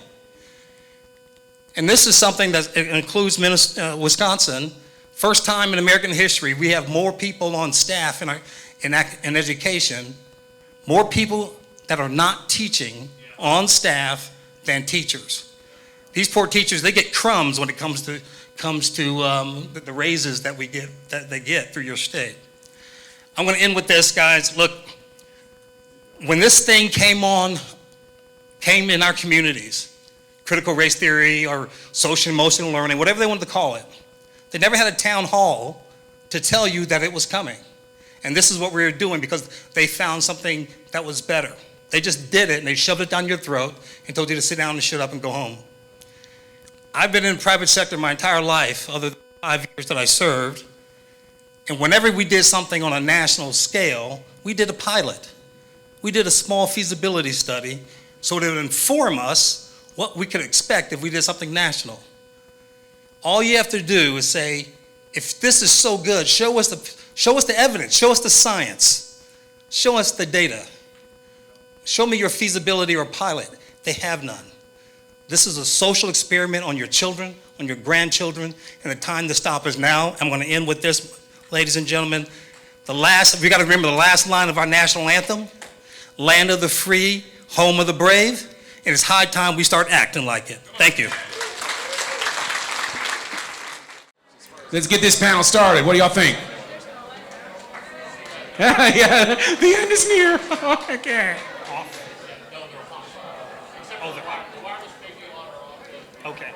And this is something that includes Wisconsin. First time in American history, we have more people on staff in education, more people that are not teaching on staff than teachers. These poor teachers, they get crumbs when it comes to the raises that they get through your state. I'm going to end with this, guys. Look, when this thing came in our communities, critical race theory or social emotional learning, whatever they wanted to call it, they never had a town hall to tell you that it was coming. And this is what we were doing because they found something that was better. They just did it and they shoved it down your throat and told you to sit down and shut up and go home. I've been in the private sector my entire life, other than 5 years that I served. And whenever we did something on a national scale, we did a pilot. We did a small feasibility study so it would inform us what we could expect if we did something national. All you have to do is say, if this is so good, show us the evidence, show us the science, show us the data. Show me your feasibility or pilot. They have none. This is a social experiment on your children, on your grandchildren, and the time to stop is now. I'm going to end with this, ladies and gentlemen. We got to remember the last line of our national anthem, land of the free, home of the brave. And it's high time we start acting like it. Thank you. Let's get this panel started. What do y'all think? Yeah, the end is near. Okay. Okay.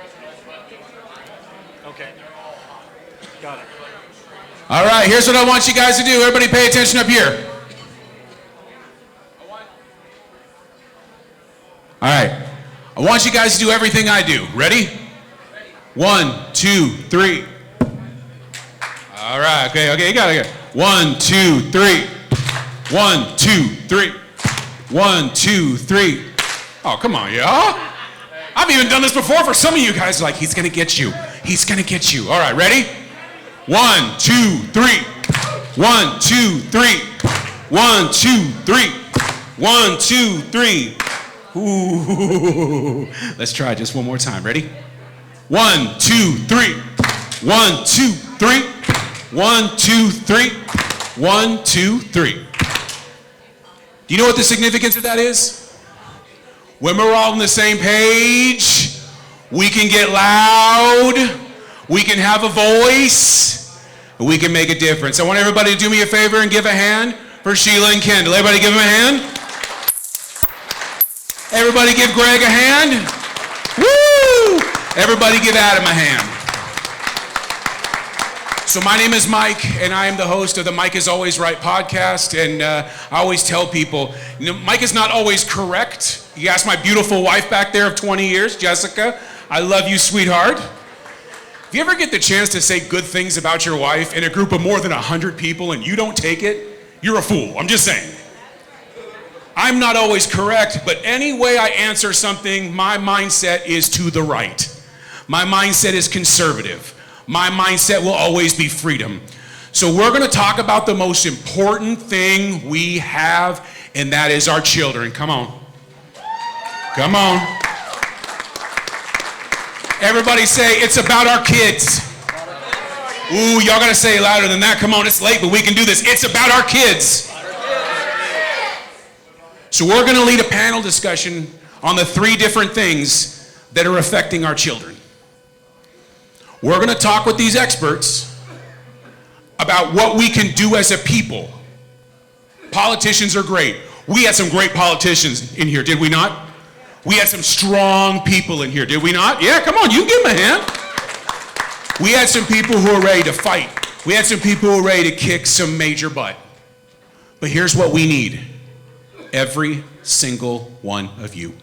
Okay. Got it. All right, here's what I want you guys to do. Everybody pay attention up here. All right. I want you guys to do everything I do. Ready? 1, 2, 3. All right, okay, you got it. 1, 2, 3. 1, 2, 3. 1, 2, 3. Oh, come on, y'all. I've even done this before for some of you guys. Like, he's gonna get you. He's gonna get you. All right, ready? 1, 2, 3. 1, 2, 3. 1, 2, 3. 1, 2, 3. Ooh. Let's try it just one more time. Ready? 1, 2, 3. 1, 2, 3. 1, 2, 3. 1, 2, 3. Do you know what the significance of that is? When we're all on the same page, we can get loud, we can have a voice, and we can make a difference. I want everybody to do me a favor and give a hand for Sheila and Kendall. Everybody give them a hand. Everybody give Greg a hand. Woo! Everybody give Adam a hand. So my name is Mike, and I am the host of the Mike is Always Right podcast, and I always tell people, Mike is not always correct. You ask my beautiful wife back there of 20 years, Jessica, I love you, sweetheart. If you ever get the chance to say good things about your wife in a group of more than 100 people and you don't take it, you're a fool. I'm just saying. I'm not always correct, but any way I answer something, my mindset is to the right. My mindset is conservative. My mindset will always be freedom. So we're going to talk about the most important thing we have, and that is our children. Come on. Come on. Everybody say, it's about our kids. Ooh, y'all got to say it louder than that. Come on, it's late, but we can do this. It's about our kids. So we're going to lead a panel discussion on the 3 different things that are affecting our children. We're going to talk with these experts about what we can do as a people. Politicians are great. We had some great politicians in here, did we not? We had some strong people in here, did we not? Yeah, come on, you can give them a hand. We had some people who are ready to fight. We had some people who are ready to kick some major butt. But here's what we need. Every single one of you.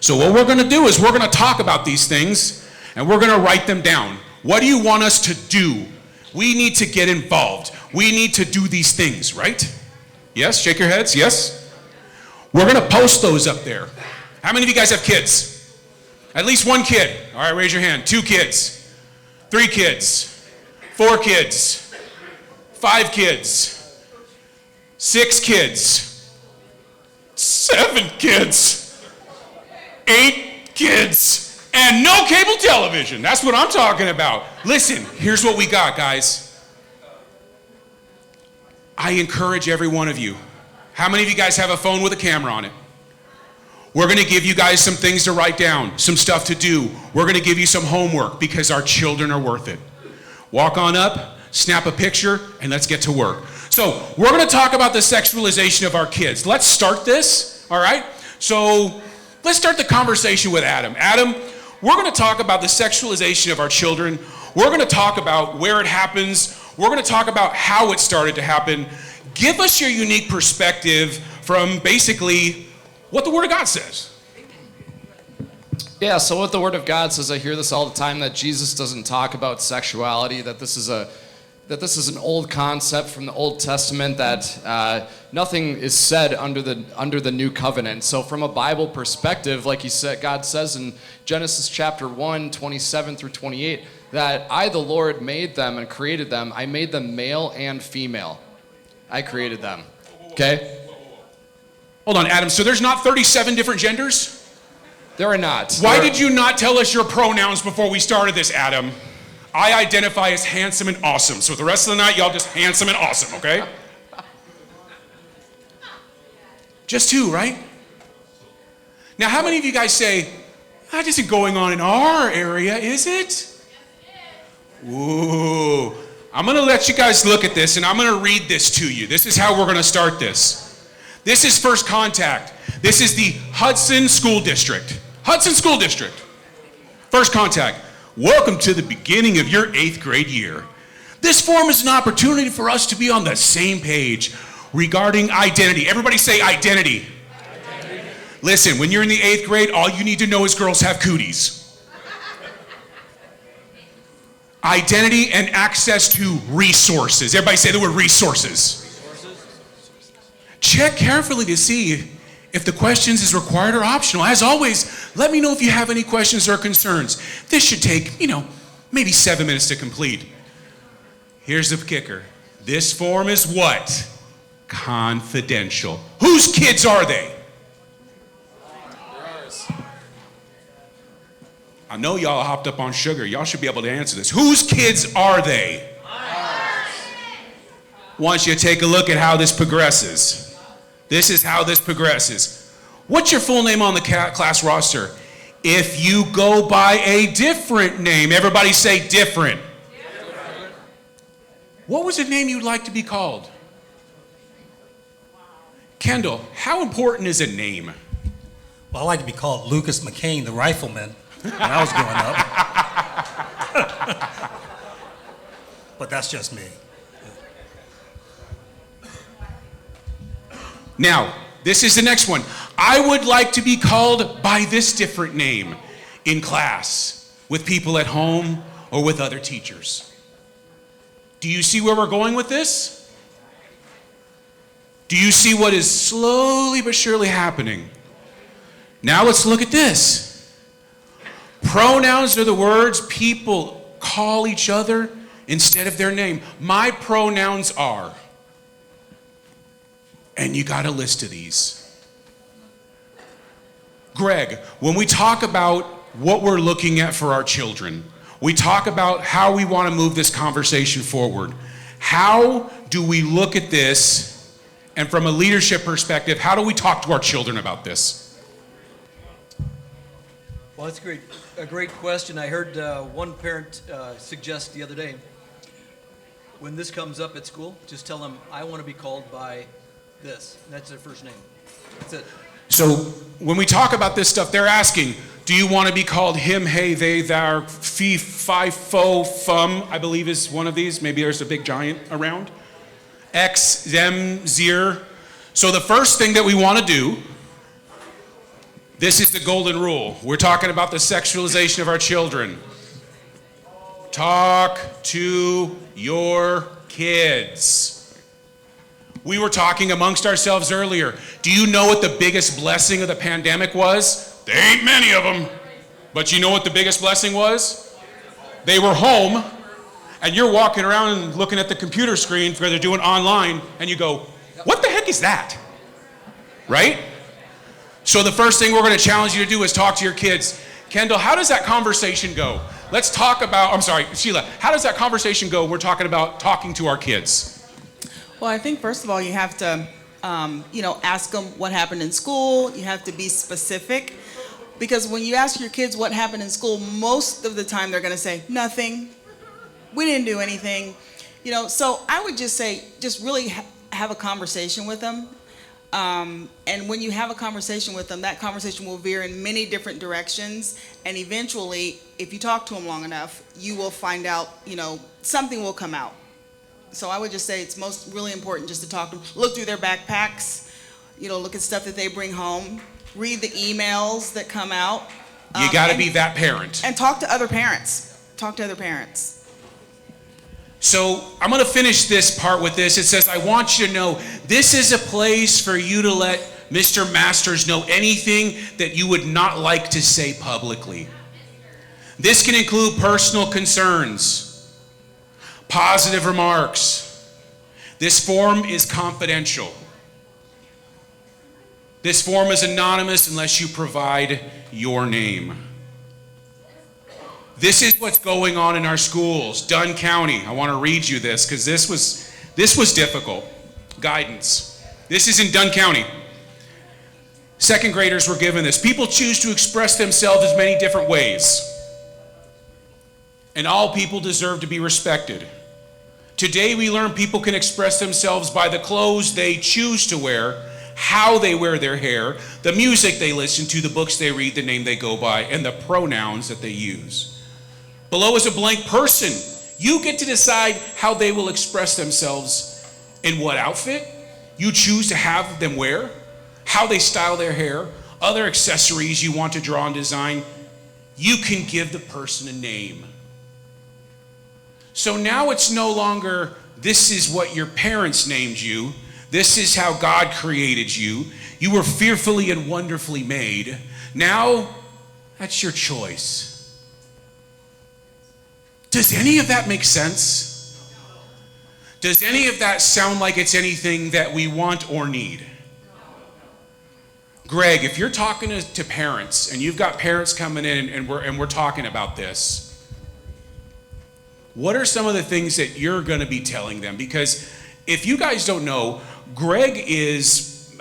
So what we're going to do is we're going to talk about these things and we're going to write them down. What do you want us to do? We need to get involved. We need to do these things, right? Yes? Shake your heads. Yes? We're going to post those up there. How many of you guys have kids? At least 1 kid. All right, raise your hand. 2 kids. 3 kids. 4 kids. 5 kids. 6 kids. 7 kids, 8 kids, and no cable television. That's what I'm talking about. Listen, here's what we got, guys. I encourage every one of you. How many of you guys have a phone with a camera on it? We're going to give you guys some things to write down, some stuff to do. We're going to give you some homework because our children are worth it. Walk on up, snap a picture, and let's get to work. So we're going to talk about the sexualization of our kids. Let's start this, all right? So let's start the conversation with Adam. Adam, we're going to talk about the sexualization of our children. We're going to talk about where it happens. We're going to talk about how it started to happen. Give us your unique perspective from basically what the Word of God says. Yeah, so what the Word of God says, I hear this all the time, that Jesus doesn't talk about sexuality, that this is an old concept from the Old Testament, that nothing is said under the new covenant. So from a Bible perspective, like he said, God says in Genesis chapter 1, 27 through 28, that I, the Lord, made them and created them. I made them male and female. I created them. Okay? Hold on, Adam. So there's not 37 different genders? There are not. Why did you not tell us your pronouns before we started this, Adam? I identify as handsome and awesome. So the rest of the night, y'all just handsome and awesome, okay? Just two, right? Now, how many of you guys say, that isn't going on in our area, is it? Ooh. I'm going to let you guys look at this, and I'm going to read this to you. This is how we're going to start this. This is first contact. This is the Hudson School District. Hudson School District. First contact. Welcome to the beginning of your 8th grade year. This form is an opportunity for us to be on the same page regarding identity. Everybody say identity. Identity. Listen, when you're in the 8th grade, all you need to know is girls have cooties. Identity and access to resources. Everybody say the word resources. Check carefully to see if the questions is required or optional. As always, let me know if you have any questions or concerns. This should take, maybe 7 minutes to complete. Here's the kicker. This form is what? Confidential. Whose kids are they? I know y'all hopped up on sugar. Y'all should be able to answer this. Whose kids are they? Want you to take a look at how this progresses. This is how this progresses. What's your full name on the class roster? If you go by a different name, everybody say different. Different. What was a name you'd like to be called? Kendall, how important is a name? Well, I like to be called Lucas McCain, the rifleman, when I was growing up. But that's just me. Now, this is the next one. I would like to be called by this different name in class, with people at home, or with other teachers. Do you see where we're going with this? Do you see what is slowly but surely happening? Now let's look at this. Pronouns are the words people call each other instead of their name. My pronouns are. And you got a list of these. Greg, when we talk about what we're looking at for our children, we talk about how we want to move this conversation forward. How do we look at this, and from a leadership perspective, how do we talk to our children about this? Well, that's a great question. I heard one parent suggest the other day, when this comes up at school, just tell them, I want to be called by this. And that's their first name. That's it. So when we talk about this stuff, they're asking, do you want to be called him, hey, they, thou, fee, fi, fo, fum, I believe is one of these. Maybe there's a big giant around. X, them, zir. So the first thing that we want to do, this is the golden rule. We're talking about the sexualization of our children. Talk to your kids. We were talking amongst ourselves earlier. Do you know what the biggest blessing of the pandemic was? There ain't many of them. But you know what the biggest blessing was? They were home, and you're walking around and looking at the computer screen where they're doing online, and you go, what the heck is that? Right? So the first thing we're going to challenge you to do is talk to your kids. Kendall, how does that conversation go? Let's talk about, Sheila, how does that conversation go? We're talking about talking to our kids. Well, I think first of all, you have to, ask them what happened in school. You have to be specific, because when you ask your kids what happened in school, most of the time they're going to say nothing. We didn't do anything, So I would just say, just really have a conversation with them. And when you have a conversation with them, that conversation will veer in many different directions. And eventually, if you talk to them long enough, you will find out, something will come out. So I would just say it's really important just to talk to them. Look through their backpacks, look at stuff that they bring home. Read the emails that come out. You got to be that parent. And talk to other parents. Talk to other parents. So I'm going to finish this part with this. It says, I want you to know this is a place for you to let Mr. Masters know anything that you would not like to say publicly. This can include personal concerns, positive remarks. This form is confidential. This form is anonymous unless you provide your name. This is what's going on in our schools. Dunn County, I want to read you this because this was difficult. Guidance. This is in Dunn County. Second graders were given this. People choose to express themselves as many different ways. And all people deserve to be respected. Today we learn people can express themselves by the clothes they choose to wear, how they wear their hair, the music they listen to, the books they read, the name they go by, and the pronouns that they use. Below is a blank person. You get to decide how they will express themselves in what outfit you choose to have them wear, how they style their hair, other accessories you want to draw and design. You can give the person a name. So now it's no longer, this is what your parents named you. This is how God created you. You were fearfully and wonderfully made. Now, that's your choice. Does any of that make sense? Does any of that sound like it's anything that we want or need? Greg, if you're talking to parents and you've got parents coming in and we're talking about this, what are some of the things that you're going to be telling them? Because if you guys don't know, Greg is,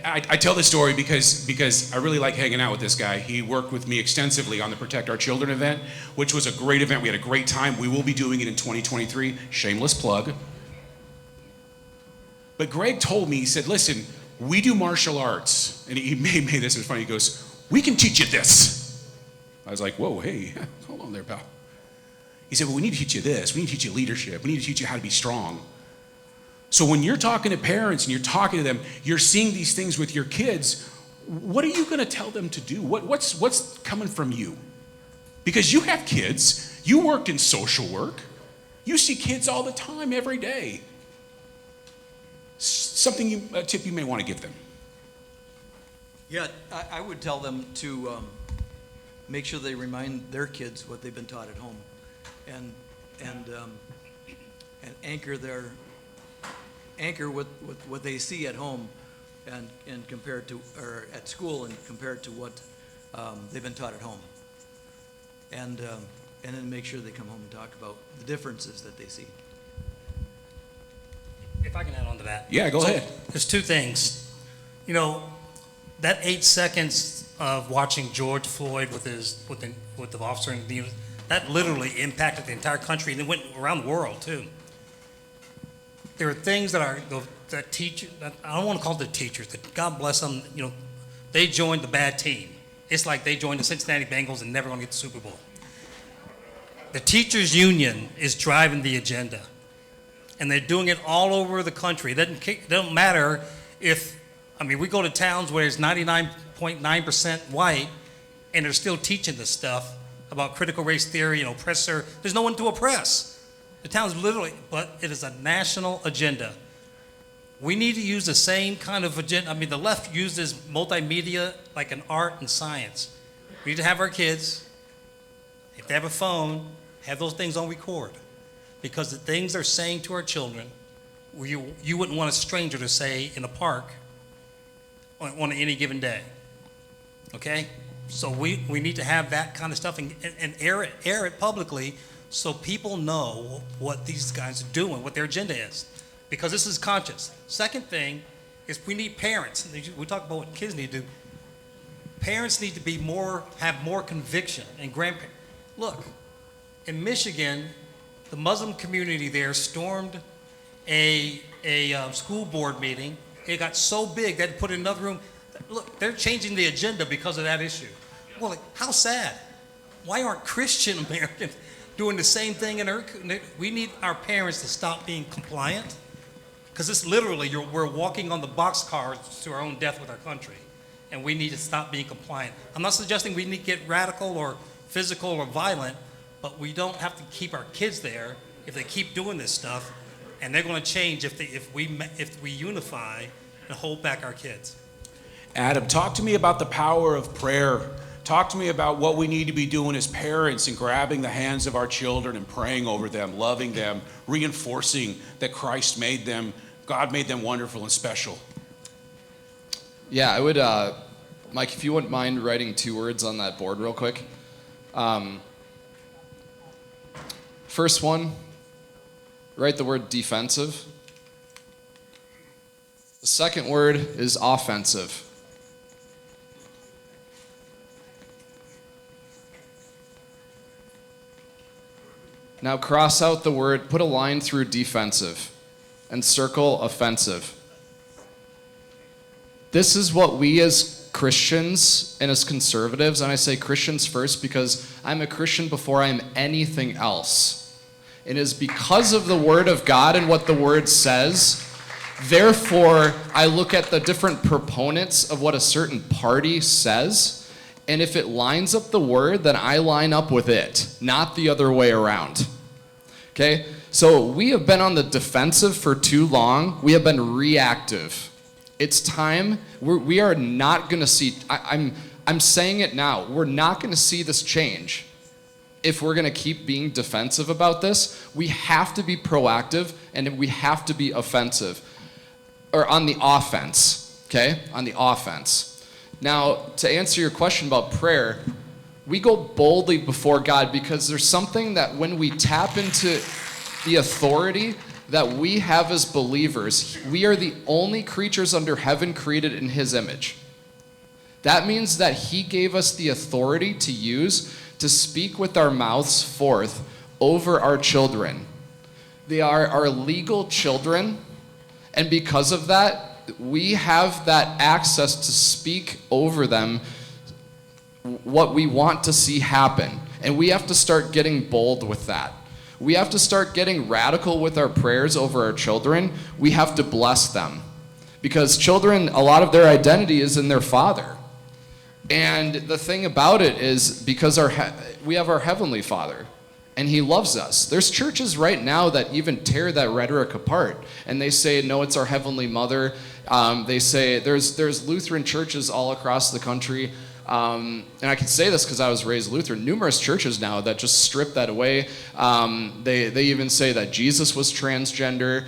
I tell this story because I really like hanging out with this guy. He worked with me extensively on the Protect Our Children event, which was a great event. We had a great time. We will be doing it in 2023. Shameless plug. But Greg told me, he said, listen, we do martial arts. And he made this, it was funny, he goes, we can teach you this. I was like, whoa, hey, hold on there, pal. He said, well, we need to teach you this. We need to teach you leadership. We need to teach you how to be strong. So when you're talking to parents and you're talking to them, you're seeing these things with your kids, what are you going to tell them to do? What's coming from you? Because you have kids. You worked in social work. You see kids all the time, every day. A tip you may want to give them. Yeah, I would tell them to make sure they remind their kids what they've been taught at home, and anchor what they see at home, and compared to, or at school, and compared to what they've been taught at home, and then make sure they come home and talk about the differences that they see. If I can add on to that. Yeah, go ahead. There's two things. You know, that 8 seconds of watching George Floyd with the officer, and that literally impacted the entire country, and it went around the world too. There are things that teachers, I don't want to call it the teachers, that God bless them, they joined the bad team. It's like they joined the Cincinnati Bengals and never going to get the Super Bowl. The teachers union is driving the agenda. And they're doing it all over the country. It doesn't matter if, we go to towns where it's 99.9% white, and they're still teaching this stuff about critical race theory and oppressor. There's no one to oppress. The town's literally, but it is a national agenda. We need to use the same kind of agenda. The left uses multimedia like an art and science. We need to have our kids, if they have a phone, have those things on record. Because the things they're saying to our children, you wouldn't want a stranger to say in a park on any given day. Okay? So we need to have that kind of stuff and air it publicly so people know what these guys are doing, what their agenda is. Because this is conscious. Second thing is we need parents. We talk about what kids need to do. Parents need to have more conviction, and grandparents. Look, in Michigan, the Muslim community there stormed a school board meeting. It got so big they had to put it in another room. Look, they're changing the agenda because of that issue. Well, how sad. Why aren't Christian Americans doing the same thing we need our parents to stop being compliant, because it's literally, we're walking on the boxcars to our own death with our country, and we need to stop being compliant. I'm not suggesting we need to get radical or physical or violent, but we don't have to keep our kids there if they keep doing this stuff, and they're going to change if we unify and hold back our kids. Adam, talk to me about the power of prayer. Talk to me about what we need to be doing as parents and grabbing the hands of our children and praying over them, loving them, reinforcing that God made them wonderful and special. Yeah, I would, Mike, if you wouldn't mind writing 2 words on that board real quick. First one, write the word defensive. The second word is offensive. Now cross out the word, put a line through defensive, and circle offensive. This is what we as Christians and as conservatives, and I say Christians first because I'm a Christian before I'm anything else. It is because of the Word of God and what the Word says. Therefore, I look at the different proponents of what a certain party says, and if it lines up the Word, then I line up with it, not the other way around. Okay? So we have been on the defensive for too long. We have been reactive. It's time. We are not going to see, I'm saying it now, we're not going to see this change if we're going to keep being defensive about this. We have to be proactive and we have to be offensive, or on the offense, okay? On the offense. Now, to answer your question about prayer, we go boldly before God because there's something that when we tap into the authority that we have as believers, we are the only creatures under heaven created in His image. That means that He gave us the authority to use to speak with our mouths forth over our children. They are our legal children, and because of that, we have that access to speak over them what we want to see happen. And we have to start getting bold with that. We have to start getting radical with our prayers over our children. We have to bless them. Because children, a lot of their identity is in their father. And the thing about it is because we have our Heavenly Father, and He loves us. There's churches right now that even tear that rhetoric apart, and they say, no, it's our Heavenly Mother. They say there's Lutheran churches all across the country. And I can say this because I was raised Lutheran. Numerous churches now that just strip that away. They even say that Jesus was transgender.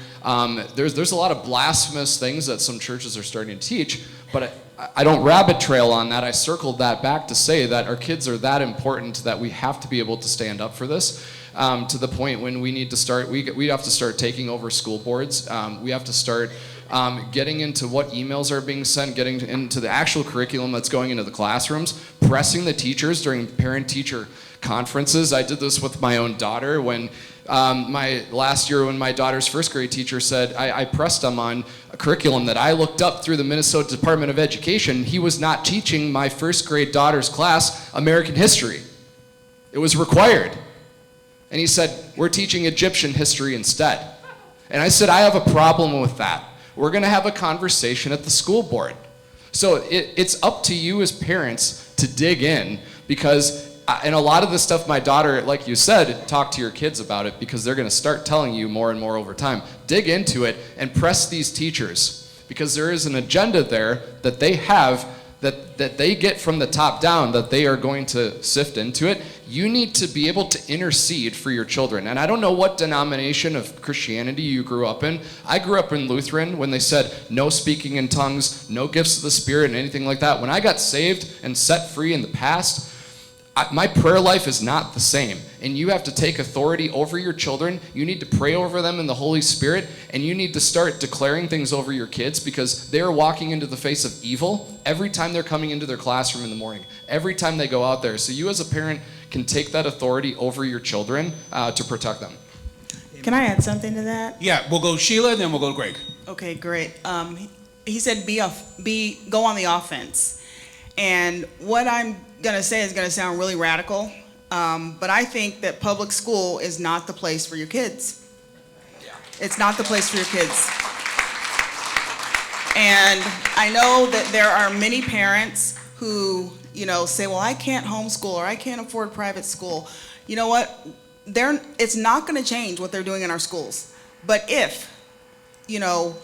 There's a lot of blasphemous things that some churches are starting to teach, but I don't rabbit trail on that. I circled that back to say that our kids are that important that we have to be able to stand up for this. To the point when we need to start, we have to start taking over school boards. We have to start getting into what emails are being sent, getting into the actual curriculum that's going into the classrooms, pressing the teachers during parent-teacher conferences. I did this with my own daughter when last year when my daughter's first grade teacher said, I pressed him on a curriculum that I looked up through the Minnesota Department of Education. He was not teaching my first grade daughter's class American history. It was required. And he said, we're teaching Egyptian history instead. And I said, I have a problem with that. We're going to have a conversation at the school board. So it's up to you as parents to dig in because, and a lot of the stuff my daughter, like you said, talk to your kids about it because they're going to start telling you more and more over time. Dig into it and press these teachers because there is an agenda there that they have that they get from the top down that they are going to sift into it. You need to be able to intercede for your children. And I don't know what denomination of Christianity you grew up in. I grew up in Lutheran when they said no speaking in tongues, no gifts of the Spirit, and anything like that. When I got saved and set free in the past, my prayer life is not the same. And you have to take authority over your children. You need to pray over them in the Holy Spirit. And you need to start declaring things over your kids because they're walking into the face of evil every time they're coming into their classroom in the morning. Every time they go out there. So you as a parent can take that authority over your children to protect them. Can I add something to that? Yeah, we'll go Sheila, then we'll go to Greg. Okay, great. He said go on the offense. And what I'm going to say is going to sound really radical, but I think that public school is not the place for your kids. It's not the place for your kids. And I know that there are many parents who, say, well, I can't homeschool or I can't afford private school. You know what? It's not going to change what they're doing in our schools. But if, 1,000,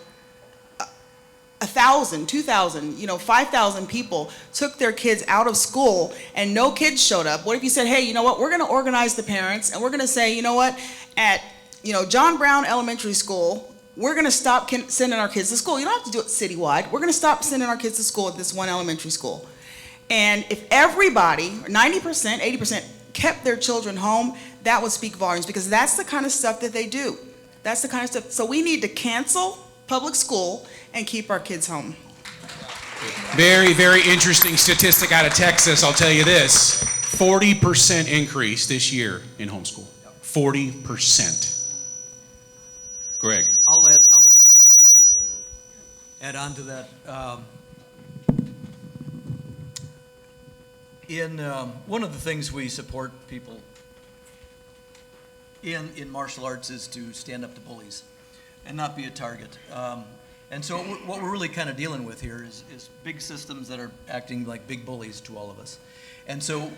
2,000, 5,000 people took their kids out of school and no kids showed up, what if you said, hey, you know what, we're going to organize the parents and we're going to say, you know what, at John Brown Elementary School, we're going to stop sending our kids to school. You don't have to do it citywide. We're going to stop sending our kids to school at this one elementary school. And if everybody, 90%, 80%, kept their children home, that would speak volumes, because that's the kind of stuff that they do. That's the kind of stuff. So we need to cancel public school and keep our kids home. Very, very interesting statistic out of Texas, I'll tell you this. 40% increase this year in homeschool. 40%. Greg. I'll add on to that. One of the things we support people in martial arts is to stand up to bullies and not be a target. And so what we're really kind of dealing with here is big systems that are acting like big bullies to all of us. And so,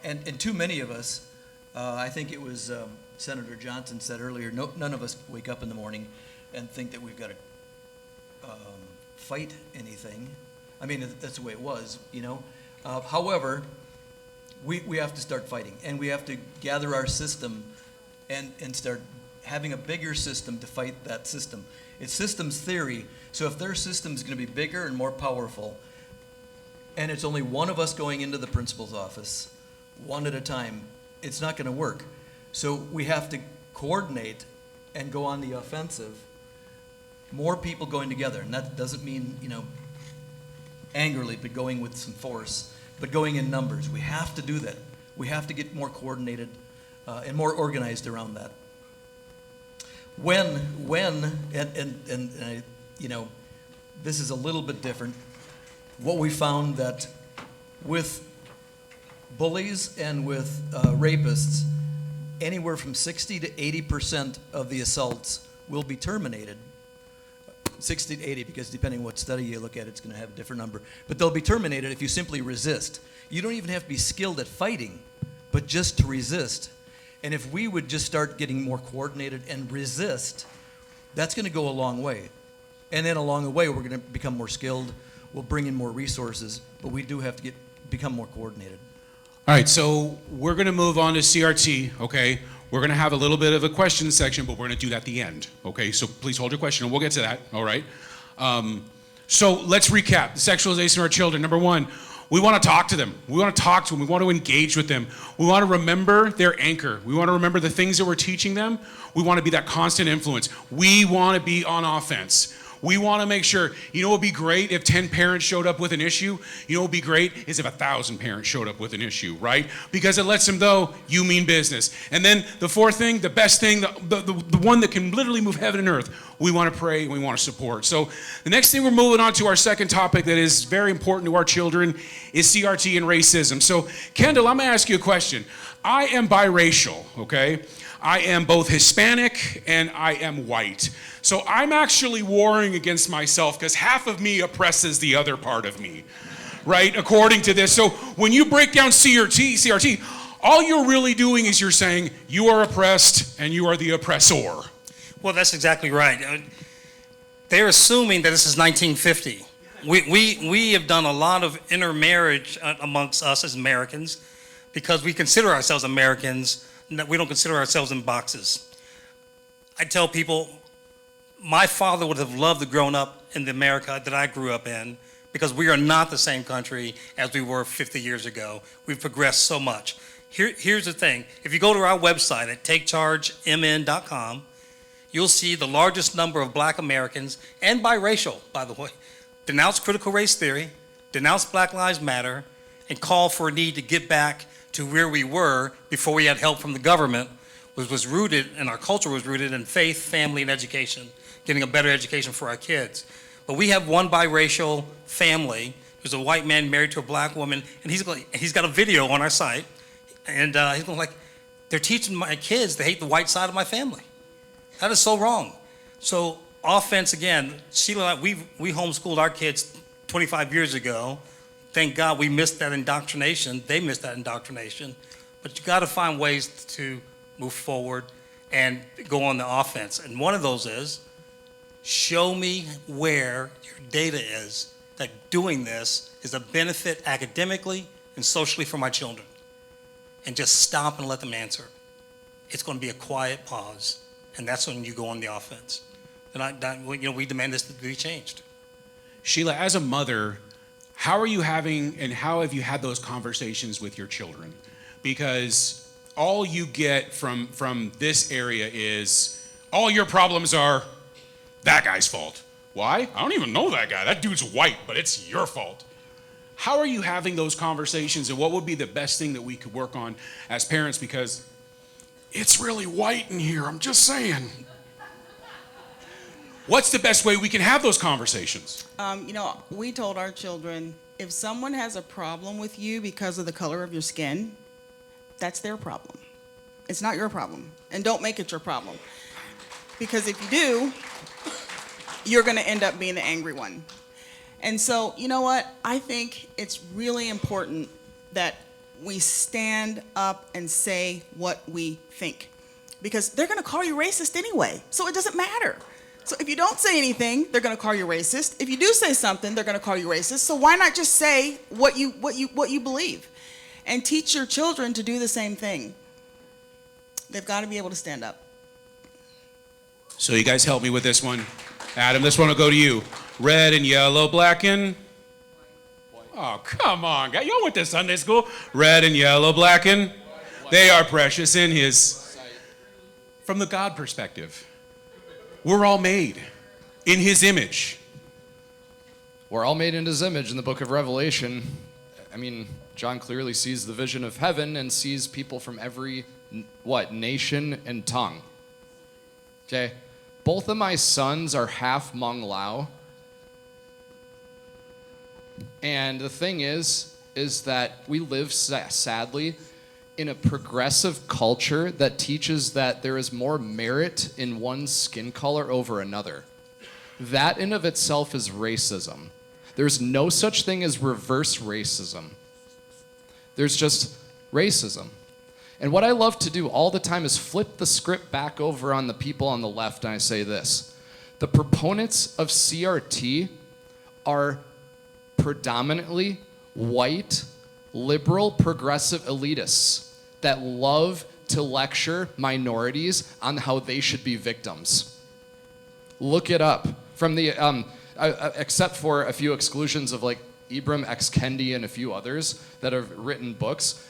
and too many of us, I think it was Senator Johnson said earlier, none of us wake up in the morning and think that we've got to fight anything. I mean, that's the way it was, you know. However, we have to start fighting, and we have to gather our system and start having a bigger system to fight that system. It's systems theory, so if their system is going to be bigger and more powerful, and it's only one of us going into the principal's office, one at a time, it's not going to work. So we have to coordinate and go on the offensive, more people going together, and that doesn't mean, you know, angrily, but going with some force, but going in numbers. We have to do that. We have to get more coordinated and more organized around that. When you know, this is a little bit different. What we found that with bullies and with rapists, anywhere from 60 to 80% of the assaults will be terminated. 60 to 80, because depending on what study you look at, it's going to have a different number. But they'll be terminated if you simply resist. You don't even have to be skilled at fighting, but just to resist. And if we would just start getting more coordinated and resist, that's going to go a long way. And then along the way, we're going to become more skilled. We'll bring in more resources, but we do have to become more coordinated. All right, so we're going to move on to CRT, okay? We're going to have a little bit of a question section, but we're going to do that at the end, okay? So please hold your question, and we'll get to that, all right? So let's recap the sexualization of our children. Number one, we want to talk to them. We want to talk to them. We want to engage with them. We want to remember their anchor. We want to remember the things that we're teaching them. We want to be that constant influence. We want to be on offense. We want to make sure, you know what would be great if 10 parents showed up with an issue? You know what would be great is if 1,000 parents showed up with an issue, right? Because it lets them know you mean business. And then the fourth thing, the best thing, the one that can literally move heaven and earth, we want to pray and we want to support. So the next thing we're moving on to our second topic that is very important to our children is CRT and racism. So Kendall, I'm going to ask you a question. I am biracial, okay? I am both Hispanic and I am white. So I'm actually warring against myself because half of me oppresses the other part of me, right? According to this. So when you break down CRT, all you're really doing is you're saying you are oppressed and you are the oppressor. Well, that's exactly right. They're assuming that this is 1950. We have done a lot of intermarriage amongst us as Americans because we consider ourselves Americans. We don't consider ourselves in boxes. I tell people, my father would have loved to have grown up in the America that I grew up in because we are not the same country as we were 50 years ago. We've progressed so much. Here's the thing. If you go to our website at takechargemn.com, you'll see the largest number of black Americans, and biracial, by the way, denounce critical race theory, denounce Black Lives Matter, and call for a need to get back to where we were before we had help from the government, was rooted, and our culture was rooted in faith, family, and education, getting a better education for our kids. But we have one biracial family. There's a white man married to a black woman, and he's got a video on our site, and he's going like, they're teaching my kids to hate the white side of my family. That is so wrong. So offense, again, Sheila and I, we homeschooled our kids 25 years ago. Thank God we missed that indoctrination. They missed that indoctrination. But you got to find ways to move forward and go on the offense. And one of those is, show me where your data is that doing this is a benefit academically and socially for my children. And just stop and let them answer. It's going to be a quiet pause. And that's when you go on the offense. then we demand this to be changed. Sheila, as a mother, how are you having and how have you had those conversations with your children? Because all you get from this area is all your problems are that guy's fault. Why? I don't even know that guy. That dude's white, but it's your fault. How are you having those conversations, and what would be the best thing that we could work on as parents? Because it's really white in here, I'm just saying. What's the best way we can have those conversations? We told our children, if someone has a problem with you because of the color of your skin, that's their problem. It's not your problem. And don't make it your problem. Because if you do, you're going to end up being the angry one. And so, you know what? I think it's really important that we stand up and say what we think. Because they're going to call you racist anyway. So it doesn't matter. So if you don't say anything, they're going to call you racist. If you do say something, they're going to call you racist. So why not just say what you believe? And teach your children to do the same thing. They've got to be able to stand up. So you guys help me with this one. Adam, this one will go to you. Red and yellow, black and white. Oh, come on, guys. Y'all went to Sunday school. Red and yellow, black and white. They are precious in his sight. From the God perspective, we're all made in his image. We're all made in his image in the book of Revelation. I mean, John clearly sees the vision of heaven and sees people from every, nation and tongue. Okay? Both of my sons are half Hmong Lao. And the thing is that we live, sadly, in a progressive culture that teaches that there is more merit in one's skin color over another. That in of itself is racism. There's no such thing as reverse racism. There's just racism. And what I love to do all the time is flip the script back over on the people on the left, and I say this. The proponents of CRT are predominantly white, liberal, progressive elitists that love to lecture minorities on how they should be victims. Look it up. From the, except for a few exclusions of like Ibram X. Kendi and a few others that have written books,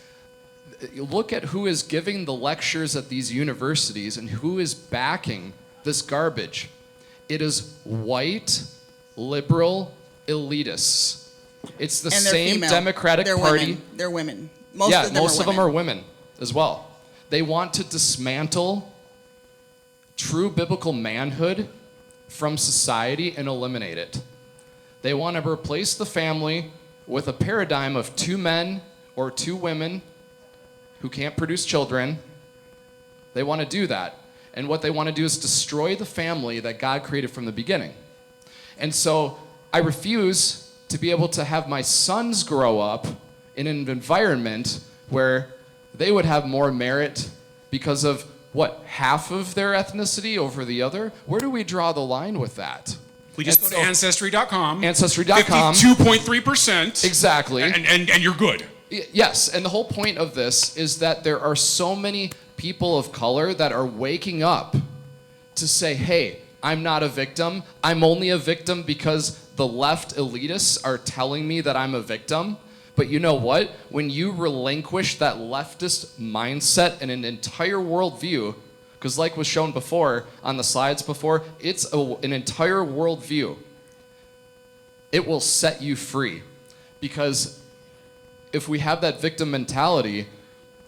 look at who is giving the lectures at these universities and who is backing this garbage. It is white, liberal elitists. It's the same female. Democratic Party. Women. They're women. Most of them are women as well. They want to dismantle true biblical manhood from society and eliminate it. They want to replace the family with a paradigm of 2 men or 2 women who can't produce children. They want to do that. And what they want to do is destroy the family that God created from the beginning. And so I refuse to be able to have my sons grow up in an environment where they would have more merit because of half of their ethnicity over the other? Where do we draw the line with that? We just go to Ancestry.com. Ancestry.com. 52.3%. Exactly. And you're good. Yes, and the whole point of this is that there are so many people of color that are waking up to say, hey, I'm not a victim. I'm only a victim because the left elitists are telling me that I'm a victim. But you know what? When you relinquish that leftist mindset and an entire worldview, because like was shown before on the slides before, it's an entire worldview. It will set you free. Because if we have that victim mentality,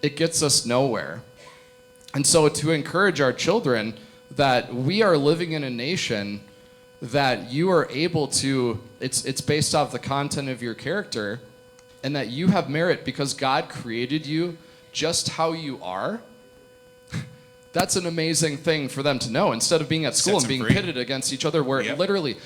it gets us nowhere. And so to encourage our children that we are living in a nation that you are able to, it's based off the content of your character, and that you have merit because God created you just how you are. That's an amazing thing for them to know, instead of being at school and being pitted against each other, where literally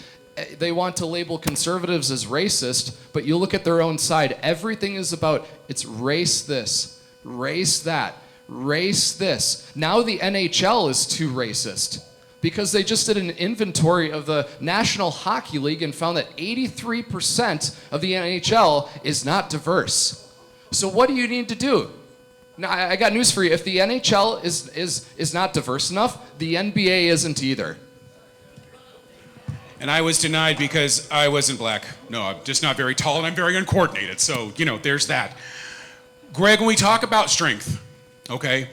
they want to label conservatives as racist, but you look at their own side, everything is about, it's race this, race that, race this. Now the NHL is too racist because they just did an inventory of the National Hockey League and found that 83% of the NHL is not diverse. So what do you need to do? Now, I got news for you. If the NHL is not diverse enough, the NBA isn't either. And I was denied because I wasn't black. No, I'm just not very tall and I'm very uncoordinated. So, there's that. Greg, when we talk about strength, okay?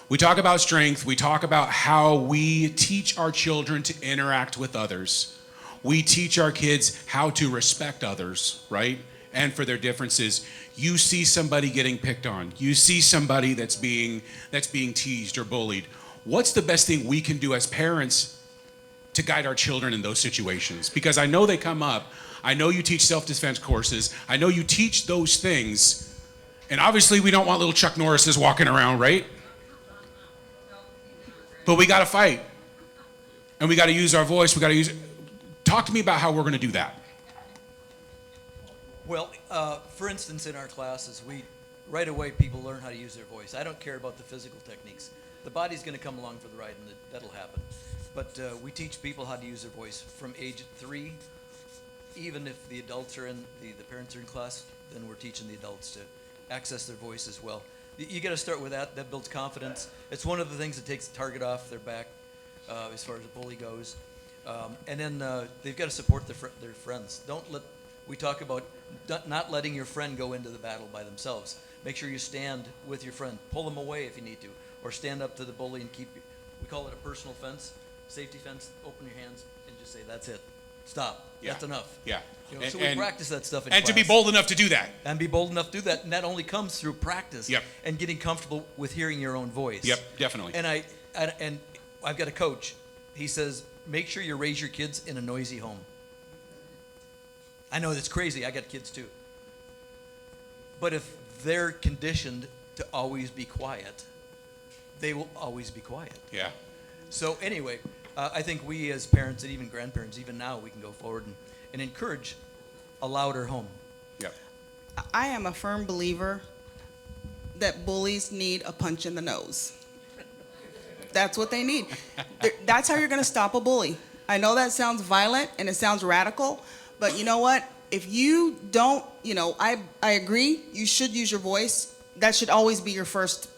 We talk about strength. We talk about how we teach our children to interact with others. We teach our kids how to respect others, right? And for their differences. You see somebody getting picked on. You see somebody that's being teased or bullied. What's the best thing we can do as parents to guide our children in those situations? Because I know they come up. I know you teach self-defense courses. I know you teach those things. And obviously we don't want little Chuck Norrises walking around, right? But we got to fight. And we got to use our voice. Talk to me about how we're going to do that. Well, for instance, in our classes, right away people learn how to use their voice. I don't care about the physical techniques. The body's going to come along for the ride, and that'll happen. But we teach people how to use their voice from age 3. Even if the adults are the parents are in class, then we're teaching the adults to access their voice as well. You got to start with that. That builds confidence. It's one of the things that takes the target off their back as far as the bully goes. And then they've got to support their friends. We talk about not letting your friend go into the battle by themselves. Make sure you stand with your friend. Pull them away if you need to, or stand up to the bully and we call it a personal fence, safety fence. Open your hands and just say, that's it. Stop. Yeah. That's enough. Yeah. So we practice that stuff in class. And to be bold enough to do that. And be bold enough to do that. And that only comes through practice. Yep. And getting comfortable with hearing your own voice. Yep, definitely. And I've got a coach. He says, make sure you raise your kids in a noisy home. I know that's crazy. I got kids too. But if they're conditioned to always be quiet, they will always be quiet. Yeah. So anyway, I think we as parents and even grandparents, even now, we can go forward and encourage a louder home. Yeah. I am a firm believer that bullies need a punch in the nose. That's what they need. That's how you're going to stop a bully. I know that sounds violent and it sounds radical, but you know what? If you don't, I agree, you should use your voice. That should always be your first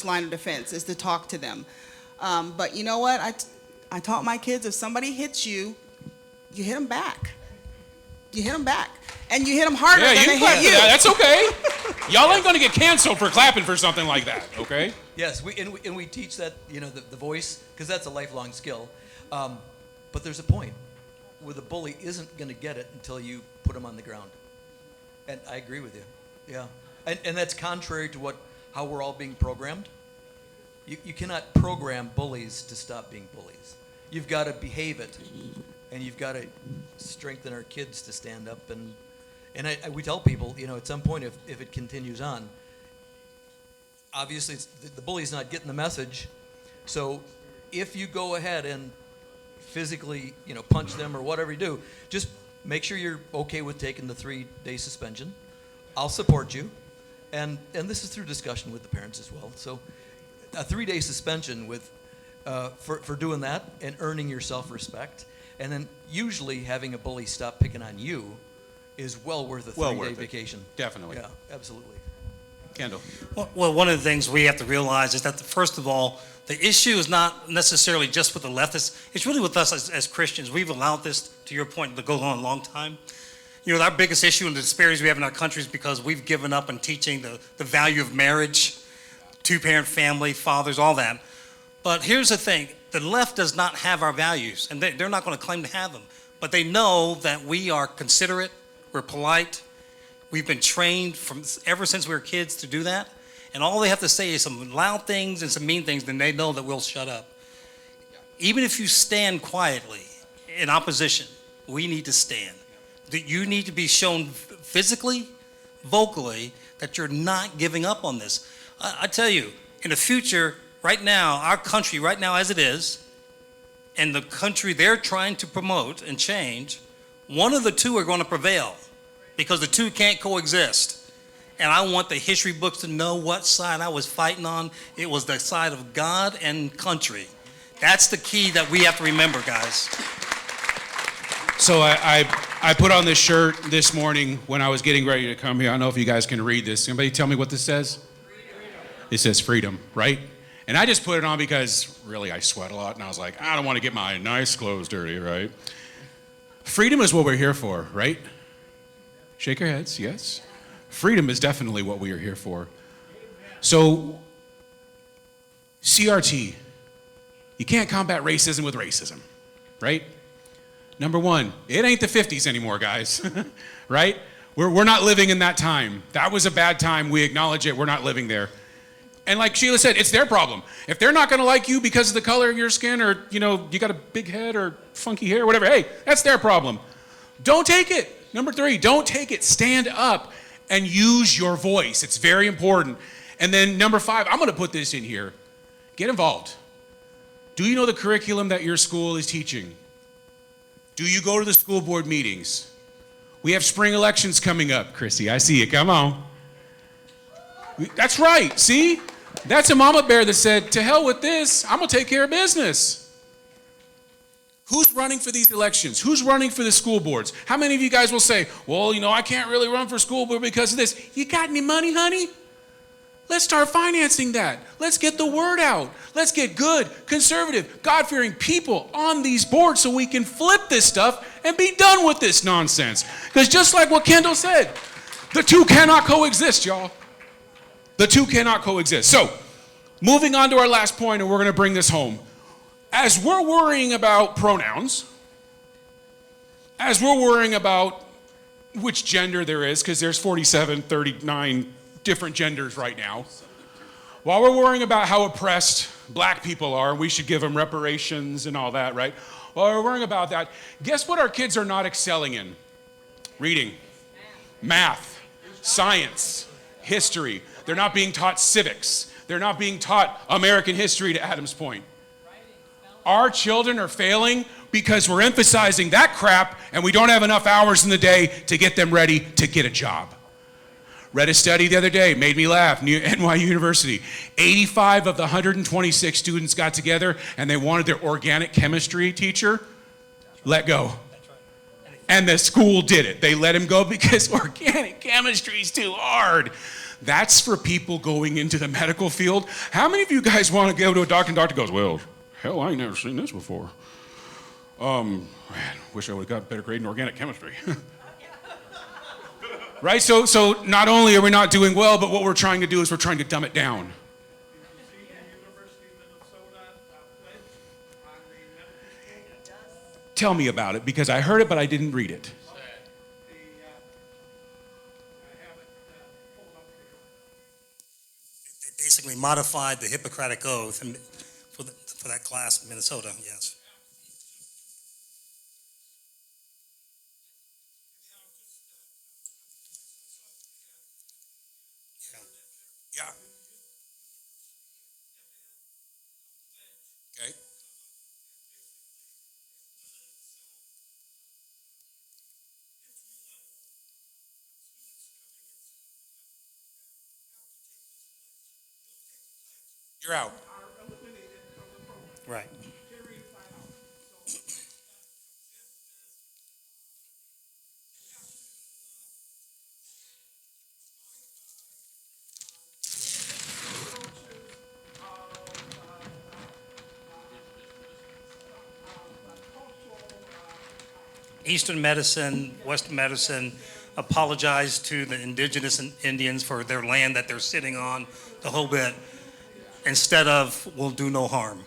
line of defense is to talk to them. But you know what? I taught my kids, if somebody hits you, you hit them back. You hit them back. And you hit them harder than they hit you. That's okay. Y'all ain't going to get canceled for clapping for something like that, okay? Yes, we teach that, the voice, because that's a lifelong skill. But there's a point where the bully isn't going to get it until you put him on the ground. And I agree with you. Yeah. And that's contrary to how we're all being programmed. You cannot program bullies to stop being bullies. You've got to behave it, and you've got to strengthen our kids to stand up. And we tell people, at some point, if it continues on, obviously the bully's not getting the message. So if you go ahead and physically, punch them or whatever you do, just make sure you're okay with taking the 3-day suspension. I'll support you, and this is through discussion with the parents as well. So a 3-day suspension for doing that and earning your self-respect, and then usually having a bully stop picking on you is well worth a 3-day vacation. Definitely. Yeah, absolutely. Kendall. Well, one of the things we have to realize is that, first of all, the issue is not necessarily just with the leftists. It's really with us as Christians. We've allowed this, to your point, to go on a long time. Our biggest issue and the disparities we have in our country is because we've given up on teaching the value of marriage, two-parent family, fathers, all that. But here's the thing. The left does not have our values, and they're not going to claim to have them. But they know that we are considerate, we're polite. We've been trained ever since we were kids to do that. And all they have to say is some loud things and some mean things, then they know that we'll shut up. Even if you stand quietly in opposition, we need to stand. You need to be shown physically, vocally, that you're not giving up on this. I tell you, in the future, right now, our country, right now as it is, and the country they're trying to promote and change, one of the two are going to prevail because the two can't coexist. And I want the history books to know what side I was fighting on. It was the side of God and country. That's the key that we have to remember, guys. So I put on this shirt this morning when I was getting ready to come here. I don't know if you guys can read this. Anybody tell me what this says? It says freedom, right? And I just put it on because really I sweat a lot and I was like, I don't want to get my nice clothes dirty, right? Freedom is what we're here for, right? Shake your heads, yes. Freedom is definitely what we are here for. So, CRT, you can't combat racism with racism, right? Number one, it ain't the 50s anymore, guys, right? We're not living in that time. That was a bad time. We acknowledge it. We're not living there. And like Sheila said, it's their problem. If they're not going to like you because of the color of your skin or, you got a big head or funky hair or whatever, hey, that's their problem. Don't take it. Number three, don't take it. Stand up and use your voice. It's very important. And then number five, I'm going to put this in here. Get involved. Do you know the curriculum that your school is teaching? Do you go to the school board meetings? We have spring elections coming up, Chrissy. I see it. Come on. That's right. See? That's a mama bear that said, to hell with this. I'm going to take care of business. Who's running for these elections? Who's running for the school boards? How many of you guys will say, well, I can't really run for school board because of this? You got any money, honey? Let's start financing that. Let's get the word out. Let's get good, conservative, God-fearing people on these boards so we can flip this stuff and be done with this nonsense. Because just like what Kendall said, the two cannot coexist, y'all. The two cannot coexist. So, moving on to our last point, and we're going to bring this home. As we're worrying about pronouns, as we're worrying about which gender there is, because there's 47, 39 different genders right now, while we're worrying about how oppressed black people are, and we should give them reparations and all that, right? While we're worrying about that, guess what our kids are not excelling in? Reading, math, science, history. They're not being taught civics. They're not being taught American history, to Adam's point. Our children are failing because we're emphasizing that crap and we don't have enough hours in the day to get them ready to get a job. Read a study the other day, made me laugh, NYU University. 85 of the 126 students got together and they wanted their organic chemistry teacher let go. And the school did it. They let him go because organic chemistry is too hard. That's for people going into the medical field. How many of you guys want to go to a doctor and the doctor goes, well, hell, I ain't never seen this before. Man, wish I would have got a better grade in organic chemistry. Right? So not only are we not doing well, but what we're trying to do is we're trying to dumb it down. Tell me about it, because I heard it, but I didn't read it. They basically modified the Hippocratic Oath for that class in Minnesota, yes. Yeah. Okay. You're out. Right. Eastern medicine, Western medicine apologized to the indigenous Indians for their land that they're sitting on, the whole bit, instead of "will do no harm."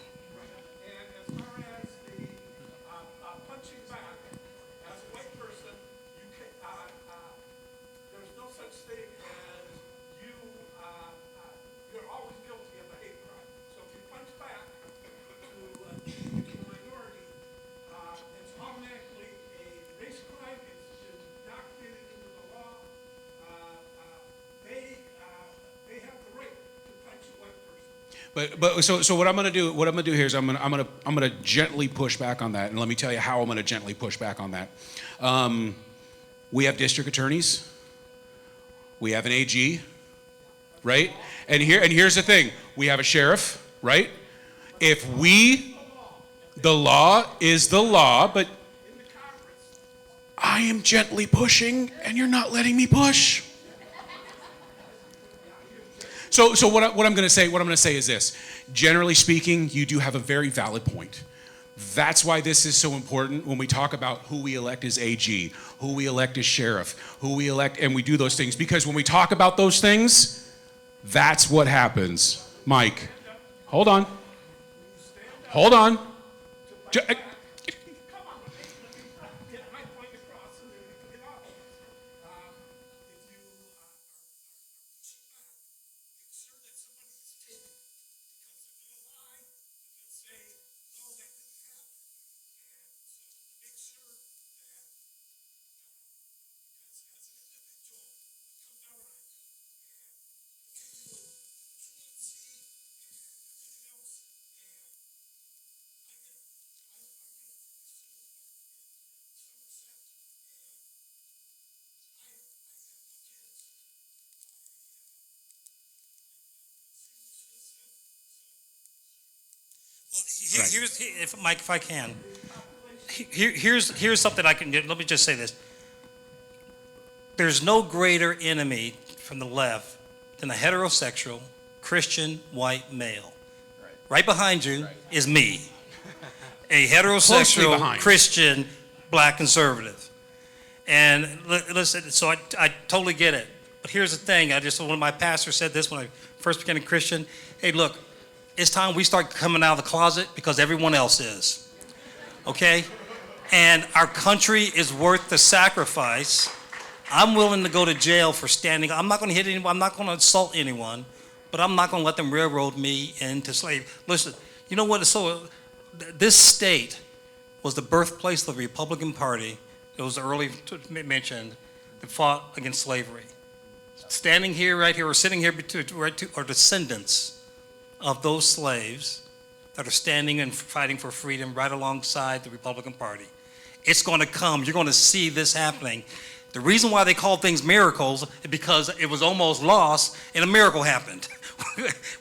But so what I'm going to do here is I'm going to gently push back on that, and let me tell you how I'm going to gently push back on that. We have district attorneys, we have an AG, right? And here's the thing: we have a sheriff, right? The law is the law, but I am gently pushing, and you're not letting me push. So what I'm going to say is this. Generally speaking, you do have a very valid point. That's why this is so important when we talk about who we elect as AG, who we elect as sheriff, who we elect, and we do those things. Because when we talk about those things, that's what happens. Mike, hold on. Hold on. Mike, if I can, here's something I can do. Let me just say this. There's no greater enemy from the left than a heterosexual, Christian, white male. Right behind you is me, a heterosexual, Christian, black conservative. And listen, so I totally get it. But here's the thing. One of my pastors said this when I first became a Christian. Hey, look, it's time we start coming out of the closet because everyone else is. Okay? And our country is worth the sacrifice. I'm willing to go to jail for standing. I'm not going to hit anyone. I'm not going to assault anyone. But I'm not going to let them railroad me into slavery. Listen, you know what? So this state was the birthplace of the Republican Party. It was early mentioned that fought against slavery. Standing here, right here, or sitting here, are descendants of those slaves that are standing and fighting for freedom right alongside the Republican Party. It's going to come. You're going to see this happening. The reason why they call things miracles is because it was almost lost and a miracle happened.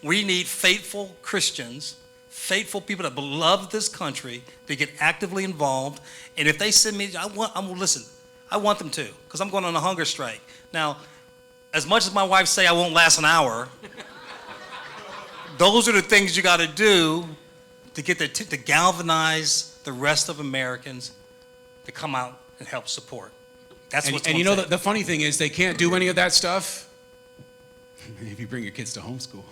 We need faithful Christians, faithful people that love this country, to get actively involved. And if they send me, I want them to, because I'm going on a hunger strike. Now, as much as my wife say I won't last an hour, those are the things you got to do to get to galvanize the rest of Americans to come out and help support. That's what's. And you know the funny thing is they can't do any of that stuff if you bring your kids to homeschool.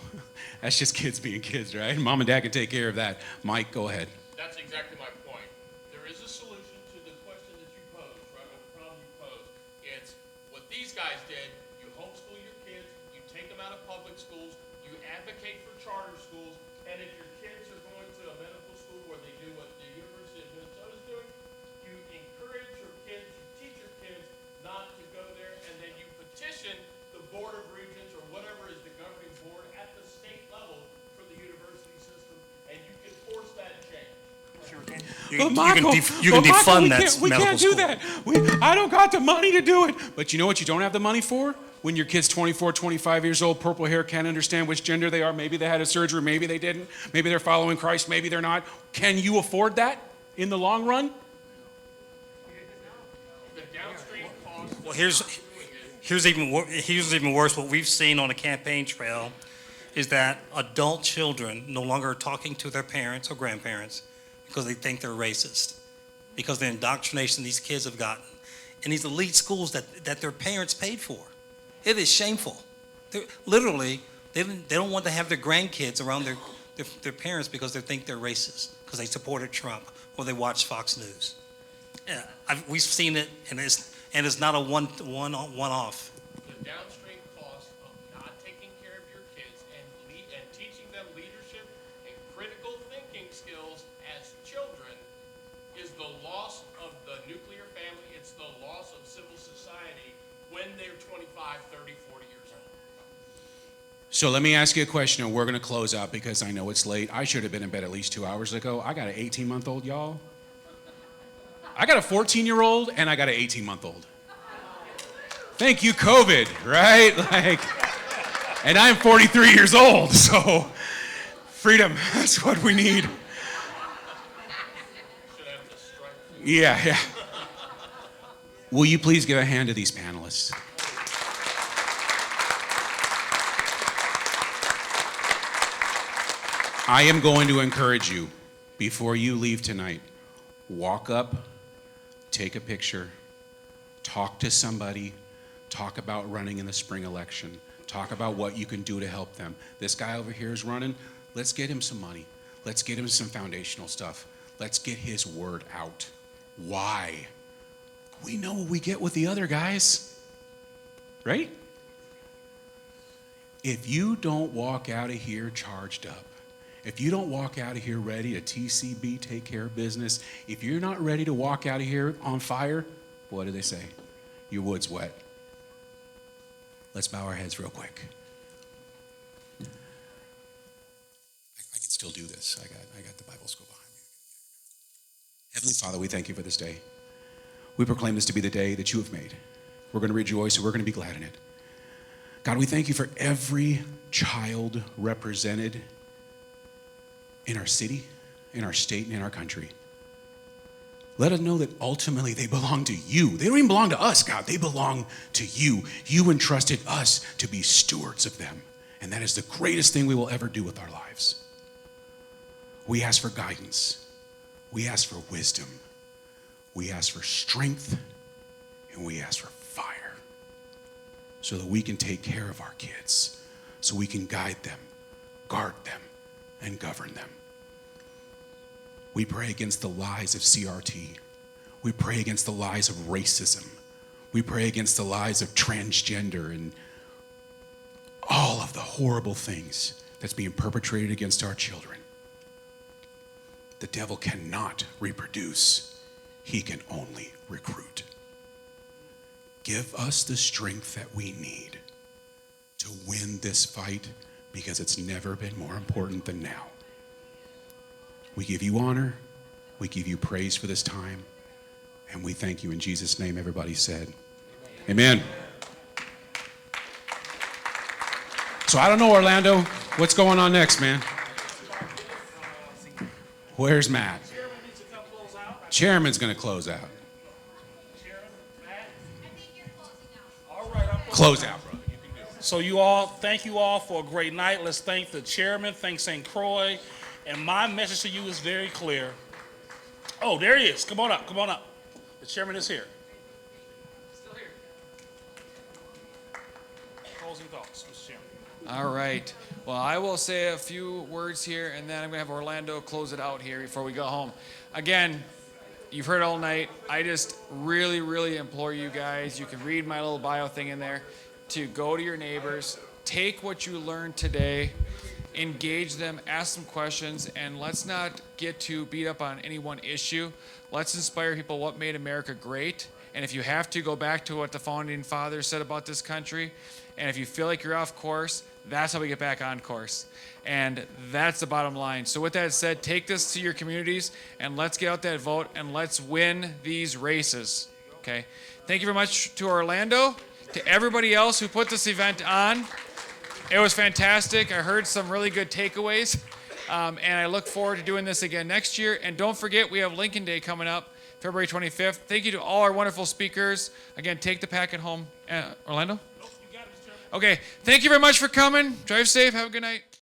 That's just kids being kids, right? Mom and dad can take care of that. Mike, go ahead. That's exactly my point. There is a solution to the question that you posed, right? Or the problem you posed. It's what these guys did. You homeschool your kids. You take them out of public schools. You advocate for charter schools. And if your kids are going to a medical school where they do what the University of Minnesota is doing, you encourage your kids, you teach your kids not to go there, and then you petition the Board of Regents or whatever is the governing board at the state level for the university system, and you can force that change. You can defund that. We can't do that. I don't got the money to do it. But you know what you don't have the money for? When your kid's 24, 25 years old, purple hair, can't understand which gender they are. Maybe they had a surgery, maybe they didn't. Maybe they're following Christ, maybe they're not. Can you afford that in the long run? Well, here's even worse. What we've seen on the campaign trail is that adult children no longer are talking to their parents or grandparents because they think they're racist, because the indoctrination these kids have gotten in these elite schools that their parents paid for. It is shameful. Literally, they don't want to have their grandkids around their parents because they think they're racist, because they supported Trump or they watch Fox News. Yeah, we've seen it, and it's not a one-off. The downstream cost of not taking care of your kids and teaching them leadership and critical thinking skills as children is the loss of the nuclear family. It's the loss of civil society when they're 25, 30, 40 years old. So let me ask you a question, and we're going to close out because I know it's late. I should have been in bed at least 2 hours ago. I got an 18-month-old, y'all. I got a 14-year-old, and I got an 18-month-old. Thank you, COVID, right? And I'm 43 years old, so freedom, that's what we need. Yeah. Will you please give a hand to these panelists? I am going to encourage you before you leave tonight, walk up, take a picture, talk to somebody, talk about running in the spring election, talk about what you can do to help them. This guy over here is running. Let's get him some money. Let's get him some foundational stuff. Let's get his word out. Why? We know what we get with the other guys, right? If you don't walk out of here charged up, if you don't walk out of here ready to TCB, take care of business, if you're not ready to walk out of here on fire, what do they say? Your wood's wet. Let's bow our heads real quick. I can still do this. I got the Bible school behind me. Heavenly Father, we thank you for this day. We proclaim this to be the day that you have made. We're going to rejoice and we're going to be glad in it. God, we thank you for every child represented in our city, in our state, and in our country. Let us know that ultimately they belong to you. They don't even belong to us, God. They belong to you. You entrusted us to be stewards of them. And that is the greatest thing we will ever do with our lives. We ask for guidance. We ask for wisdom. We ask for strength. And we ask for fire. So that we can take care of our kids. So we can guide them, guard them, and govern them. We pray against the lies of CRT. We pray against the lies of racism. We pray against the lies of transgender and all of the horrible things that's being perpetrated against our children. The devil cannot reproduce. He can only recruit. Give us the strength that we need to win this fight, because it's never been more important than now. We give you honor, we give you praise for this time, and we thank you in Jesus' name. Everybody said, amen. So I don't know, Orlando, what's going on next, man? Where's Matt? Chairman's going to close out. Close out, brother. You can do it. So thank you all for a great night. Let's thank the chairman, thank St. Croix. And my message to you is very clear. Oh, there he is. Come on up, come on up. The chairman is here. Still here. Closing thoughts, Mr. Chairman. All right. Well, I will say a few words here, and then I'm going to have Orlando close it out here before we go home. Again, you've heard all night. I just really, really implore you guys, you can read my little bio thing in there, to go to your neighbors, take what you learned today, engage them, ask them questions, and let's not get too beat up on any one issue. Let's inspire people what made America great. And if you have to, go back to what the founding fathers said about this country. And if you feel like you're off course, that's how we get back on course. And that's the bottom line. So with that said, take this to your communities and let's get out that vote and let's win these races. Okay. Thank you very much to Orlando, to everybody else who put this event on. It was fantastic. I heard some really good takeaways. And I look forward to doing this again next year. And don't forget, we have Lincoln Day coming up, February 25th. Thank you to all our wonderful speakers. Again, take the packet home. Orlando? Okay. Thank you very much for coming. Drive safe. Have a good night.